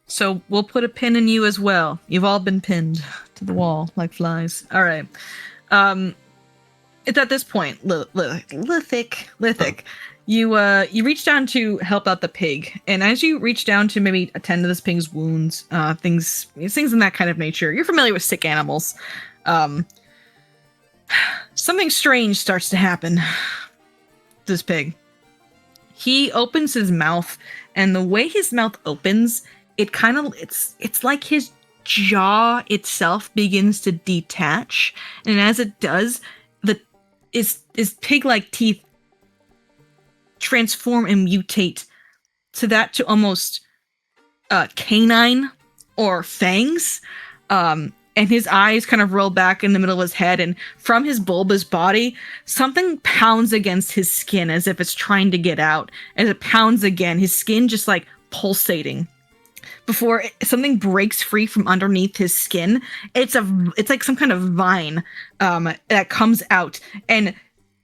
[SPEAKER 1] So we'll put a pin in you as well. You've all been pinned to the wall like flies. All right. It's at this point, Lithic, you reach down to help out the pig, and as you reach down to maybe attend to this pig's wounds, things in that kind of nature. You're familiar with sick animals. Something strange starts to happen to this pig. He opens his mouth, and the way his mouth opens, it's like his jaw itself begins to detach, and as it does, his pig-like teeth transform and mutate to almost canine or fangs, and his eyes kind of roll back in the middle of his head, and from his bulbous body, something pounds against his skin as if it's trying to get out. As it pounds again, his skin just like pulsating. Before something breaks free from underneath his skin, it's like some kind of vine that comes out, and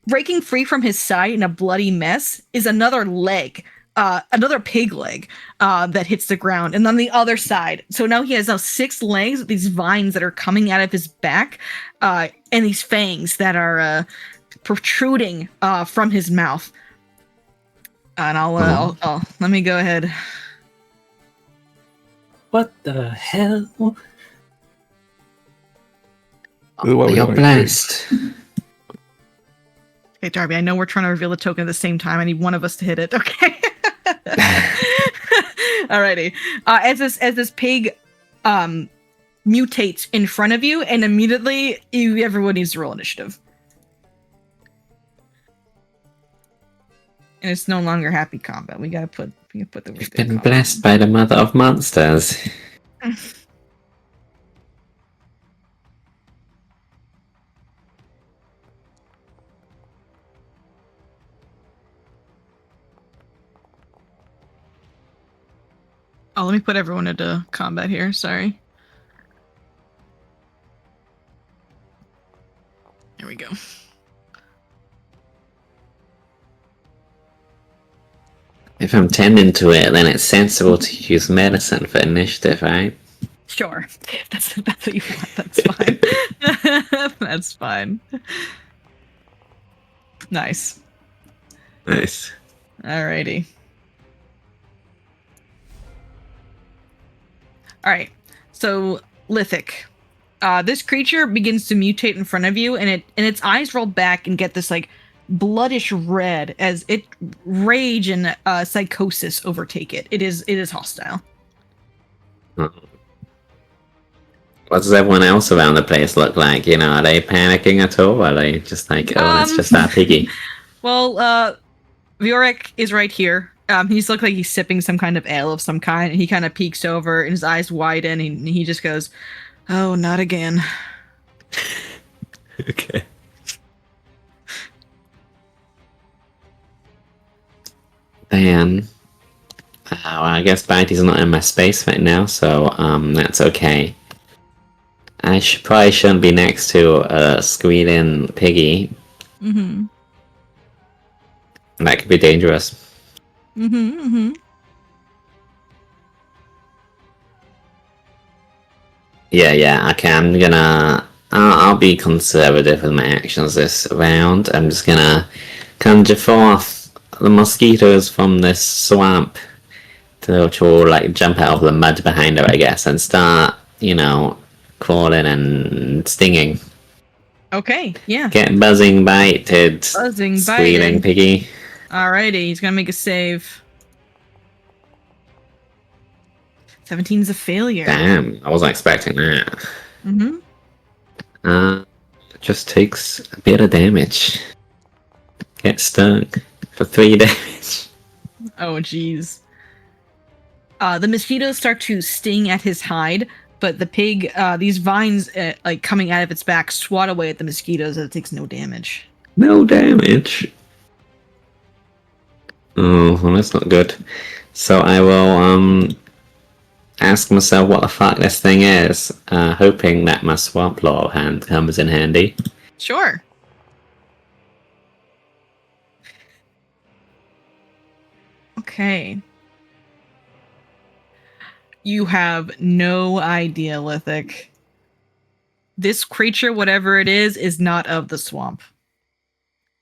[SPEAKER 1] breaking free from his side in a bloody mess is another leg, another pig leg that hits the ground, and on the other side. So now he has 6 legs with these vines that are coming out of his back, and these fangs that are protruding from his mouth. And I'll let me go ahead.
[SPEAKER 3] What the hell?
[SPEAKER 2] You're blessed.
[SPEAKER 1] Okay, Darby, I know we're trying to reveal the token at the same time. I need one of us to hit it. Okay. Alrighty. As this pig mutates in front of you, and immediately everyone needs to roll initiative. And it's no longer happy combat. We gotta put the
[SPEAKER 2] You've been blessed by the mother of monsters.
[SPEAKER 1] Oh, let me put everyone into combat here. Sorry. There we go.
[SPEAKER 2] If I'm tending to it, then it's sensible to use medicine for initiative, right?
[SPEAKER 1] Sure. If that's what you want, that's fine. That's fine. Nice.
[SPEAKER 2] Nice.
[SPEAKER 1] Alrighty. Alright. So, Lithic. This creature begins to mutate in front of you, and its eyes roll back and get this like bloodish red as it rage and psychosis overtake it. It is hostile.
[SPEAKER 2] What does everyone else around the place look like? You know, are they panicking at all? Are they just like, oh, it's just that piggy?
[SPEAKER 1] Well, Vioric is right here. He's looked like he's sipping some kind of ale of some kind, and he kind of peeks over, and his eyes widen, and he just goes, "Oh, not again."
[SPEAKER 2] Okay. Then, well, I guess Bitey's not in my space right now, so that's okay. I probably shouldn't be next to a squealing piggy.
[SPEAKER 1] Mm-hmm.
[SPEAKER 2] That could be dangerous.
[SPEAKER 1] Mm-hmm. Mm-hmm.
[SPEAKER 2] Yeah. Okay, I'll be conservative with my actions this round. I'm just gonna conjure forth the mosquitoes from this swamp, which will like jump out of the mud behind her, I guess, and start, crawling and stinging.
[SPEAKER 1] Okay, yeah.
[SPEAKER 2] Get buzzing bited.
[SPEAKER 1] Buzzing,
[SPEAKER 2] Squealing
[SPEAKER 1] biting.
[SPEAKER 2] piggy.
[SPEAKER 1] Alrighty, he's gonna make a save. 17's a failure.
[SPEAKER 2] Damn, I wasn't expecting that.
[SPEAKER 1] Mm-hmm.
[SPEAKER 2] It just takes a bit of damage. Get stuck for 3 damage.
[SPEAKER 1] Oh, jeez. The mosquitoes start to sting at his hide, but the pig, these vines, like coming out of its back, swat away at the mosquitoes, and it takes no damage.
[SPEAKER 2] No damage. Oh, well, that's not good. So I will ask myself what the fuck this thing is, hoping that my swamp law hand comes in handy.
[SPEAKER 1] Sure. Okay. You have no idea, Lithic. This creature, whatever it is not of the swamp.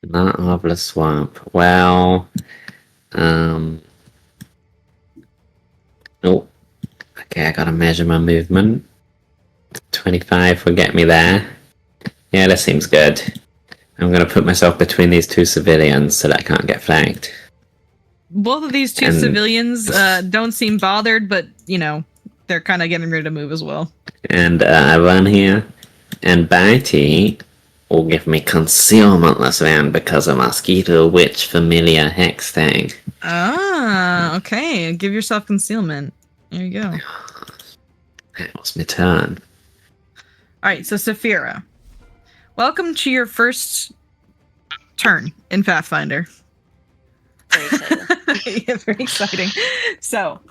[SPEAKER 2] Not of the swamp. Well, oh, okay, I gotta measure my movement. 25 will get me there. Yeah, that seems good. I'm gonna put myself between these 2 civilians so that I can't get flanked.
[SPEAKER 1] Both of these 2
[SPEAKER 2] And-
[SPEAKER 1] civilians don't seem bothered, but, you know, they're kind of getting ready to move as well.
[SPEAKER 2] And I run here, and Bitey will give me concealmentless round because of mosquito witch familiar hex thing.
[SPEAKER 1] Ah, okay. Give yourself concealment. There you go.
[SPEAKER 2] That was my turn.
[SPEAKER 1] All right, so Saphira, welcome to your first turn in Pathfinder.
[SPEAKER 5] Very excited.
[SPEAKER 1] Yeah, very exciting. So,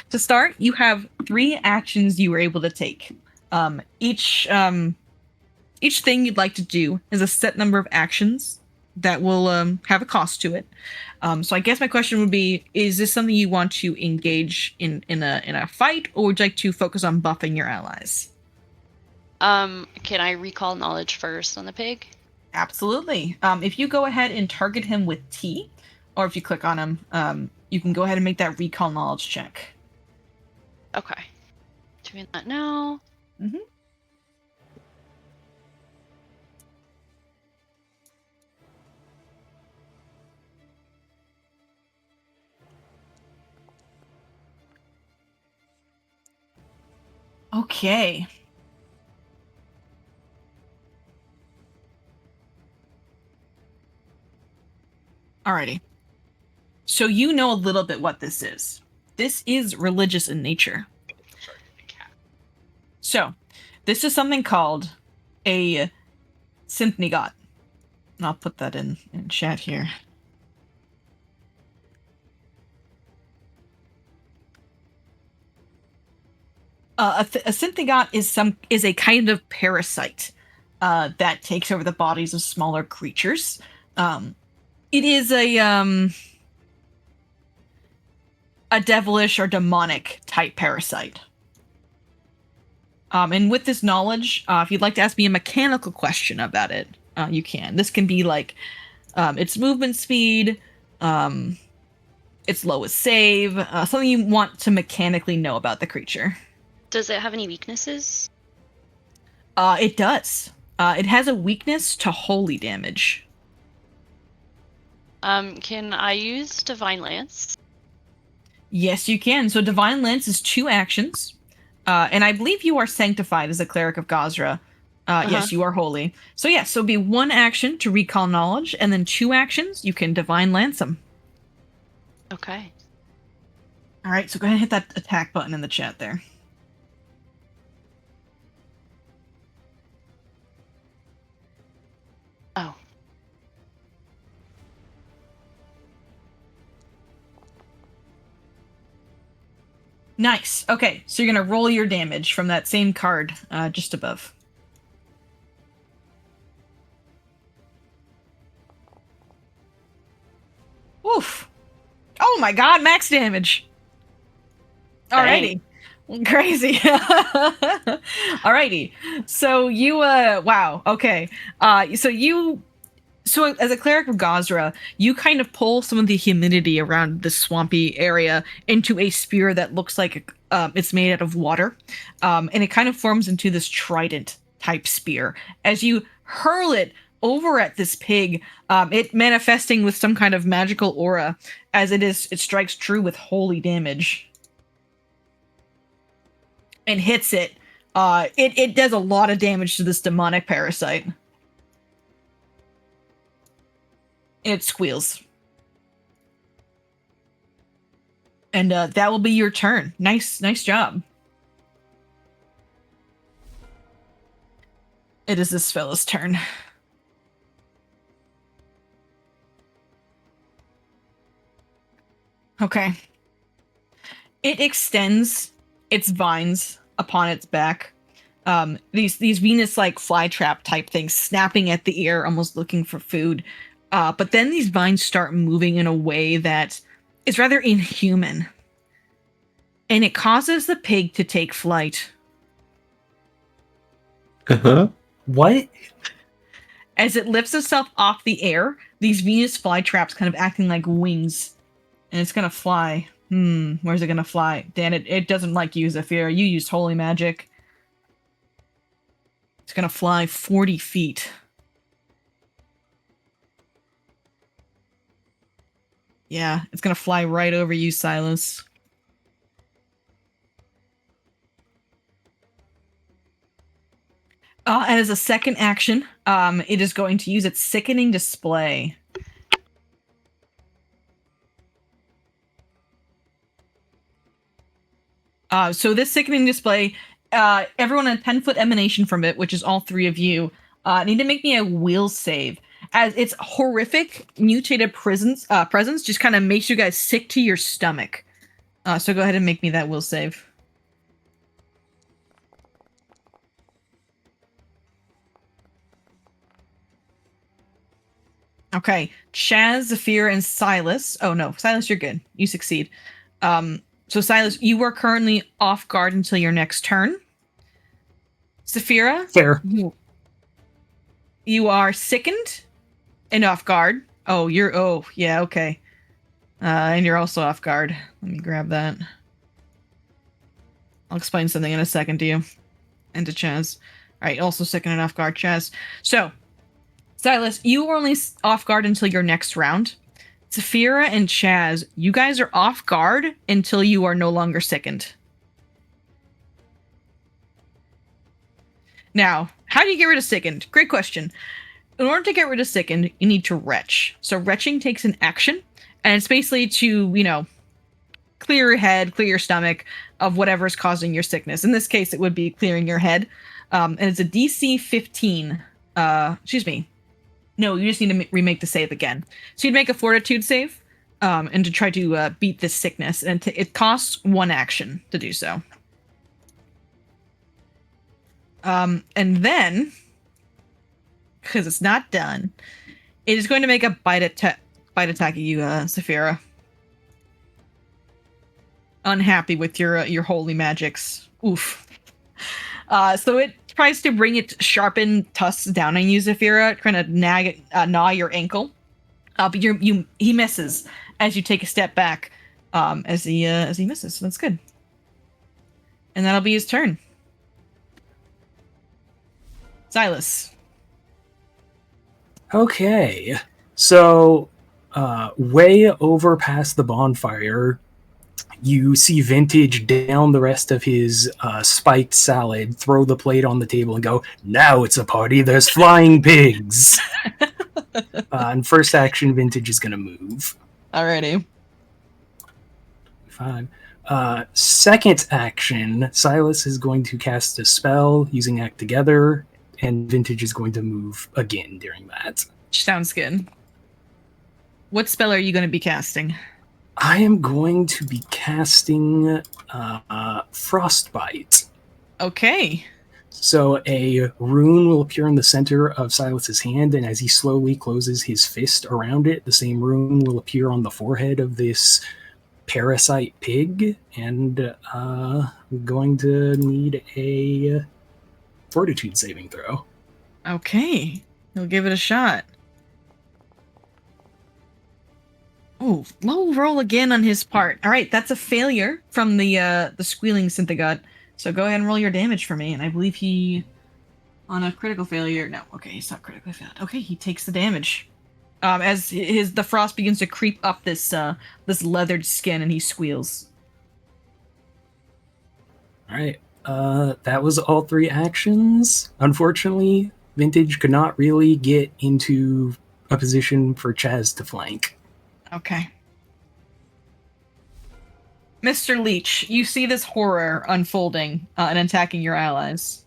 [SPEAKER 1] to start, you have 3 actions you were able to take. Each thing you'd like to do is a set number of actions that will have a cost to it. So I guess my question would be: is this something you want to engage in a fight, or would you like to focus on buffing your allies?
[SPEAKER 5] Can I recall knowledge first on the pig?
[SPEAKER 1] Absolutely. If you go ahead and target him with T, or if you click on him, you can go ahead and make that recall knowledge check.
[SPEAKER 5] Okay. Doing that now.
[SPEAKER 1] Mm-hmm. Okay. Alrighty. So you know a little bit what this is. This is religious in nature. So, this is something called a synthnigot. And I'll put that in chat here. A synthnigot is a kind of parasite that takes over the bodies of smaller creatures. It is a devilish or demonic type parasite. And with this knowledge, if you'd like to ask me a mechanical question about it, you can. This can be like its movement speed, its lowest save, something you want to mechanically know about the creature.
[SPEAKER 5] Does it have any weaknesses?
[SPEAKER 1] It does. It has a weakness to holy damage.
[SPEAKER 5] Can I use Divine Lance?
[SPEAKER 1] Yes, you can. So Divine Lance is 2 actions. And I believe you are sanctified as a cleric of Gazra. Yes, you are holy. So yes, so it'll be 1 action to recall knowledge, and then 2 actions, you can Divine Lance them.
[SPEAKER 5] Okay.
[SPEAKER 1] All right, so go ahead and hit that attack button in the chat there.
[SPEAKER 5] Oh.
[SPEAKER 1] Nice. Okay, so you're going to roll your damage from that same card just above. Oof. Oh my god, max damage. Alrighty. Crazy. Alrighty. So you wow, okay. So as a cleric of Gazra, you kind of pull some of the humidity around this swampy area into a spear that looks like it's made out of water. And it kind of forms into this trident type spear. As you hurl it over at this pig, it manifesting with some kind of magical aura as it strikes true with holy damage and hits it. It does a lot of damage to this demonic parasite. And it squeals. And that will be your turn. Nice job. It is this fellow's turn. Okay. It extends its vines upon its back. These Venus-like flytrap type things snapping at the ear, almost looking for food. But then these vines start moving in a way that is rather inhuman. And it causes the pig to take flight.
[SPEAKER 3] What?
[SPEAKER 1] As it lifts itself off the air, these Venus flytraps kind of acting like wings. And it's gonna fly. Where's it gonna fly? Dan, it doesn't like you, Zafira. You used holy magic. It's gonna fly 40 feet. Yeah, it's gonna fly right over you, Silas. And as a second action, it is going to use its sickening display. So this sickening display, everyone a 10-foot emanation from it, which is all three of you, need to make me a will save. As its horrific mutated presence just kind of makes you guys sick to your stomach. So go ahead and make me that will save. Okay, Chaz, Zafir, and Silas. Oh no, Silas, you're good. You succeed. So Silas, you are currently off guard until your next turn. Zafira?
[SPEAKER 3] Fair.
[SPEAKER 1] You are sickened and off guard. Oh, yeah, okay. And you're also off guard. Let me grab that. I'll explain something in a second to you. And to Chaz. Alright, also sickened and off guard, Chaz. So, Silas, you are only off guard until your next round. Zafira and Chaz, you guys are off guard until you are no longer sickened. Now, how do you get rid of sickened? Great question. In order to get rid of sickened, you need to retch. So retching takes an action, and it's basically to, clear your head, clear your stomach of whatever's causing your sickness. In this case, it would be clearing your head. And it's a DC 15. Excuse me. No, you just need to remake the save again. So you'd make a fortitude save, and to try to beat this sickness. And it costs one action to do so. And then, because it's not done, it is going to make a bite attack at you, Zafira. Unhappy with your holy magics. Oof. So it tries to bring its sharpened tusks down on you, Zafira, trying to gnaw your ankle. But he misses as you take a step back, as he misses. So that's good. And that'll be his turn. Silas.
[SPEAKER 3] Okay. So, way over past the bonfire, you see Vintage down the rest of his spiked salad, throw the plate on the table, and go, "Now it's a party, there's flying pigs!" And first action, Vintage is going to move.
[SPEAKER 1] Alrighty.
[SPEAKER 3] 5. Second action, Silas is going to cast a spell using Act Together, and Vintage is going to move again during that.
[SPEAKER 1] Sounds good. What spell are you going to be casting?
[SPEAKER 3] I am going to be casting Frostbite.
[SPEAKER 1] Okay.
[SPEAKER 3] So a rune will appear in the center of Silas's hand, and as he slowly closes his fist around it, the same rune will appear on the forehead of this parasite pig, and I'm going to need a fortitude saving throw.
[SPEAKER 1] Okay. He'll give it a shot. Oh, low roll again on his part. All right, that's a failure from the squealing Synthagot. So go ahead and roll your damage for me, and I believe he On a critical failure, no. Okay, he's not critically failed. Okay, he takes the damage. As the frost begins to creep up this leathered skin, and he squeals.
[SPEAKER 3] All right. That was all 3 actions. Unfortunately, Vintage could not really get into a position for Chaz to flank.
[SPEAKER 1] Okay. Mr. Leech, you see this horror unfolding and attacking your allies.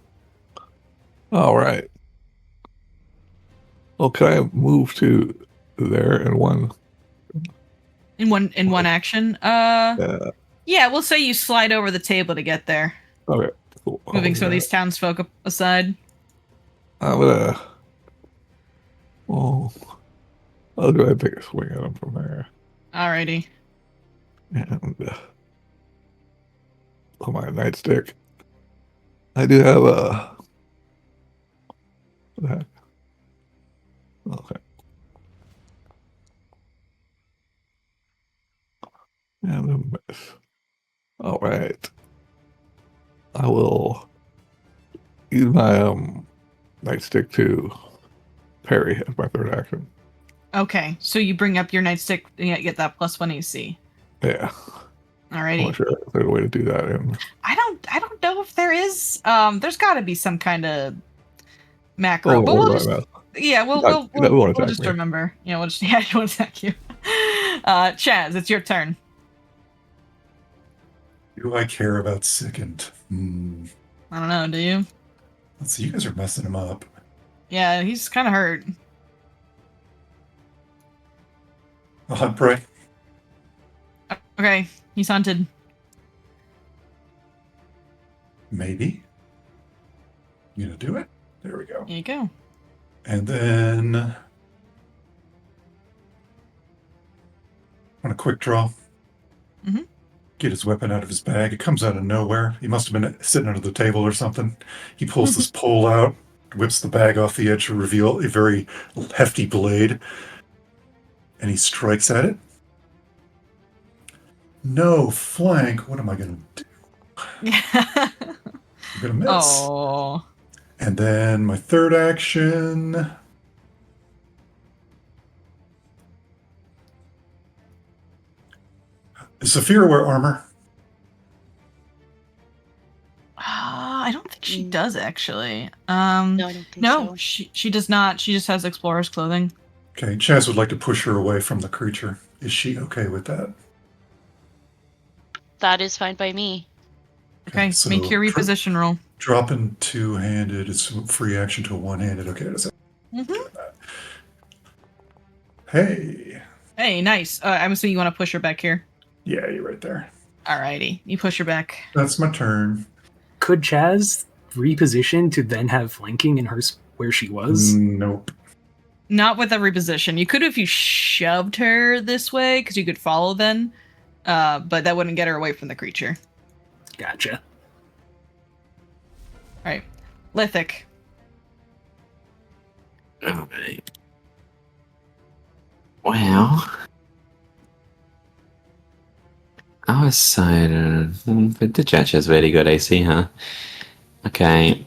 [SPEAKER 6] All right. Well, can I move to there in one?
[SPEAKER 1] In one action? Yeah, we'll say you slide over the table to get there.
[SPEAKER 6] Okay, cool.
[SPEAKER 1] Moving some of these townsfolk aside.
[SPEAKER 6] I'm gonna. Well, I'll go ahead and take a swing at him from there.
[SPEAKER 1] Alrighty.
[SPEAKER 6] And on my nightstick, I do have a. What the heck? Okay. And a miss. All right. I will use my nightstick to parry as my third action.
[SPEAKER 1] Okay, so you bring up your nightstick and get that +1 AC.
[SPEAKER 6] Yeah. I'm
[SPEAKER 1] Alrighty.
[SPEAKER 6] not sure if there's a way to do that.
[SPEAKER 1] I don't know if there is. There's got to be some kind of macro. But we'll just, we'll just remember. Yeah, we'll just he won't attack you. Chaz, it's your turn.
[SPEAKER 4] Do I care about sickened?
[SPEAKER 1] I don't know. Do you?
[SPEAKER 4] Let's see. You guys are messing him up.
[SPEAKER 1] Yeah, he's kind of hurt.
[SPEAKER 4] I'll hunt prey.
[SPEAKER 1] Okay, he's hunted.
[SPEAKER 4] Maybe. You gonna do it? There we go.
[SPEAKER 1] There you go.
[SPEAKER 4] And then on a quick draw.
[SPEAKER 1] Mm-hmm.
[SPEAKER 4] Get his weapon out of his bag. It comes out of nowhere. He must have been sitting under the table or something. He pulls this pole out, whips the bag off the edge to reveal a very hefty blade, and he strikes at it. No, flank. What am I going to do? I'm going to miss.
[SPEAKER 1] Oh.
[SPEAKER 4] And then my third action. Does Saphira wear armor?
[SPEAKER 1] I don't think she does, actually.
[SPEAKER 5] No, I don't think so.
[SPEAKER 1] she does not. She just has explorer's clothing.
[SPEAKER 4] Okay, Chaz would like to push her away from the creature. Is she okay with that?
[SPEAKER 5] That is fine by me.
[SPEAKER 1] Okay,
[SPEAKER 4] so
[SPEAKER 1] make your reposition roll.
[SPEAKER 4] Dropping two-handed is free action to a one-handed. Okay, that's Hey.
[SPEAKER 1] Hey, nice. I'm assuming you want to push her back here.
[SPEAKER 4] Yeah, you're right there.
[SPEAKER 1] Alrighty, you push her back.
[SPEAKER 4] That's my turn.
[SPEAKER 3] Could Chaz reposition to then have flanking in her where she was?
[SPEAKER 4] Nope.
[SPEAKER 1] Not with a reposition. You could if you shoved her this way, because you could follow then. But that wouldn't get her away from the creature.
[SPEAKER 3] Gotcha.
[SPEAKER 1] Alright. Lithic.
[SPEAKER 2] Alright. Well, our side, but the judge has very good AC, huh? Okay.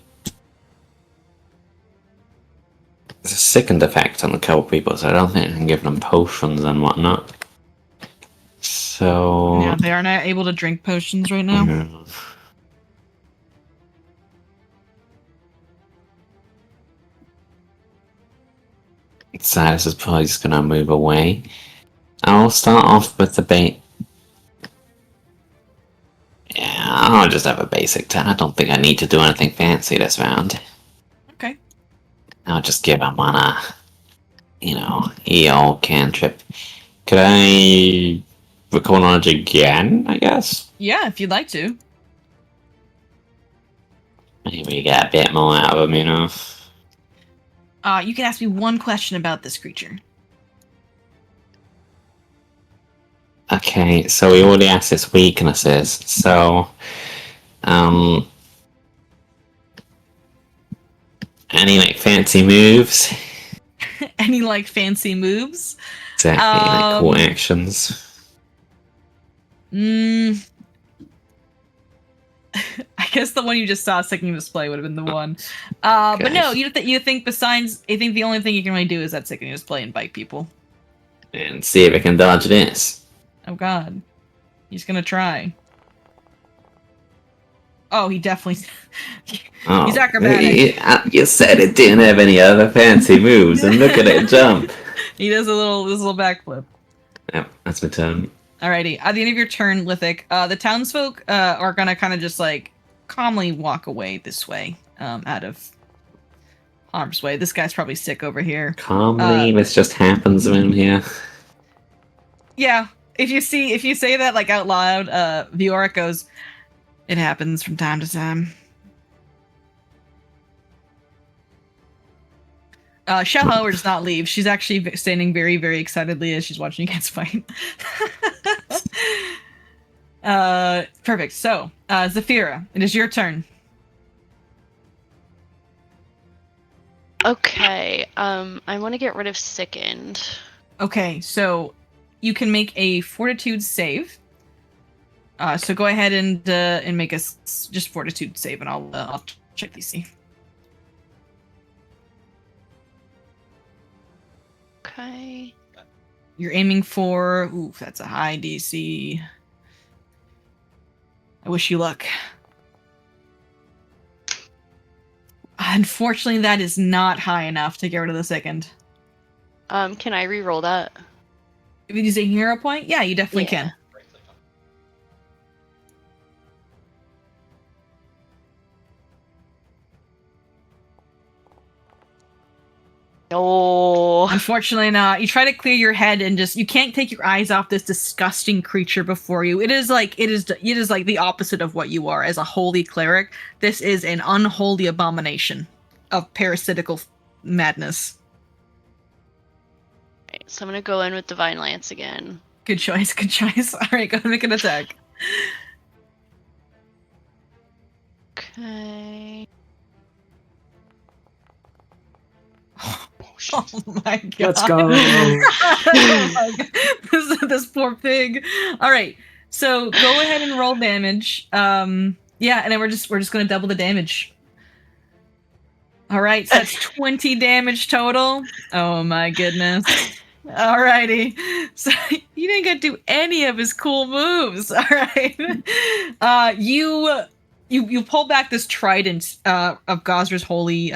[SPEAKER 2] There's a second effect on a couple people, so I don't think I can give them potions and whatnot. So...
[SPEAKER 1] Yeah, they are not able to drink potions right now.
[SPEAKER 2] Yeah. Silas is probably just gonna move away. I'll start off with the bait. Yeah, I'll just have a basic turn. I don't think I need to do anything fancy this round.
[SPEAKER 1] Okay.
[SPEAKER 2] I'll just give him on a, EO cantrip. Could I recall knowledge again, I guess?
[SPEAKER 1] Yeah, if you'd like to.
[SPEAKER 2] Maybe get a bit more out of him,
[SPEAKER 1] You can ask me one question about this creature.
[SPEAKER 2] Okay, so we already asked its weaknesses, so... Any, fancy moves?
[SPEAKER 1] Any, fancy moves?
[SPEAKER 2] Exactly, cool actions.
[SPEAKER 1] I guess the one you just saw sickening display would have been the one. But no, you think besides, I think the only thing you can really do is that sickening display and bite people.
[SPEAKER 2] And see if it can dodge this.
[SPEAKER 1] Oh god. He's gonna try. Oh, he definitely... He's acrobatic.
[SPEAKER 2] You said it didn't have any other fancy moves, and look at it jump.
[SPEAKER 1] He does a little backflip.
[SPEAKER 2] Yep, that's my turn.
[SPEAKER 1] Alrighty, at the end of your turn, Lithic, the townsfolk are gonna kind of just like calmly walk away this way, out of harm's way. This guy's probably sick over here.
[SPEAKER 2] Calmly, this just happens around here.
[SPEAKER 1] Yeah, if you say that like out loud, Vioric goes, "It happens from time to time." Shell, however, does not leave. She's actually standing very, very excitedly as she's watching you guys fight. Perfect. So, Zafira, it is your turn.
[SPEAKER 5] Okay. I want to get rid of sickened.
[SPEAKER 1] Okay, so you can make a fortitude save. So go ahead and make a just fortitude save, and I'll check DC.
[SPEAKER 5] Okay.
[SPEAKER 1] You're aiming for... Ooh, that's a high DC. I wish you luck. Unfortunately, that is not high enough to get rid of the second.
[SPEAKER 5] Can I re-roll that?
[SPEAKER 1] If you use a hero point, yeah, you definitely can.
[SPEAKER 5] No.
[SPEAKER 1] Unfortunately not. You try to clear your head and you can't take your eyes off this disgusting creature before you. It is like the opposite of what you are as a holy cleric. This is an unholy abomination of parasitical madness.
[SPEAKER 5] Right, so I'm gonna go in with Divine Lance again.
[SPEAKER 1] Good choice, good choice. Alright, go ahead and make an attack.
[SPEAKER 5] Okay.
[SPEAKER 1] Oh my god.
[SPEAKER 3] Let's go.
[SPEAKER 1] Oh my god. This poor pig. All right. So go ahead and roll damage. Yeah, and then we're just going to double the damage. All right. So that's 20 damage total. Oh my goodness. Alrighty. So you didn't get to do any of his cool moves. All right. You pull back this trident of Gosra's holy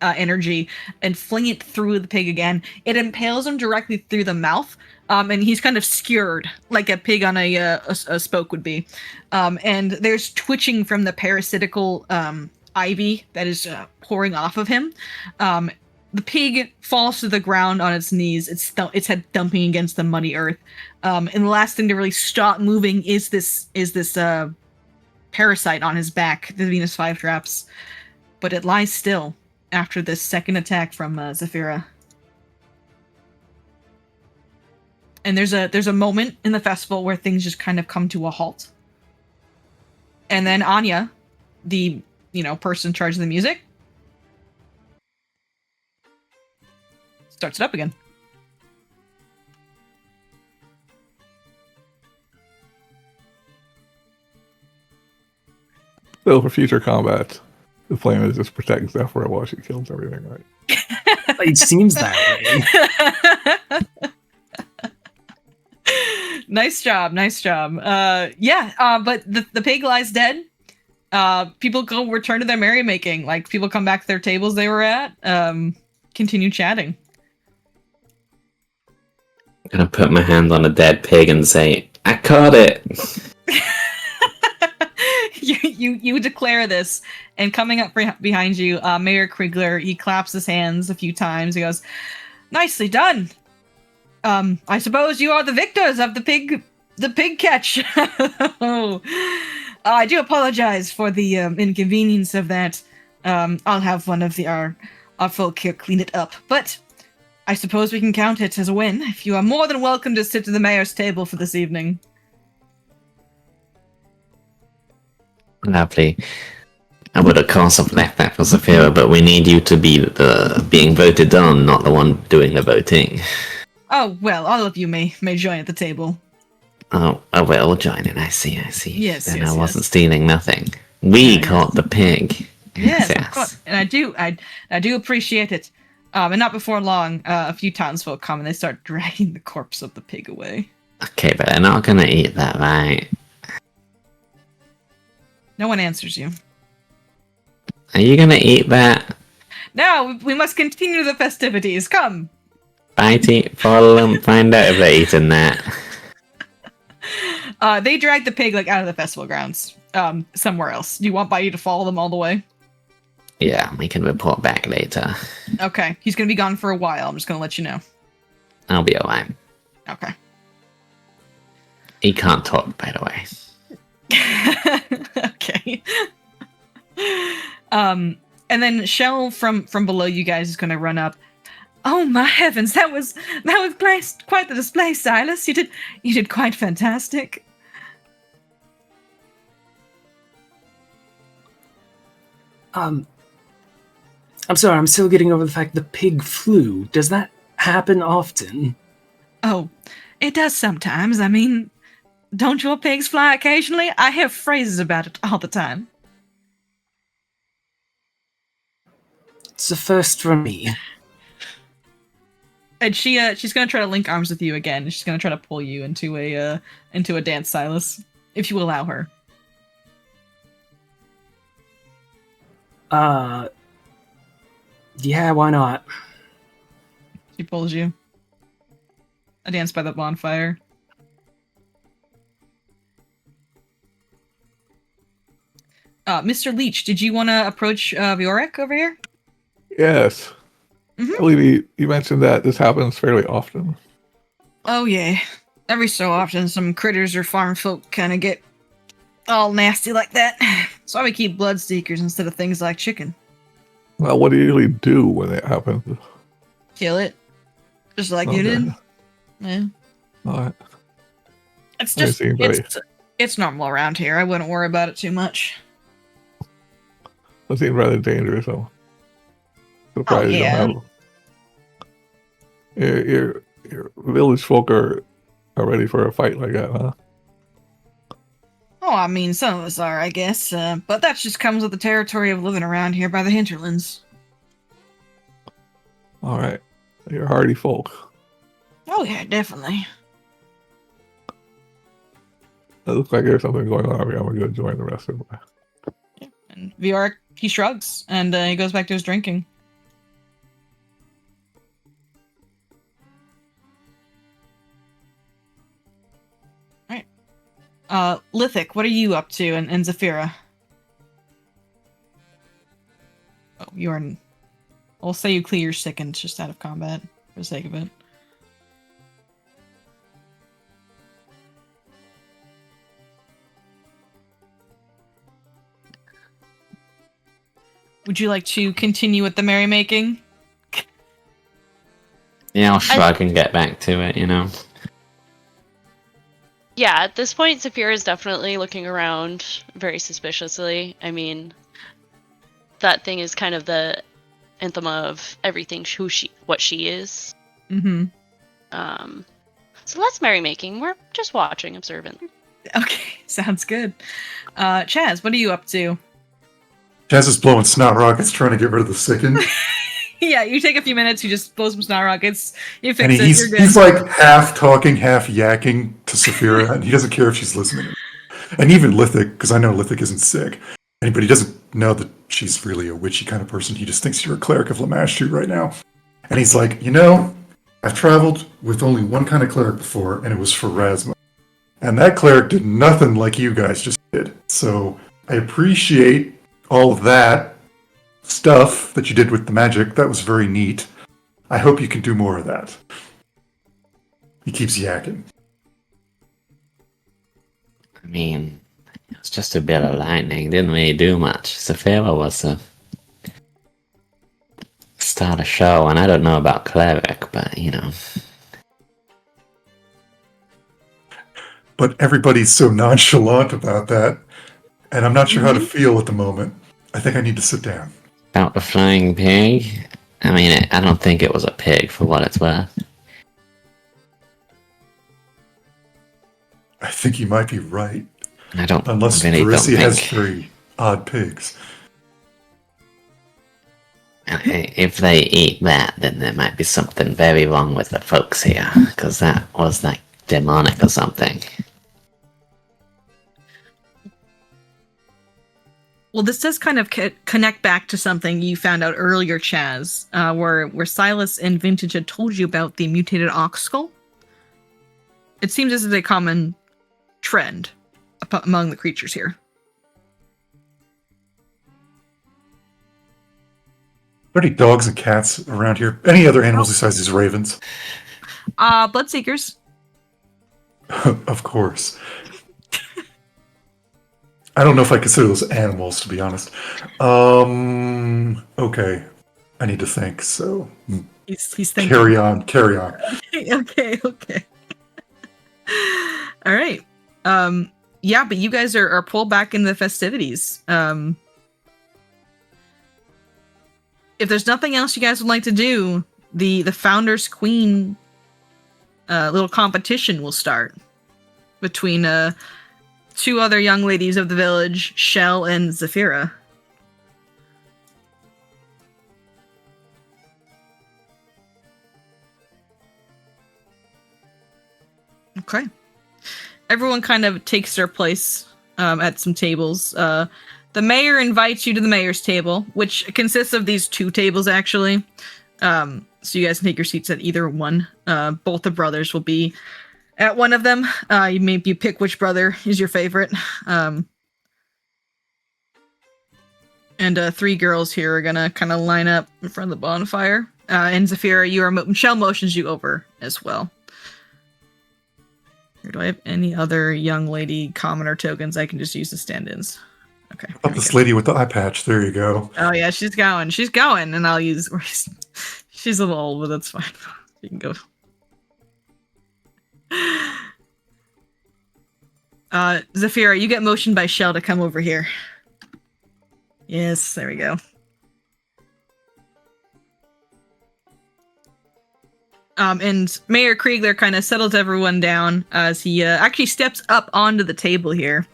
[SPEAKER 1] energy and fling it through the pig again. It impales him directly through the mouth, and he's kind of skewered like a pig on a spoke would be. And there's twitching from the parasitical ivy that is pouring off of him. The pig falls to the ground on its knees, its head thumping against the muddy earth. And the last thing to really stop moving is this parasite on his back, the Venus Flytraps. But it lies still after this second attack from Zafira. And there's a moment in the festival where things just kind of come to a halt. And then Anya, the person in charge of the music, starts it up again.
[SPEAKER 6] So for future combat, the plan is just protect Zephyr while she kills everything, right?
[SPEAKER 3] It seems that way.
[SPEAKER 1] Nice job. But the pig lies dead. People go return to their merrymaking. Like, people come back to their tables they were at, continue chatting.
[SPEAKER 2] I'm gonna put my hand on a dead pig and say, I caught it!
[SPEAKER 1] You declare this, and coming up behind you, Mayor Kriegler, he claps his hands a few times. He goes, "Nicely done. I suppose you are the victors of the pig catch." Oh, I do apologize for the inconvenience of that. I'll have one of our folk here clean it up, but I suppose we can count it as a win. If you are more than welcome to sit at the mayor's table for this evening.
[SPEAKER 2] Lovely. I would of course have left that for Zafira, but we need you to be the being voted on, not the one doing the voting.
[SPEAKER 1] Oh, well, all of you may join at the table.
[SPEAKER 2] Oh, we're all joining. I see.
[SPEAKER 1] Yes,
[SPEAKER 2] Then
[SPEAKER 1] yes,
[SPEAKER 2] I wasn't
[SPEAKER 1] yes.
[SPEAKER 2] stealing nothing. We caught the pig.
[SPEAKER 1] Yes, of course. And I do appreciate it. And not before long, a few townsfolk come and they start dragging the corpse of the pig away.
[SPEAKER 2] Okay, but they're not gonna eat that, right?
[SPEAKER 1] No one answers you.
[SPEAKER 2] Are you gonna eat that?
[SPEAKER 1] Now, we must continue the festivities. Come.
[SPEAKER 2] Follow them, find out if they're eating that.
[SPEAKER 1] They drag the pig out of the festival grounds, somewhere else. Do you want Bitey to follow them all the way?
[SPEAKER 2] Yeah, we can report back later.
[SPEAKER 1] Okay, he's gonna be gone for a while. I'm just gonna let you know.
[SPEAKER 2] I'll be alright.
[SPEAKER 1] Okay.
[SPEAKER 2] He can't talk, by the way.
[SPEAKER 1] Okay. And then Shell from below you guys is gonna run up. Oh my heavens, that was quite the display, Silas. You did quite fantastic.
[SPEAKER 3] I'm sorry, I'm still getting over the fact the pig flew. Does that happen often?
[SPEAKER 1] Oh, it does sometimes. I mean, don't your pigs fly occasionally? I hear phrases about it all the time.
[SPEAKER 3] It's a first for me.
[SPEAKER 1] And she's gonna try to link arms with you again. She's gonna try to pull you into a dance, Silas, if you allow her.
[SPEAKER 3] Yeah, why not?
[SPEAKER 1] She pulls you. A dance by the bonfire. Mr. Leech, did you want to approach Viorek over here?
[SPEAKER 6] Yes.
[SPEAKER 1] Mhm.
[SPEAKER 6] I believe you mentioned that this happens fairly often.
[SPEAKER 1] Oh yeah. Every so often, some critters or farm folk kind of get all nasty like that. That's why we keep bloodseekers instead of things like chicken.
[SPEAKER 6] Well, what do you usually do when it happens?
[SPEAKER 1] Kill it. Just like you
[SPEAKER 6] Okay.
[SPEAKER 1] did. Yeah.
[SPEAKER 6] Alright.
[SPEAKER 1] It's
[SPEAKER 6] I
[SPEAKER 1] just,
[SPEAKER 6] see, buddy.
[SPEAKER 1] it's normal around here. I wouldn't worry about it too much.
[SPEAKER 6] That seems rather dangerous, though. Surprised you
[SPEAKER 1] yeah.
[SPEAKER 6] don't have... Your village folk are ready for a fight like that, huh?
[SPEAKER 1] Oh, I mean, some of us are, I guess. But that just comes with the territory of living around here by the hinterlands.
[SPEAKER 6] Alright. You're hardy folk.
[SPEAKER 1] Oh yeah, definitely.
[SPEAKER 6] It looks like there's something going on. I'm gonna go join the rest of it.
[SPEAKER 1] And Viorek, he shrugs, and he goes back to his drinking. Right. Lithic, what are you up to, and Zafira? Oh, you are... I'll say you clear your seconds just out of combat, for the sake of it. Would you like to continue with the merrymaking?
[SPEAKER 2] Yeah, I'll shrug and get back to it, you know?
[SPEAKER 5] Yeah, at this point, Zafira is definitely looking around very suspiciously. I mean, that thing is kind of the anthem of everything what she is.
[SPEAKER 1] Mm-hmm.
[SPEAKER 5] So that's merrymaking. We're just watching, observant.
[SPEAKER 1] Okay, sounds good. Chaz, what are you up to?
[SPEAKER 4] Chaz is blowing snot rockets trying to get rid of the sicken.
[SPEAKER 1] Yeah, you take a few minutes, you just blow some snot rockets, you fix
[SPEAKER 4] And
[SPEAKER 1] it, you're good.
[SPEAKER 4] he's like half talking, half yakking to Saphira, and he doesn't care if she's listening. And even Lithic, because I know Lithic isn't sick, but he doesn't know that she's really a witchy kind of person. He just thinks you're a cleric of Lamashtu right now. And he's like, I've traveled with only one kind of cleric before, and it was Pharasma. And that cleric did nothing like you guys just did. So I appreciate all of that stuff that you did with the magic. That was very neat. I hope you can do more of that. He keeps yakking.
[SPEAKER 2] I mean, it was just a bit of lightning. Didn't really do much. Saphira was a start a show, and I don't know about cleric, but
[SPEAKER 4] But everybody's so nonchalant about that, and I'm not sure how to feel at the moment. I think I need to sit down.
[SPEAKER 2] About the flying pig. I mean, I don't think it was a pig for what it's worth.
[SPEAKER 4] I think you might be right.
[SPEAKER 2] I don't
[SPEAKER 4] Unless
[SPEAKER 2] really
[SPEAKER 4] Varisia
[SPEAKER 2] don't
[SPEAKER 4] has
[SPEAKER 2] think.
[SPEAKER 4] very odd pigs.
[SPEAKER 2] If they eat that, then there might be something very wrong with the folks here, because that was like demonic or something.
[SPEAKER 1] Well, this does kind of connect back to something you found out earlier, Chaz, where Silas and Vintage had told you about the mutated ox skull. It seems this is a common trend among the creatures here.
[SPEAKER 4] Are there any dogs and cats around here? Any other animals besides these ravens?
[SPEAKER 1] Bloodseekers.
[SPEAKER 4] Of course. I don't know if I consider those animals, to be honest. Okay. I need to think, so...
[SPEAKER 1] He's thinking.
[SPEAKER 4] Carry on.
[SPEAKER 1] Okay. All right. Yeah, but you guys are pulled back into the festivities. If there's nothing else you guys would like to do, the Founder's Queen little competition will start between two other young ladies of the village, Shell and Zafira. Okay. Everyone kind of takes their place at some tables. The mayor invites you to the mayor's table, which consists of these two tables, actually. So you guys can take your seats at either one. Both the brothers will be at one of them. You pick which brother is your favorite. And three girls here are gonna kind of line up in front of the bonfire. And Zafira, Michelle motions you over as well. Here, do I have any other young lady commoner tokens I can just use as stand-ins? Okay.
[SPEAKER 4] Oh, this lady with the eye patch. There you go.
[SPEAKER 1] Oh yeah, she's going, and I'll use. She's a little old, but that's fine. You can go. Zafira, you get motioned by Shell to come over here. Yes, there we go. And Mayor Kriegler kind of settles everyone down as he actually steps up onto the table here.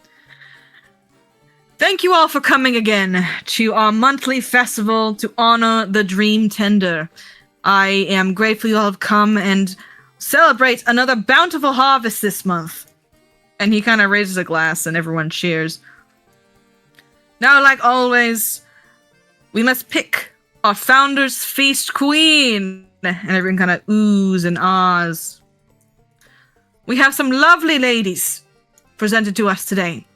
[SPEAKER 1] Thank you all for coming again to our monthly festival to honor the Dream Tender. I am grateful you all have come and celebrate another bountiful harvest this month. And he kind of raises a glass and everyone cheers. Now, like always, we must pick our Founder's Feast Queen. And everyone kind of oohs and ahs. We have some lovely ladies presented to us today.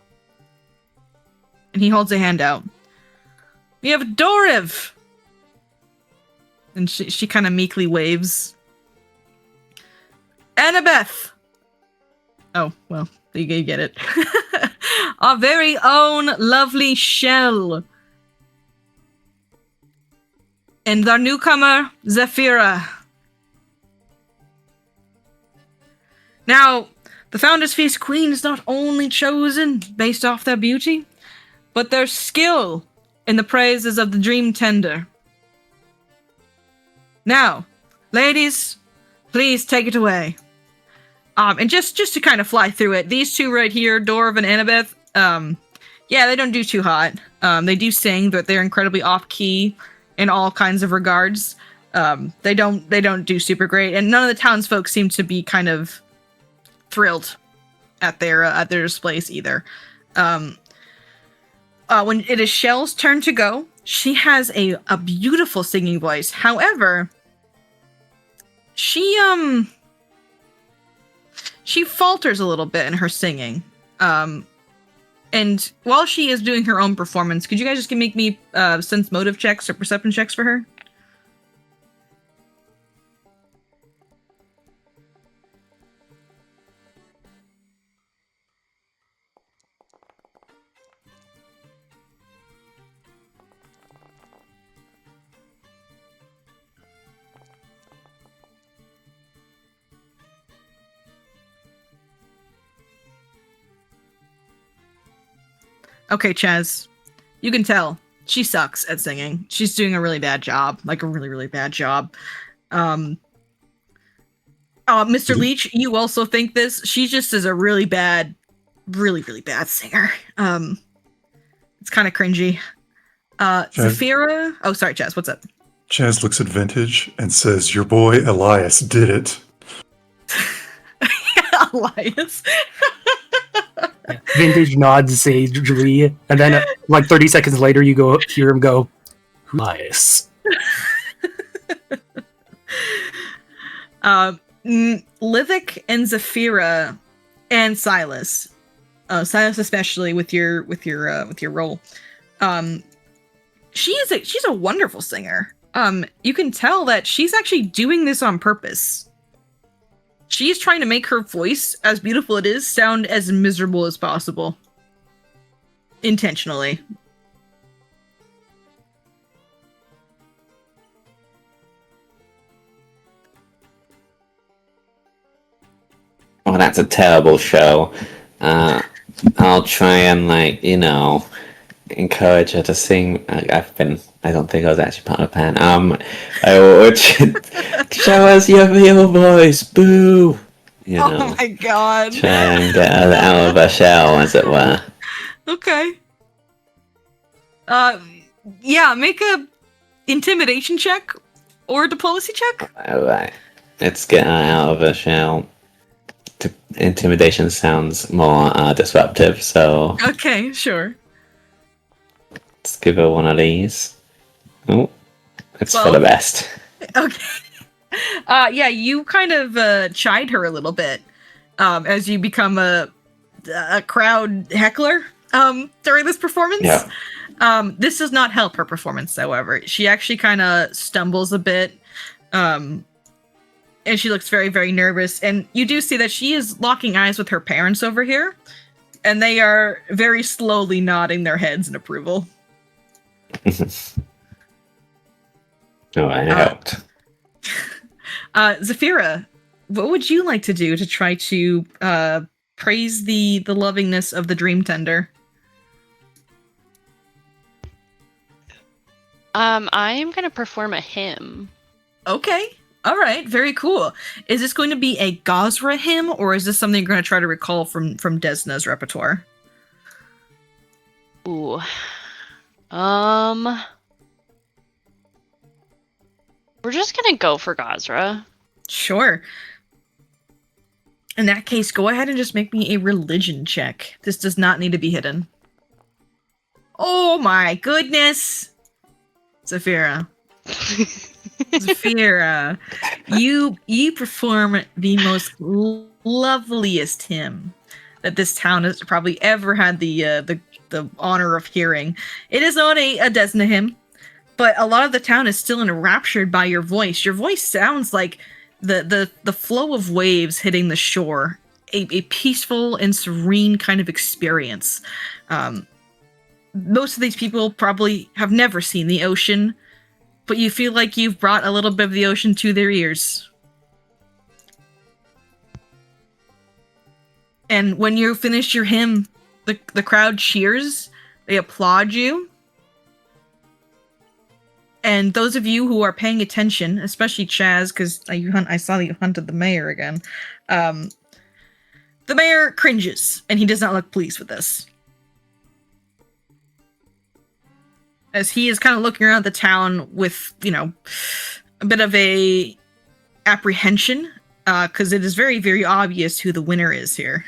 [SPEAKER 1] And he holds a hand out. We have Doriv. And she kind of meekly waves. Annabeth. Oh, well, you get it. Our very own lovely Shell. And our newcomer, Zafira. Now, the Founder's Feast Queen is not only chosen based off their beauty, but their skill in the praises of the Dream Tender. Now, ladies, please take it away. And just to kind of fly through it, these two right here, Dorv and Annabeth, yeah, they don't do too hot. They do sing, but they're incredibly off-key in all kinds of regards. They don't do super great, and none of the townsfolk seem to be kind of thrilled at their displays either. When it is Shell's turn to go, she has a beautiful singing voice. However, she falters a little bit in her singing. And while she is doing her own performance, could you guys just make me sense motive checks or perception checks for her? Okay, Chaz, you can tell she sucks at singing. She's doing a really bad job, like a really, really bad job. Mr. Leach, you also think this? She just is a really bad, really, really bad singer. It's kind of cringy. Zafira. Oh, sorry, Chaz. What's up?
[SPEAKER 4] Chaz looks at Vintage and says, "Your boy Elias did it."
[SPEAKER 1] Elias.
[SPEAKER 3] Vintage nods sagely, and then like 30 seconds later, you hear him go, Elias.
[SPEAKER 1] Livik and Zafira and Silas. Silas especially with your role. She's a wonderful singer. You can tell that she's actually doing this on purpose. She's trying to make her voice, as beautiful it is, sound as miserable as possible. Intentionally.
[SPEAKER 2] Oh, that's a terrible show. I'll try and encourage her to sing. I don't think I was actually part of the plan. I would show us your real voice, boo!
[SPEAKER 1] Oh my god.
[SPEAKER 2] Try and get her out of her shell, as it were.
[SPEAKER 1] Okay. Yeah, make a intimidation check or diplomacy check.
[SPEAKER 2] Alright. Let's get her out of her shell. Intimidation sounds more disruptive, so
[SPEAKER 1] Okay, sure.
[SPEAKER 2] let's give her one of these. Oh, it's for
[SPEAKER 1] Well-
[SPEAKER 2] the best.
[SPEAKER 1] Okay. Yeah, you kind of chide her a little bit as you become a crowd heckler during this performance.
[SPEAKER 2] Yeah.
[SPEAKER 1] This does not help her performance, however. She actually kind of stumbles a bit, and she looks very, very nervous. And you do see that she is locking eyes with her parents over here, and they are very slowly nodding their heads in approval.
[SPEAKER 2] Oh, I helped.
[SPEAKER 1] Zafira, what would you like to do to try to praise the lovingness of the Dream Tender?
[SPEAKER 5] I am going to perform a hymn.
[SPEAKER 1] Okay. All right. Very cool. Is this going to be a Gazra hymn, or is this something you're going to try to recall from Desna's repertoire?
[SPEAKER 5] Ooh. We're just going to go for Gazra.
[SPEAKER 1] Sure. In that case, go ahead and just make me a religion check. This does not need to be hidden. Oh my goodness. Zafira. Zafira. You perform the most loveliest hymn that this town has probably ever had the honor of hearing. It is not a Desna hymn, but a lot of the town is still enraptured by your voice. Your voice sounds like the flow of waves hitting the shore, a peaceful and serene kind of experience. Most of these people probably have never seen the ocean, but you feel like you've brought a little bit of the ocean to their ears. And when you finish your hymn, the crowd cheers, they applaud you. And those of you who are paying attention, especially Chaz, because I saw that you hunted the mayor again, the mayor cringes, and he does not look pleased with this. As he is kind of looking around the town with, a bit of a apprehension, because it is very, very obvious who the winner is here.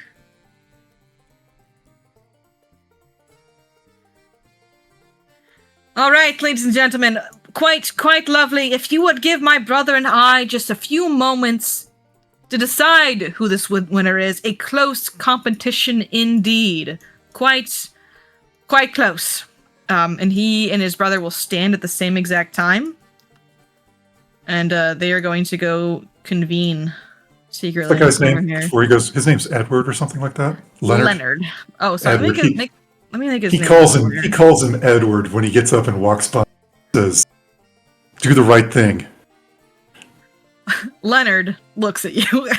[SPEAKER 1] All right, ladies and gentlemen, quite lovely. If you would give my brother and I just a few moments to decide who this winner is. A close competition indeed. Quite close. And he and his brother will stand at the same exact time. And they are going to go convene secretly.
[SPEAKER 4] That guy's
[SPEAKER 1] over
[SPEAKER 4] name
[SPEAKER 1] here.
[SPEAKER 4] before he goes. His name's Edward or something like that.
[SPEAKER 1] Leonard. Oh, sorry.
[SPEAKER 4] Edward.
[SPEAKER 1] Let me make his
[SPEAKER 4] He
[SPEAKER 1] name.
[SPEAKER 4] calls him Edward when he gets up and walks by. Says, "Do the right thing."
[SPEAKER 1] Leonard looks at you.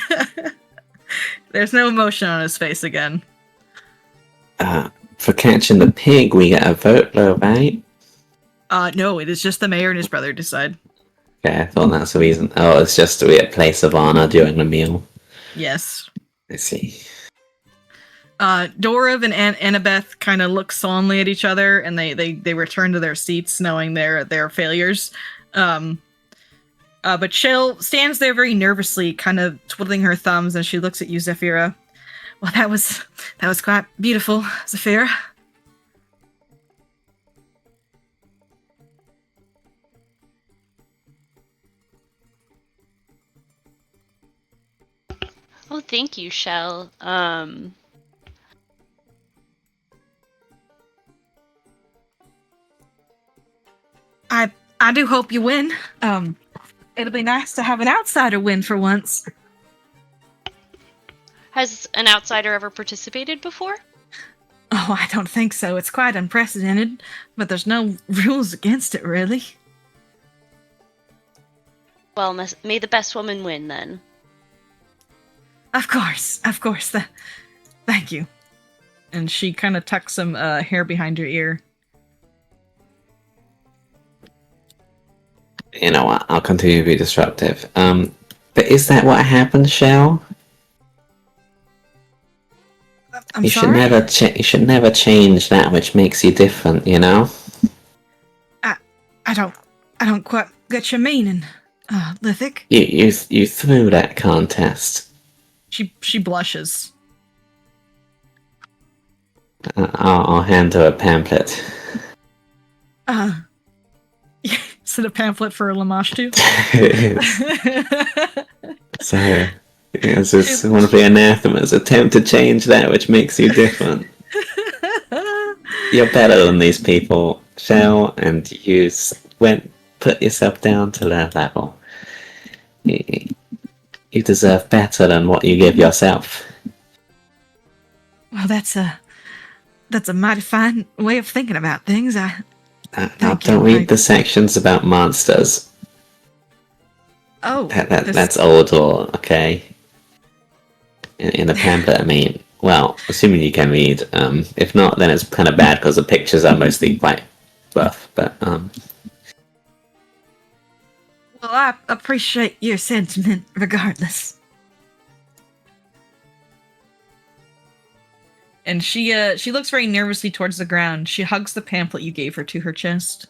[SPEAKER 1] There's no emotion on his face again.
[SPEAKER 2] For catching the pig, we get a vote, though, right?
[SPEAKER 1] No, it is just the mayor and his brother decide.
[SPEAKER 2] Okay, I thought that's the reason. Oh, it's just to be a place of honor during the meal.
[SPEAKER 1] Yes.
[SPEAKER 2] I see.
[SPEAKER 1] Dorav and Annabeth kind of look solemnly at each other, and they return to their seats, knowing their failures. But Shell stands there very nervously, kind of twiddling her thumbs, and she looks at you, Zephyra. Well, that was quite beautiful, Zephyra.
[SPEAKER 5] Oh, thank you, Shell.
[SPEAKER 1] I do hope you win. It'll be nice to have an outsider win for once.
[SPEAKER 5] Has an outsider ever participated before?
[SPEAKER 1] Oh, I don't think so. It's quite unprecedented, but there's no rules against it, really.
[SPEAKER 5] Well, may the best woman win, then.
[SPEAKER 1] Of course. Thank you. And she kind of tucks some hair behind her ear.
[SPEAKER 2] You know what? I'll continue to be disruptive. But is that what happened, Shell?
[SPEAKER 1] I'm
[SPEAKER 2] you
[SPEAKER 1] sorry?
[SPEAKER 2] You should never change that which makes you different. You know.
[SPEAKER 1] I don't quite get your meaning, Lithic.
[SPEAKER 2] You threw that contest.
[SPEAKER 1] She blushes.
[SPEAKER 2] I'll hand her a pamphlet.
[SPEAKER 1] Is it a pamphlet for Lamashtu?
[SPEAKER 2] So, this is one of the anathemas. Attempt to change that which makes you different. You're better than these people, Shell, and you put yourself down to their level. You deserve better than what you give yourself.
[SPEAKER 1] Well, that's a mighty fine way of thinking about things.
[SPEAKER 2] Don't read the sections about monsters.
[SPEAKER 1] Oh,
[SPEAKER 2] that's old lore, okay? In the pamphlet, I mean, well, assuming you can read. If not, then it's kind of bad because the pictures are mostly quite rough. But
[SPEAKER 1] Well, I appreciate your sentiment, regardless. And she looks very nervously towards the ground. She hugs the pamphlet you gave her to her chest.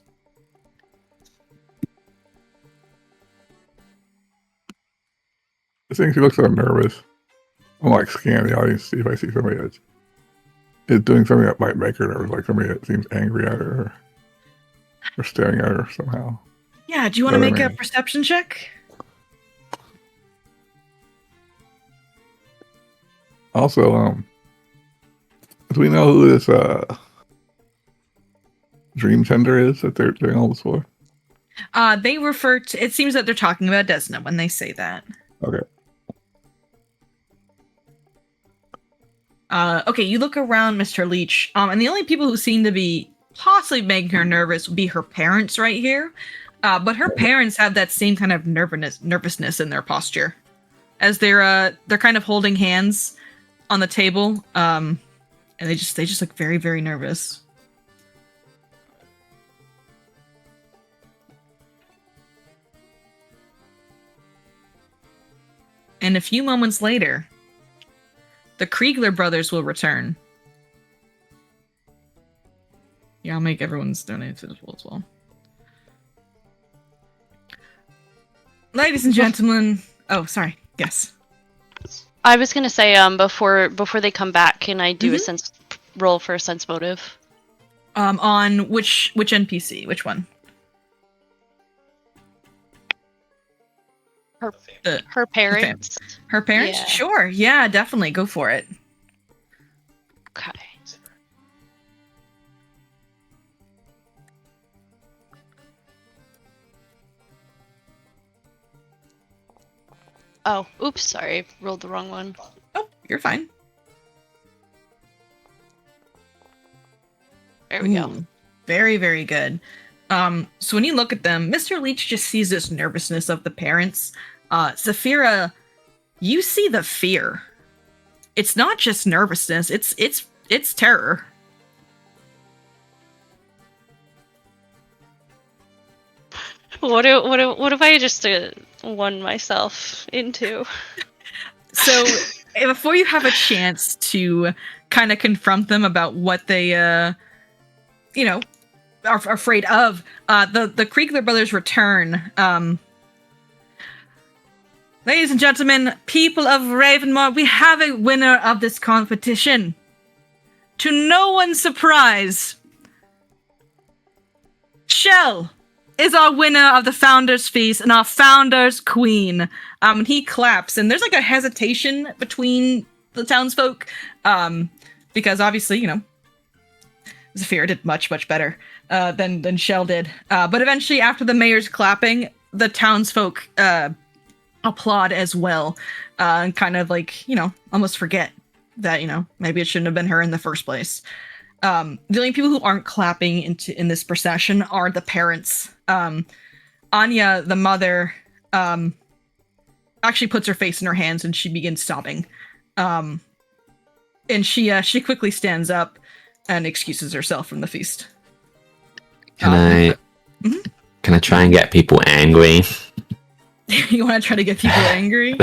[SPEAKER 6] I think she looks so nervous. I'm like scanning the audience to see if I see somebody that's is doing something that might make her nervous, like somebody that seems angry at her or staring at her somehow.
[SPEAKER 1] Yeah, do you want to make a perception check?
[SPEAKER 6] Also, do we know who this dream tender is that they're doing all this for?
[SPEAKER 1] They refer to. It seems that they're talking about Desna when they say that.
[SPEAKER 6] Okay.
[SPEAKER 1] Okay, you look around, Mr. Leech, and the only people who seem to be possibly making her nervous would be her parents right here. But her parents have that same kind of nervousness in their posture, as they're kind of holding hands on the table, and they just look very, very nervous. And a few moments later, the Kriegler brothers will return. Yeah, I'll make everyone's donate to the pool as well. Ladies and gentlemen, oh, sorry. Yes.
[SPEAKER 5] I was gonna say, before they come back, can I do a sense roll for a sense motive?
[SPEAKER 1] On which NPC? Which one?
[SPEAKER 5] Her parents.
[SPEAKER 1] Her parents?
[SPEAKER 5] Yeah.
[SPEAKER 1] Sure. Yeah, definitely. Go for it.
[SPEAKER 5] Okay. Oh, oops, sorry. Rolled the wrong one.
[SPEAKER 1] Oh, you're fine.
[SPEAKER 5] There we go.
[SPEAKER 1] Very, very good. So when you look at them, Mr. Leech just sees this nervousness of the parents. Zephyra, you see the fear. It's not just nervousness, it's terror.
[SPEAKER 5] What if I just won myself into?
[SPEAKER 1] So before you have a chance to kind of confront them about what they, are afraid of, the Kriegler brothers return. Ladies and gentlemen, people of Ravenmoor, we have a winner of this competition. To no one's surprise, Shell is our winner of the Founder's Feast and our Founder's Queen. And he claps, and there's like a hesitation between the townsfolk, because obviously, Zafir did much, much better than Shell did. But eventually, after the mayor's clapping, the townsfolk applaud as well, and kind of like, almost forget that, maybe it shouldn't have been her in the first place. The only people who aren't clapping in this procession are the parents. Anya, the mother, actually puts her face in her hands and she begins sobbing. And she quickly stands up and excuses herself from the feast.
[SPEAKER 2] Can I try and get people angry?
[SPEAKER 1] You want to try to get people angry?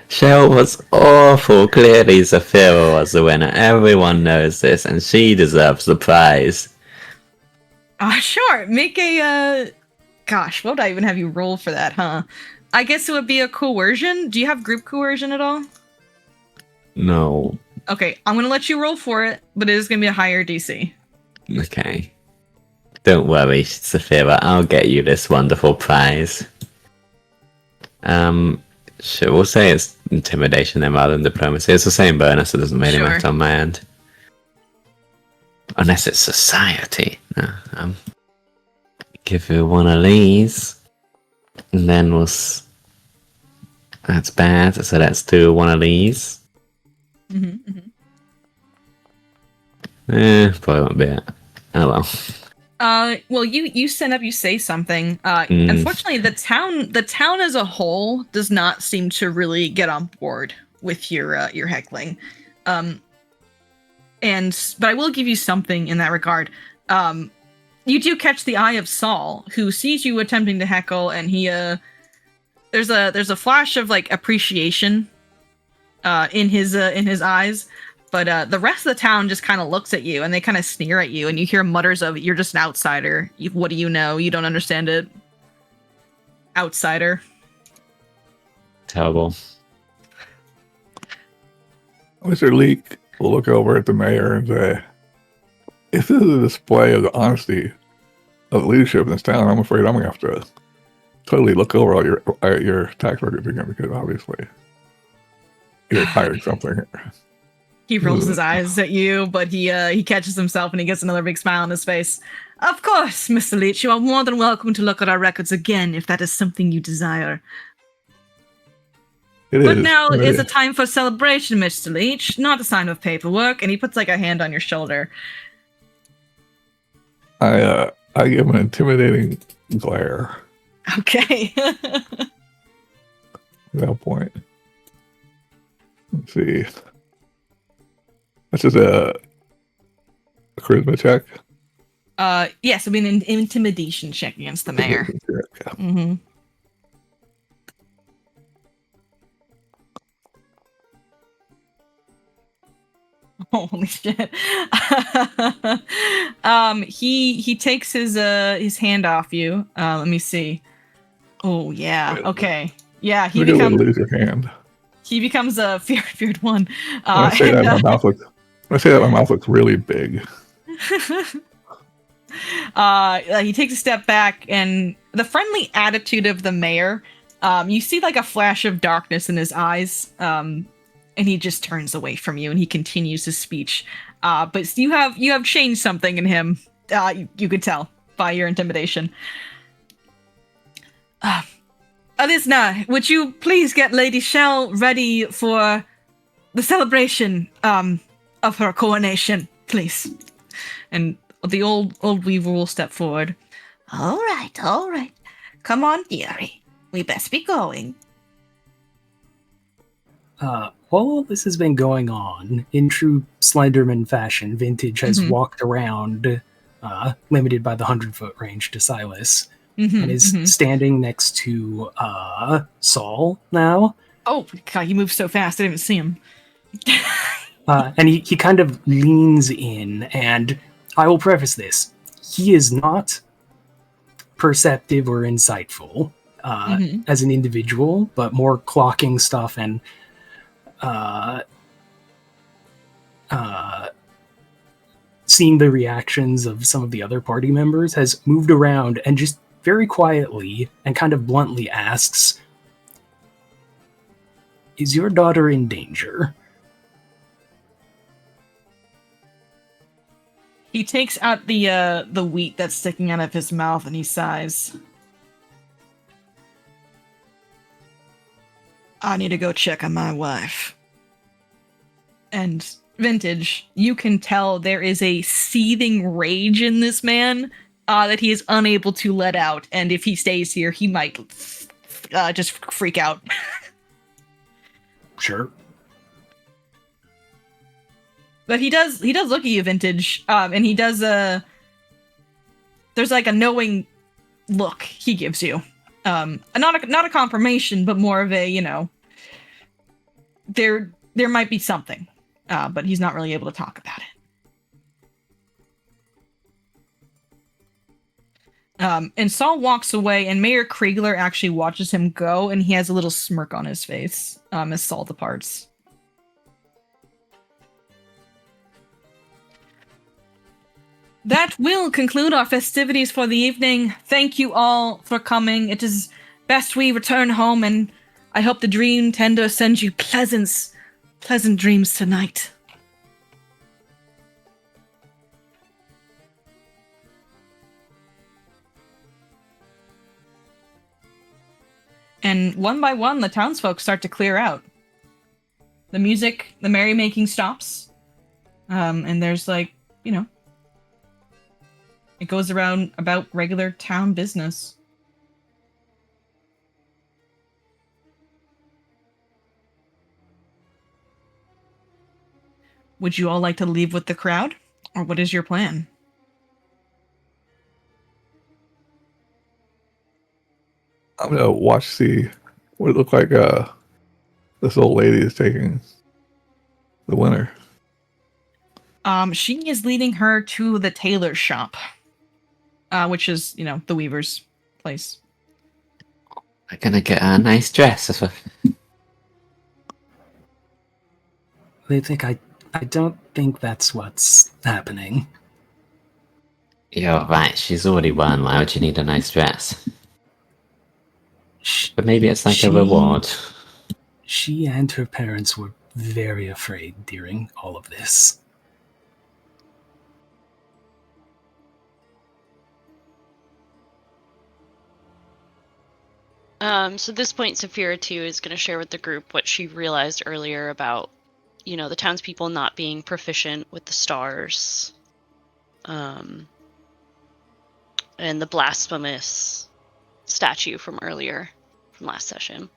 [SPEAKER 2] Shell was awful. Clearly, Zafira was the winner. Everyone knows this, and she deserves the prize.
[SPEAKER 1] Sure. Make a, gosh, what would I even have you roll for that, huh? I guess it would be a coercion. Do you have group coercion at all?
[SPEAKER 2] No.
[SPEAKER 1] Okay, I'm going to let you roll for it, but it is going to be a higher DC.
[SPEAKER 2] Okay. Don't worry, Zafira. I'll get you this wonderful prize. Sure, we'll say it's intimidation then rather than diplomacy. It's the same bonus, it doesn't really matter on my end. Unless it's society. No, give you one of these. And then that's bad, so let's do one of these. Probably won't be it. Oh well.
[SPEAKER 1] Well, you stand up, you say something. Unfortunately, the town as a whole does not seem to really get on board with your heckling. But I will give you something in that regard. You do catch the eye of Saul, who sees you attempting to heckle, and he there's a flash of like appreciation in his eyes. But the rest of the town just kind of looks at you, and they kind of sneer at you, and you hear mutters of, "You're just an outsider. What do you know? You don't understand it." Outsider.
[SPEAKER 2] Terrible.
[SPEAKER 6] Mr. Leek will look over at the mayor and say, if this is a display of the honesty of leadership in this town, I'm afraid I'm going to have to totally look over all your tax records again, because obviously you're hiding something.
[SPEAKER 1] He rolls his eyes at you, but he catches himself and he gets another big smile on his face. Of course, Mr. Leech, you are more than welcome to look at our records again if that is something you desire. But now is a time for celebration, Mr. Leech, not a sign of paperwork. And he puts like a hand on your shoulder.
[SPEAKER 6] I give an intimidating glare.
[SPEAKER 1] Okay.
[SPEAKER 6] At that point. Let's see. That's just a charisma check.
[SPEAKER 1] Yes, it'll be an intimidation check against the mayor. Mm-hmm. Holy shit. He takes his hand off you. Let me see. Oh yeah. Okay. Yeah, he becomes
[SPEAKER 6] lose your hand.
[SPEAKER 1] He becomes a feared one.
[SPEAKER 6] I say that my mouth looks really big.
[SPEAKER 1] He takes a step back, and the friendly attitude of the mayor, you see like a flash of darkness in his eyes, and he just turns away from you, and he continues his speech. But you have changed something in him. You could tell by your intimidation. Alisna, would you please get Lady Shell ready for the celebration of her coronation, please? And the old weaver will step forward. All right. Come on, dearie. We best be going.
[SPEAKER 3] While this has been going on, in true Slenderman fashion, Vintage has walked around, limited by the 100-foot range to Silas, and is standing next to Saul now.
[SPEAKER 1] Oh, God, he moved so fast, I didn't even see him.
[SPEAKER 3] And he kind of leans in, and I will preface this. He is not perceptive or insightful as an individual, but more clocking stuff and seeing the reactions of some of the other party members, has moved around and just very quietly and kind of bluntly asks, "Is your daughter in danger?"
[SPEAKER 1] He takes out the wheat that's sticking out of his mouth and he sighs. I need to go check on my wife. And Vintage, you can tell there is a seething rage in this man that he is unable to let out. And if he stays here, he might just freak out.
[SPEAKER 3] Sure.
[SPEAKER 1] But he does look at you, Vintage, and he does there's like a knowing look he gives you. Not a confirmation, but more of a, there might be something. But he's not really able to talk about it. And Saul walks away, and Mayor Kriegler actually watches him go, and he has a little smirk on his face as Saul departs. That will conclude our festivities for the evening. Thank you all for coming. It is best we return home, and I hope the Dream Tender sends you pleasant dreams tonight. And one by one, the townsfolk start to clear out. The music, the merrymaking stops. And there's it goes around about regular town business. Would you all like to leave with the crowd? Or what is your plan?
[SPEAKER 6] I'm gonna watch what it look like this old lady is taking the winner.
[SPEAKER 1] She is leading her to the tailor's shop. Which is, the weaver's place.
[SPEAKER 2] I'm gonna get a nice dress.
[SPEAKER 3] I don't think that's what's happening.
[SPEAKER 2] You're right, she's already won. Why would you need a nice dress? But maybe it's like a reward.
[SPEAKER 3] She and her parents were very afraid during all of this.
[SPEAKER 5] So at this point, Saphira too is going to share with the group what she realized earlier about, the townspeople not being proficient with the stars, and the blasphemous statue from last session.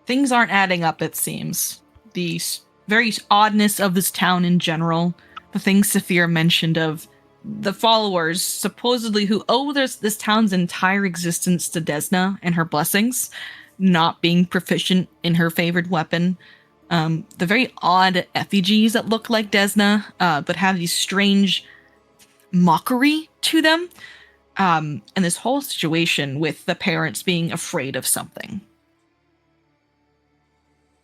[SPEAKER 1] Things aren't adding up, it seems. The very oddness of this town in general, the things Saphira mentioned of the followers supposedly who owe this town's entire existence to Desna and her blessings, not being proficient in her favored weapon. The very odd effigies that look like Desna, but have these strange mockery to them. And this whole situation with the parents being afraid of something.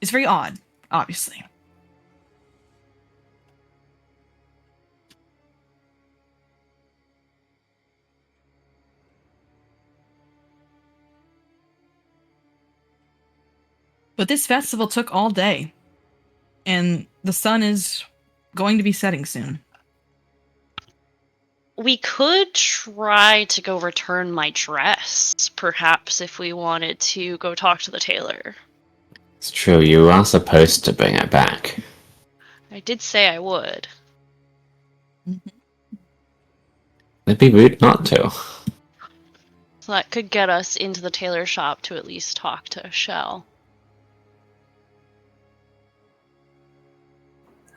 [SPEAKER 1] It's very odd, obviously. But this festival took all day, and the sun is going to be setting soon.
[SPEAKER 5] We could try to go return my dress, perhaps, if we wanted to go talk to the tailor.
[SPEAKER 2] It's true, you are supposed to bring it back.
[SPEAKER 5] I did say I would.
[SPEAKER 2] It'd be rude not to.
[SPEAKER 5] So that could get us into the tailor shop to at least talk to Shell.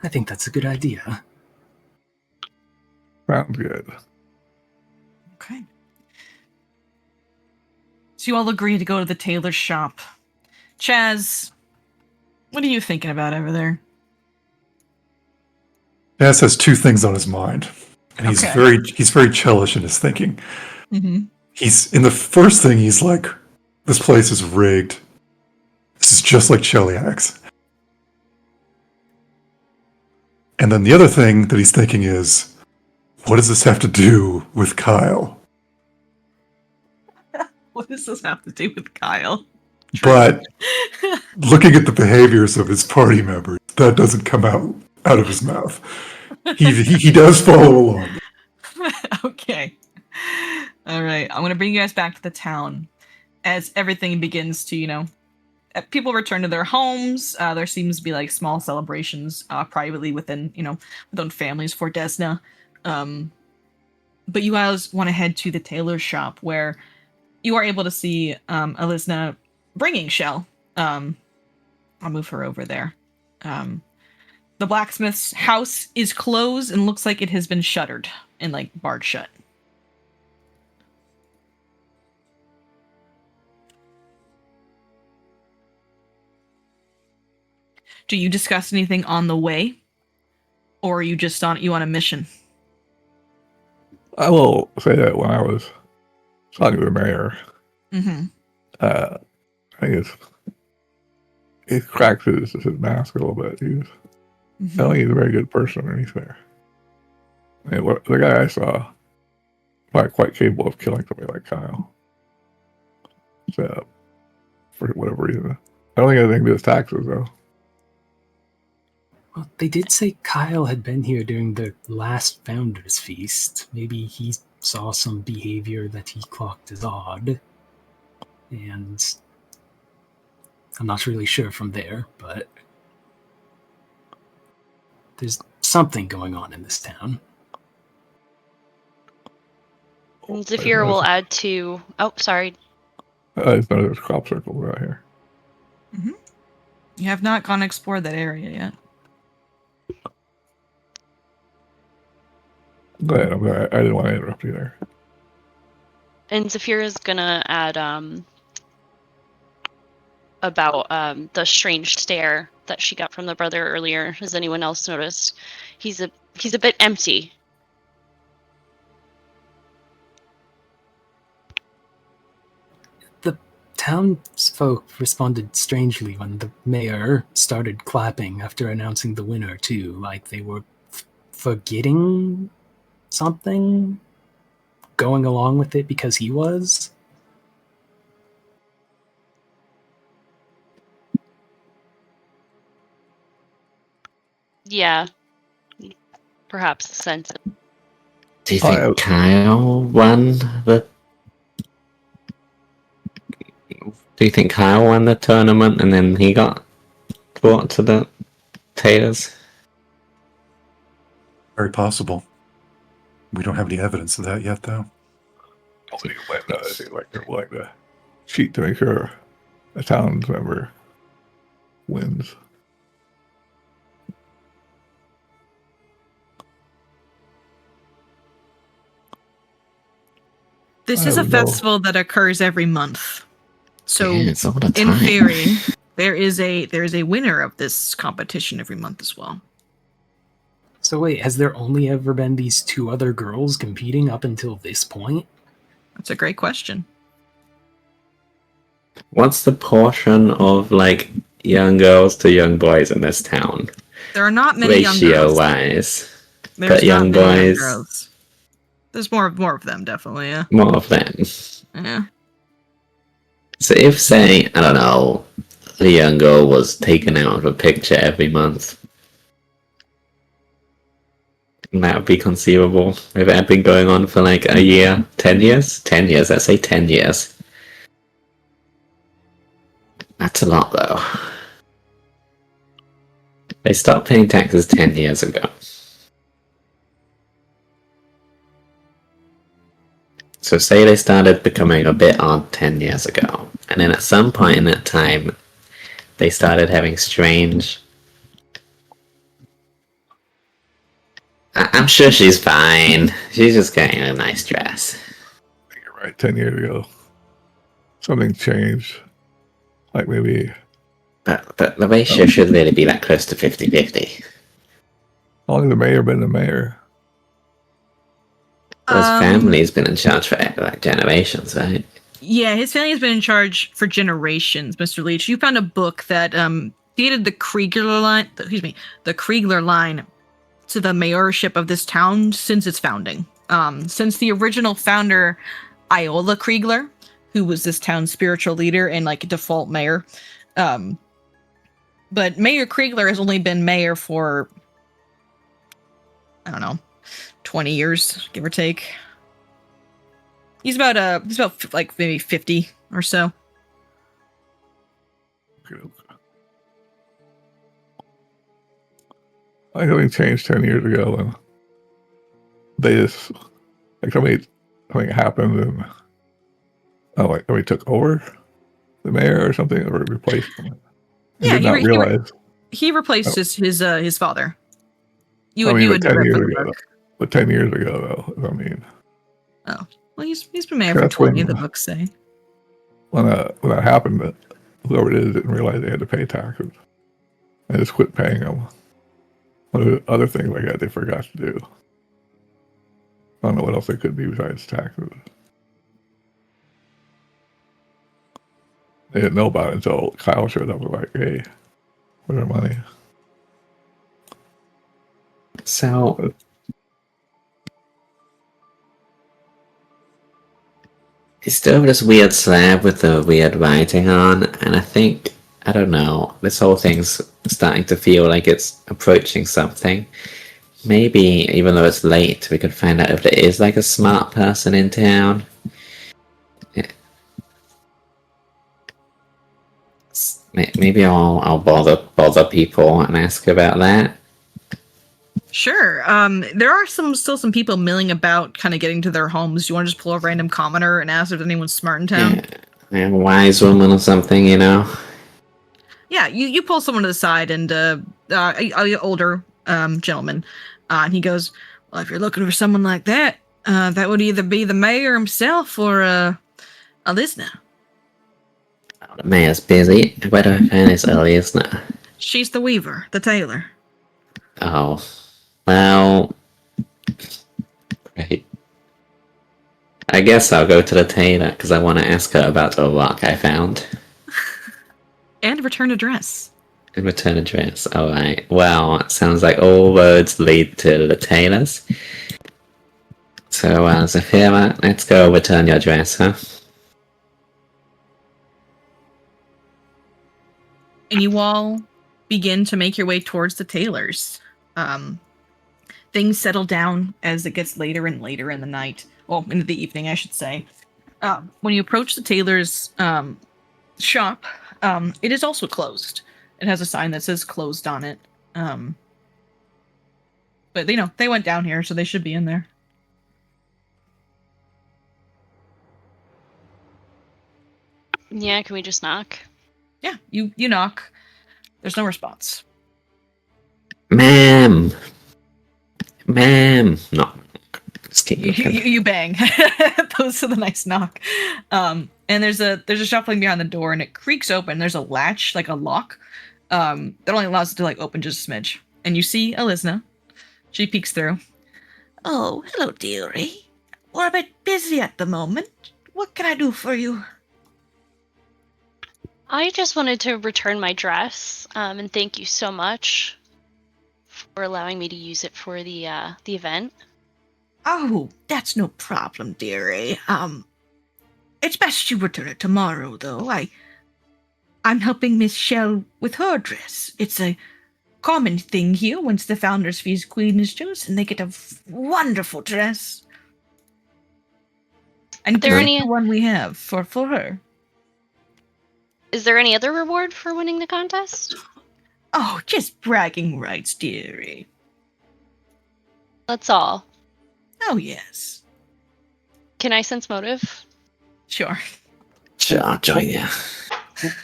[SPEAKER 3] I think that's a good idea.
[SPEAKER 6] Sounds good.
[SPEAKER 1] Okay. So you all agree to go to the tailor's shop. Chaz, what are you thinking about over there?
[SPEAKER 4] Bass has two things on his mind, and he's
[SPEAKER 1] Okay.
[SPEAKER 4] very churlish in his thinking.
[SPEAKER 1] Mm-hmm.
[SPEAKER 4] He's in the first thing. He's like, "This place is rigged. This is just like Cheliax." And then the other thing that he's thinking is, "What does this have to do with Kyle?"
[SPEAKER 1] What does this have to do with Kyle?
[SPEAKER 4] But looking at the behaviors of his party members, that doesn't come out of his mouth. He does follow along.
[SPEAKER 1] Okay. All right. I'm going to bring you guys back to the town as everything begins to, people return to their homes. There seems to be like small celebrations privately within families for Desna. But you guys want to head to the tailor's shop where you are able to see Elisna bringing Shell. I'll move her over there. The blacksmith's house is closed and looks like it has been shuttered and like barred shut. Do you discuss anything on the way? Or are you just on a mission?
[SPEAKER 6] I will say that when I was talking to the mayor,
[SPEAKER 1] Mm-hmm.
[SPEAKER 6] I think he cracked his mask a little bit. I don't think he's a very good person underneath there. I mean, the guy I saw, quite capable of killing somebody like Kyle. So, for whatever reason. I don't think it had anything to do with taxes, though.
[SPEAKER 3] Well, they did say Kyle had been here during the last Founders Feast. Maybe he saw some behavior that he clocked as odd. And I'm not really sure from there, but there's something going on in this town.
[SPEAKER 5] And Zafira will add to... Oh, sorry.
[SPEAKER 6] I just noticed there's crop circles out here.
[SPEAKER 1] Mm-hmm. You have not gone to explore that area yet.
[SPEAKER 6] Go ahead. I didn't want to interrupt you there.
[SPEAKER 5] And Zafira's gonna add about the strange stare that she got from the brother earlier. Has anyone else noticed? He's a bit empty.
[SPEAKER 3] The townsfolk responded strangely when the mayor started clapping after announcing the winner, too. Like they were forgetting something, going along with it because he was.
[SPEAKER 5] Yeah. Perhaps a sense of...
[SPEAKER 2] Do you think Kyle won the... Do you think Kyle won the tournament and then he got brought to the tailors?
[SPEAKER 4] Very possible. We don't have any evidence of that yet, though.
[SPEAKER 6] I think they're willing to cheat to make sure a town's member wins.
[SPEAKER 1] This is a festival that occurs every month. So
[SPEAKER 2] Yeah, it's all the
[SPEAKER 1] in
[SPEAKER 2] time.
[SPEAKER 1] theory, there is a winner of this competition every month as well.
[SPEAKER 3] So wait, has there only ever been these two other girls competing up until this point?
[SPEAKER 1] That's a great question.
[SPEAKER 2] What's the portion of like young girls to young boys in this town?
[SPEAKER 1] There are not many young girls.
[SPEAKER 2] Ratio-wise.
[SPEAKER 1] There's
[SPEAKER 2] but young
[SPEAKER 1] not many
[SPEAKER 2] boys-
[SPEAKER 1] young girls. There's more of them, definitely, yeah.
[SPEAKER 2] More of them.
[SPEAKER 1] Yeah.
[SPEAKER 2] So if, say, I don't know, the young girl was taken out of a picture every month, that would be conceivable. If it had been going on for like a year, 10 years? 10 years, let's say 10 years. That's a lot, though. They stopped paying taxes 10 years ago. So say they started becoming a bit odd 10 years ago, and then at some point in that time, they started having strange... I'm sure she's fine. She's just getting a nice dress.
[SPEAKER 6] You're right, 10 years ago. Something changed. Like maybe
[SPEAKER 2] But the ratio should really be that close to 50-50.
[SPEAKER 6] How long has the mayor been the mayor?
[SPEAKER 2] Well, his family's been in charge for like generations, right?
[SPEAKER 1] Yeah, his family has been in charge for generations, Mr. Leach. You found a book that dated the Kriegler line, the Kriegler line to the mayorship of this town since its founding. Since the original founder, Iola Kriegler, who was this town's spiritual leader and like default mayor. But Mayor Kriegler has only been mayor for, I don't know, 20 years, give or take. He's about like maybe 50 or so.
[SPEAKER 6] I think changed 10 years ago, and they just like something happened, and like somebody took over the mayor or something, or replaced him.
[SPEAKER 1] Yeah,
[SPEAKER 6] did not realize.
[SPEAKER 1] He replaced his father. You
[SPEAKER 6] I
[SPEAKER 1] would
[SPEAKER 6] mean,
[SPEAKER 1] you would
[SPEAKER 6] 10
[SPEAKER 1] read
[SPEAKER 6] years
[SPEAKER 1] from the
[SPEAKER 6] ago.
[SPEAKER 1] book.
[SPEAKER 6] But 10 years ago, though, I mean.
[SPEAKER 1] Oh, well, he's been mayor for
[SPEAKER 6] That's
[SPEAKER 1] 20.
[SPEAKER 6] when-
[SPEAKER 1] The books say.
[SPEAKER 6] When that happened, whoever it is didn't realize they had to pay taxes. They just quit paying them. One of the other things like that they forgot to do. I don't know what else they could be besides taxes. They didn't know about it until Kyle showed up and was like, hey, where's our money?
[SPEAKER 2] So, it's still this weird slab with the weird writing on, and I don't know, this whole thing's starting to feel like it's approaching something. Maybe, even though it's late, we could find out if there is like a smart person in town. Maybe I'll bother people and ask about that.
[SPEAKER 1] Sure. There are still some people milling about, kind of getting to their homes. You want to just pull a random commoner and ask if anyone's smart in town?
[SPEAKER 2] Yeah, a wise woman or something, you know?
[SPEAKER 1] Yeah, you pull someone to the side, and a older gentleman, and he goes, "Well, if you're looking for someone like that, that would either be the mayor himself or a listener."
[SPEAKER 2] The mayor's busy. Where do I find this early listener?
[SPEAKER 1] She's the weaver, the tailor.
[SPEAKER 2] Oh, well, great. I guess I'll go to the tailor because I want to ask her about a rock I found.
[SPEAKER 1] And return address.
[SPEAKER 2] And return address. Alright. Well, it sounds like all roads lead to the tailors. So, Zafira, let's go return your address, huh?
[SPEAKER 1] And you all begin to make your way towards the tailors. Things settle down as it gets later and later in the night. Well, into the evening, I should say. When you approach the tailor's shop, it is also closed. It has a sign that says closed on it. But they went down here, so they should be in there.
[SPEAKER 5] Yeah, can we just knock?
[SPEAKER 1] Yeah, you knock. There's no response.
[SPEAKER 2] Ma'am! No. Just keep looking.
[SPEAKER 1] You bang. Those are the nice knock. And there's a shuffling behind the door, and it creaks open. There's a latch, like a lock, that only allows it to like open just a smidge. And you see Elisna. She peeks through. Oh, hello, dearie. We're a bit busy at the moment. What can I do for you?
[SPEAKER 5] I just wanted to return my dress, and thank you so much for allowing me to use it for the event.
[SPEAKER 1] Oh, that's no problem, dearie. It's best you return it tomorrow, though. I'm helping Miss Shell with her dress. It's a common thing here. Once the Founder's Feast Queen is chosen, they get a wonderful dress. And
[SPEAKER 5] there
[SPEAKER 1] this is the one we have for her.
[SPEAKER 5] Is there any other reward for winning the contest?
[SPEAKER 1] Oh, just bragging rights, dearie.
[SPEAKER 5] That's all.
[SPEAKER 1] Oh, yes.
[SPEAKER 5] Can I sense motive?
[SPEAKER 1] Sure.
[SPEAKER 2] Sure, I'll join you.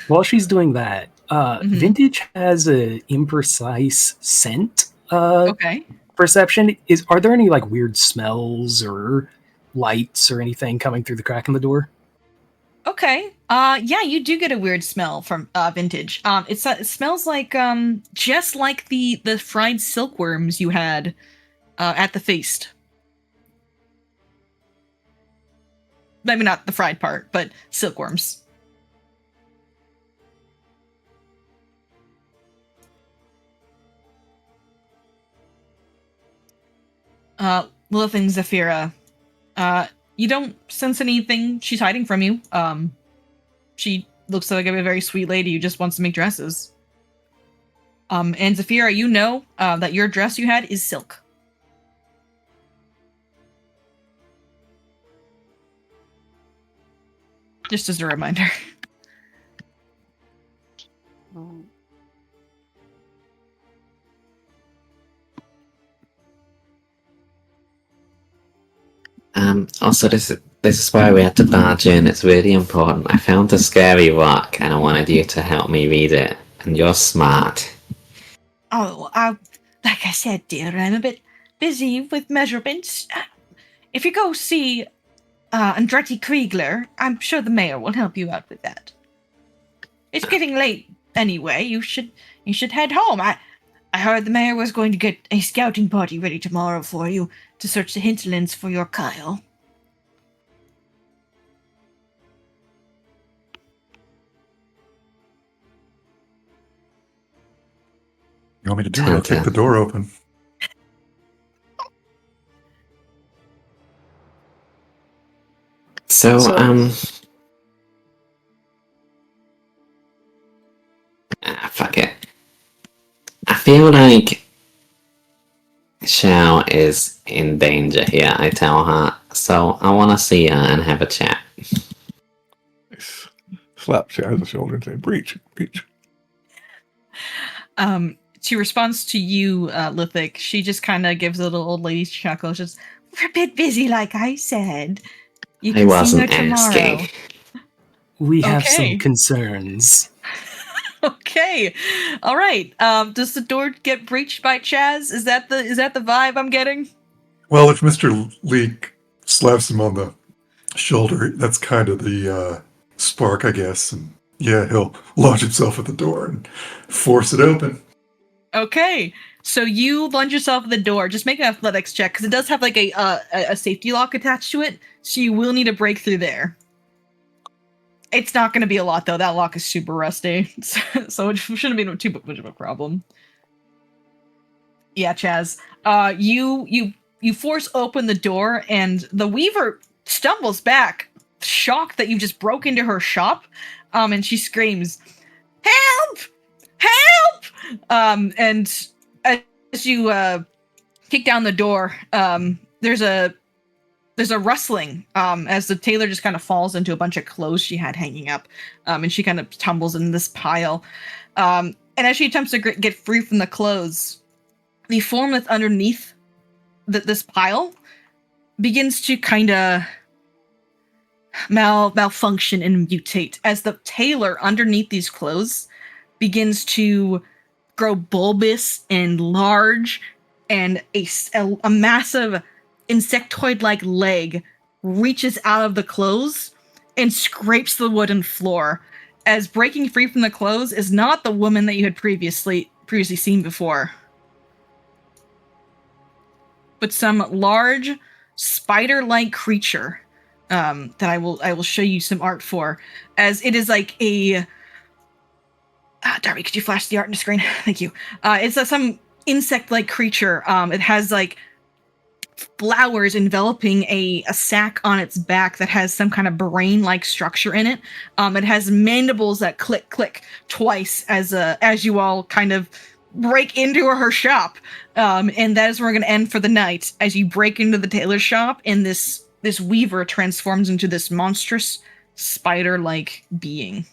[SPEAKER 3] While she's doing that,
[SPEAKER 1] Mhm.
[SPEAKER 3] Vintage has a imprecise scent
[SPEAKER 1] Okay.
[SPEAKER 3] perception. Are there any like weird smells or lights or anything coming through the crack in the door?
[SPEAKER 1] Okay. Yeah, you do get a weird smell from vintage. It smells like just like the fried silkworms you had at the feast. Maybe not the fried part, but silkworms. Lilith and Zafira, you don't sense anything she's hiding from you. She looks like a very sweet lady who just wants to make dresses. And Zafira, you know that your dress you had is silk. Just as a reminder.
[SPEAKER 2] Also, this is why we had to barge in. It's really important. I found a scary rock, and I wanted you to help me read it. And you're smart.
[SPEAKER 1] Oh, like I said, dear, I'm a bit busy with measurements. If you go see Andretti Kriegler, I'm sure the mayor will help you out with that. It's getting late anyway. You should head home. I heard the mayor was going to get a scouting party ready tomorrow for you to search the hinterlands for your Kyle.
[SPEAKER 4] You want me to do it? I'll kick the door open.
[SPEAKER 2] So, fuck it. I feel like Xiao is in danger here, I tell her. So I want to see her and have a chat.
[SPEAKER 6] Slap Chad on the shoulder and say, breach, breach.
[SPEAKER 1] She responds to you, Lithic. She just kind of gives a little old lady chuckle. She's just, we're a bit busy, like I said. You can see her tomorrow.
[SPEAKER 2] Asking.
[SPEAKER 3] We have some concerns.
[SPEAKER 1] Okay. All right. Does the door get breached by Chaz? Is that the vibe I'm getting?
[SPEAKER 4] Well, if Mr. Leek slaps him on the shoulder, that's kind of the spark, I guess. And yeah, he'll launch himself at the door and force it open.
[SPEAKER 1] Okay. So you lunge yourself at the door. Just make an athletics check because it does have like a safety lock attached to it. So you will need a breakthrough there. It's not going to be a lot though. That lock is super rusty, so it shouldn't be too much of a problem. Yeah, Chaz. You force open the door, and the Weaver stumbles back, shocked that you just broke into her shop. And she screams, "Help! Help!" And as you kick down the door, there's a rustling as the tailor just kind of falls into a bunch of clothes she had hanging up, and she kind of tumbles in this pile. And as she attempts to get free from the clothes, the form that's underneath this pile begins to kind of malfunction and mutate as the tailor underneath these clothes begins to grow bulbous and large, and a massive insectoid-like leg reaches out of the clothes and scrapes the wooden floor, as breaking free from the clothes is not the woman that you had previously seen before, but some large spider-like creature that I will show you some art for, as it is like a Darby, could you flash the art on the screen? Thank you. It's some insect-like creature. It has like flowers enveloping a sack on its back that has some kind of brain-like structure in it. It has mandibles that click twice as you all kind of break into her shop. And that is where we're going to end for the night, as you break into the tailor's shop, and this weaver transforms into this monstrous spider-like being.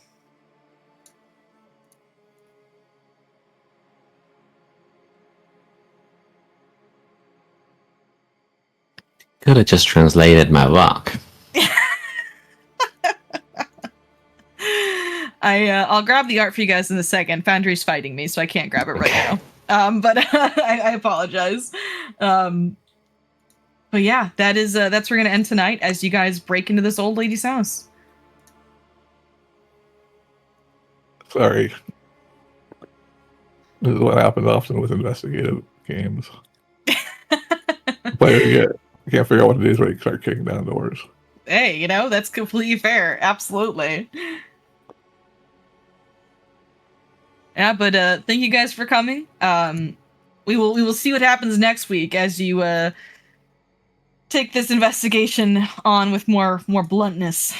[SPEAKER 2] Could have just translated my rock.
[SPEAKER 1] I'll grab the art for you guys in a second. Foundry's fighting me, so I can't grab it right now. But I apologize. But yeah, that's where we're gonna end tonight as you guys break into this old lady's house.
[SPEAKER 6] Sorry. This is what happens often with investigative games. Players can't figure out what it is when they start kicking down doors.
[SPEAKER 1] Hey, that's completely fair. Absolutely. Yeah, but thank you guys for coming. We will see what happens next week as you take this investigation on with more bluntness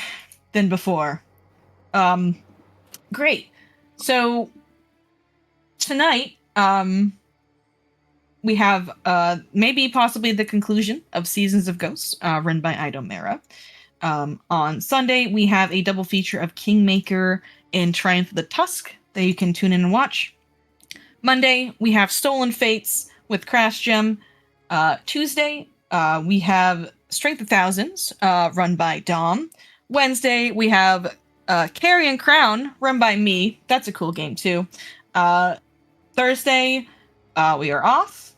[SPEAKER 1] than before. Great. So tonight, we have maybe possibly the conclusion of Seasons of Ghosts, run by Idomera. On Sunday, we have a double feature of Kingmaker and Triumph of the Tusk that you can tune in and watch. Monday, we have Stolen Fates with Crash Gem. Tuesday, we have Strength of Thousands, run by Dom. Wednesday, we have Carrion Crown, run by me. That's a cool game, too. Thursday, we are off.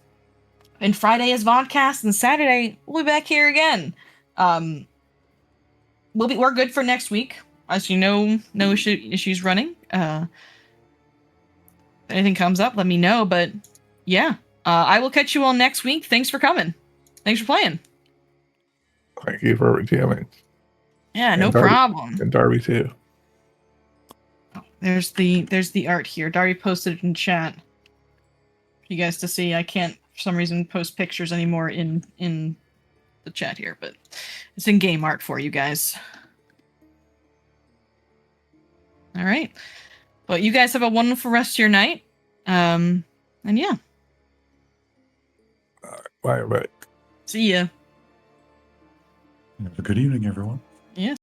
[SPEAKER 1] And Friday is Vodcast, and Saturday, we'll be back here again. We're good for next week. As you know, no issues running. If anything comes up, let me know. But yeah, I will catch you all next week. Thanks for coming. Thanks for playing.
[SPEAKER 6] Thank you for jamming.
[SPEAKER 1] Yeah, no
[SPEAKER 6] Darby,
[SPEAKER 1] problem.
[SPEAKER 6] And Darby too.
[SPEAKER 1] Oh, there's the art here. Darby posted it in chat for you guys to see. I can't for some reason post pictures anymore in the chat here, but it's in game art for you guys. All right. Well, you guys have a wonderful rest of your night. And yeah.
[SPEAKER 6] Bye, everybody.
[SPEAKER 1] See ya.
[SPEAKER 4] Have a good evening, everyone.
[SPEAKER 1] Yeah.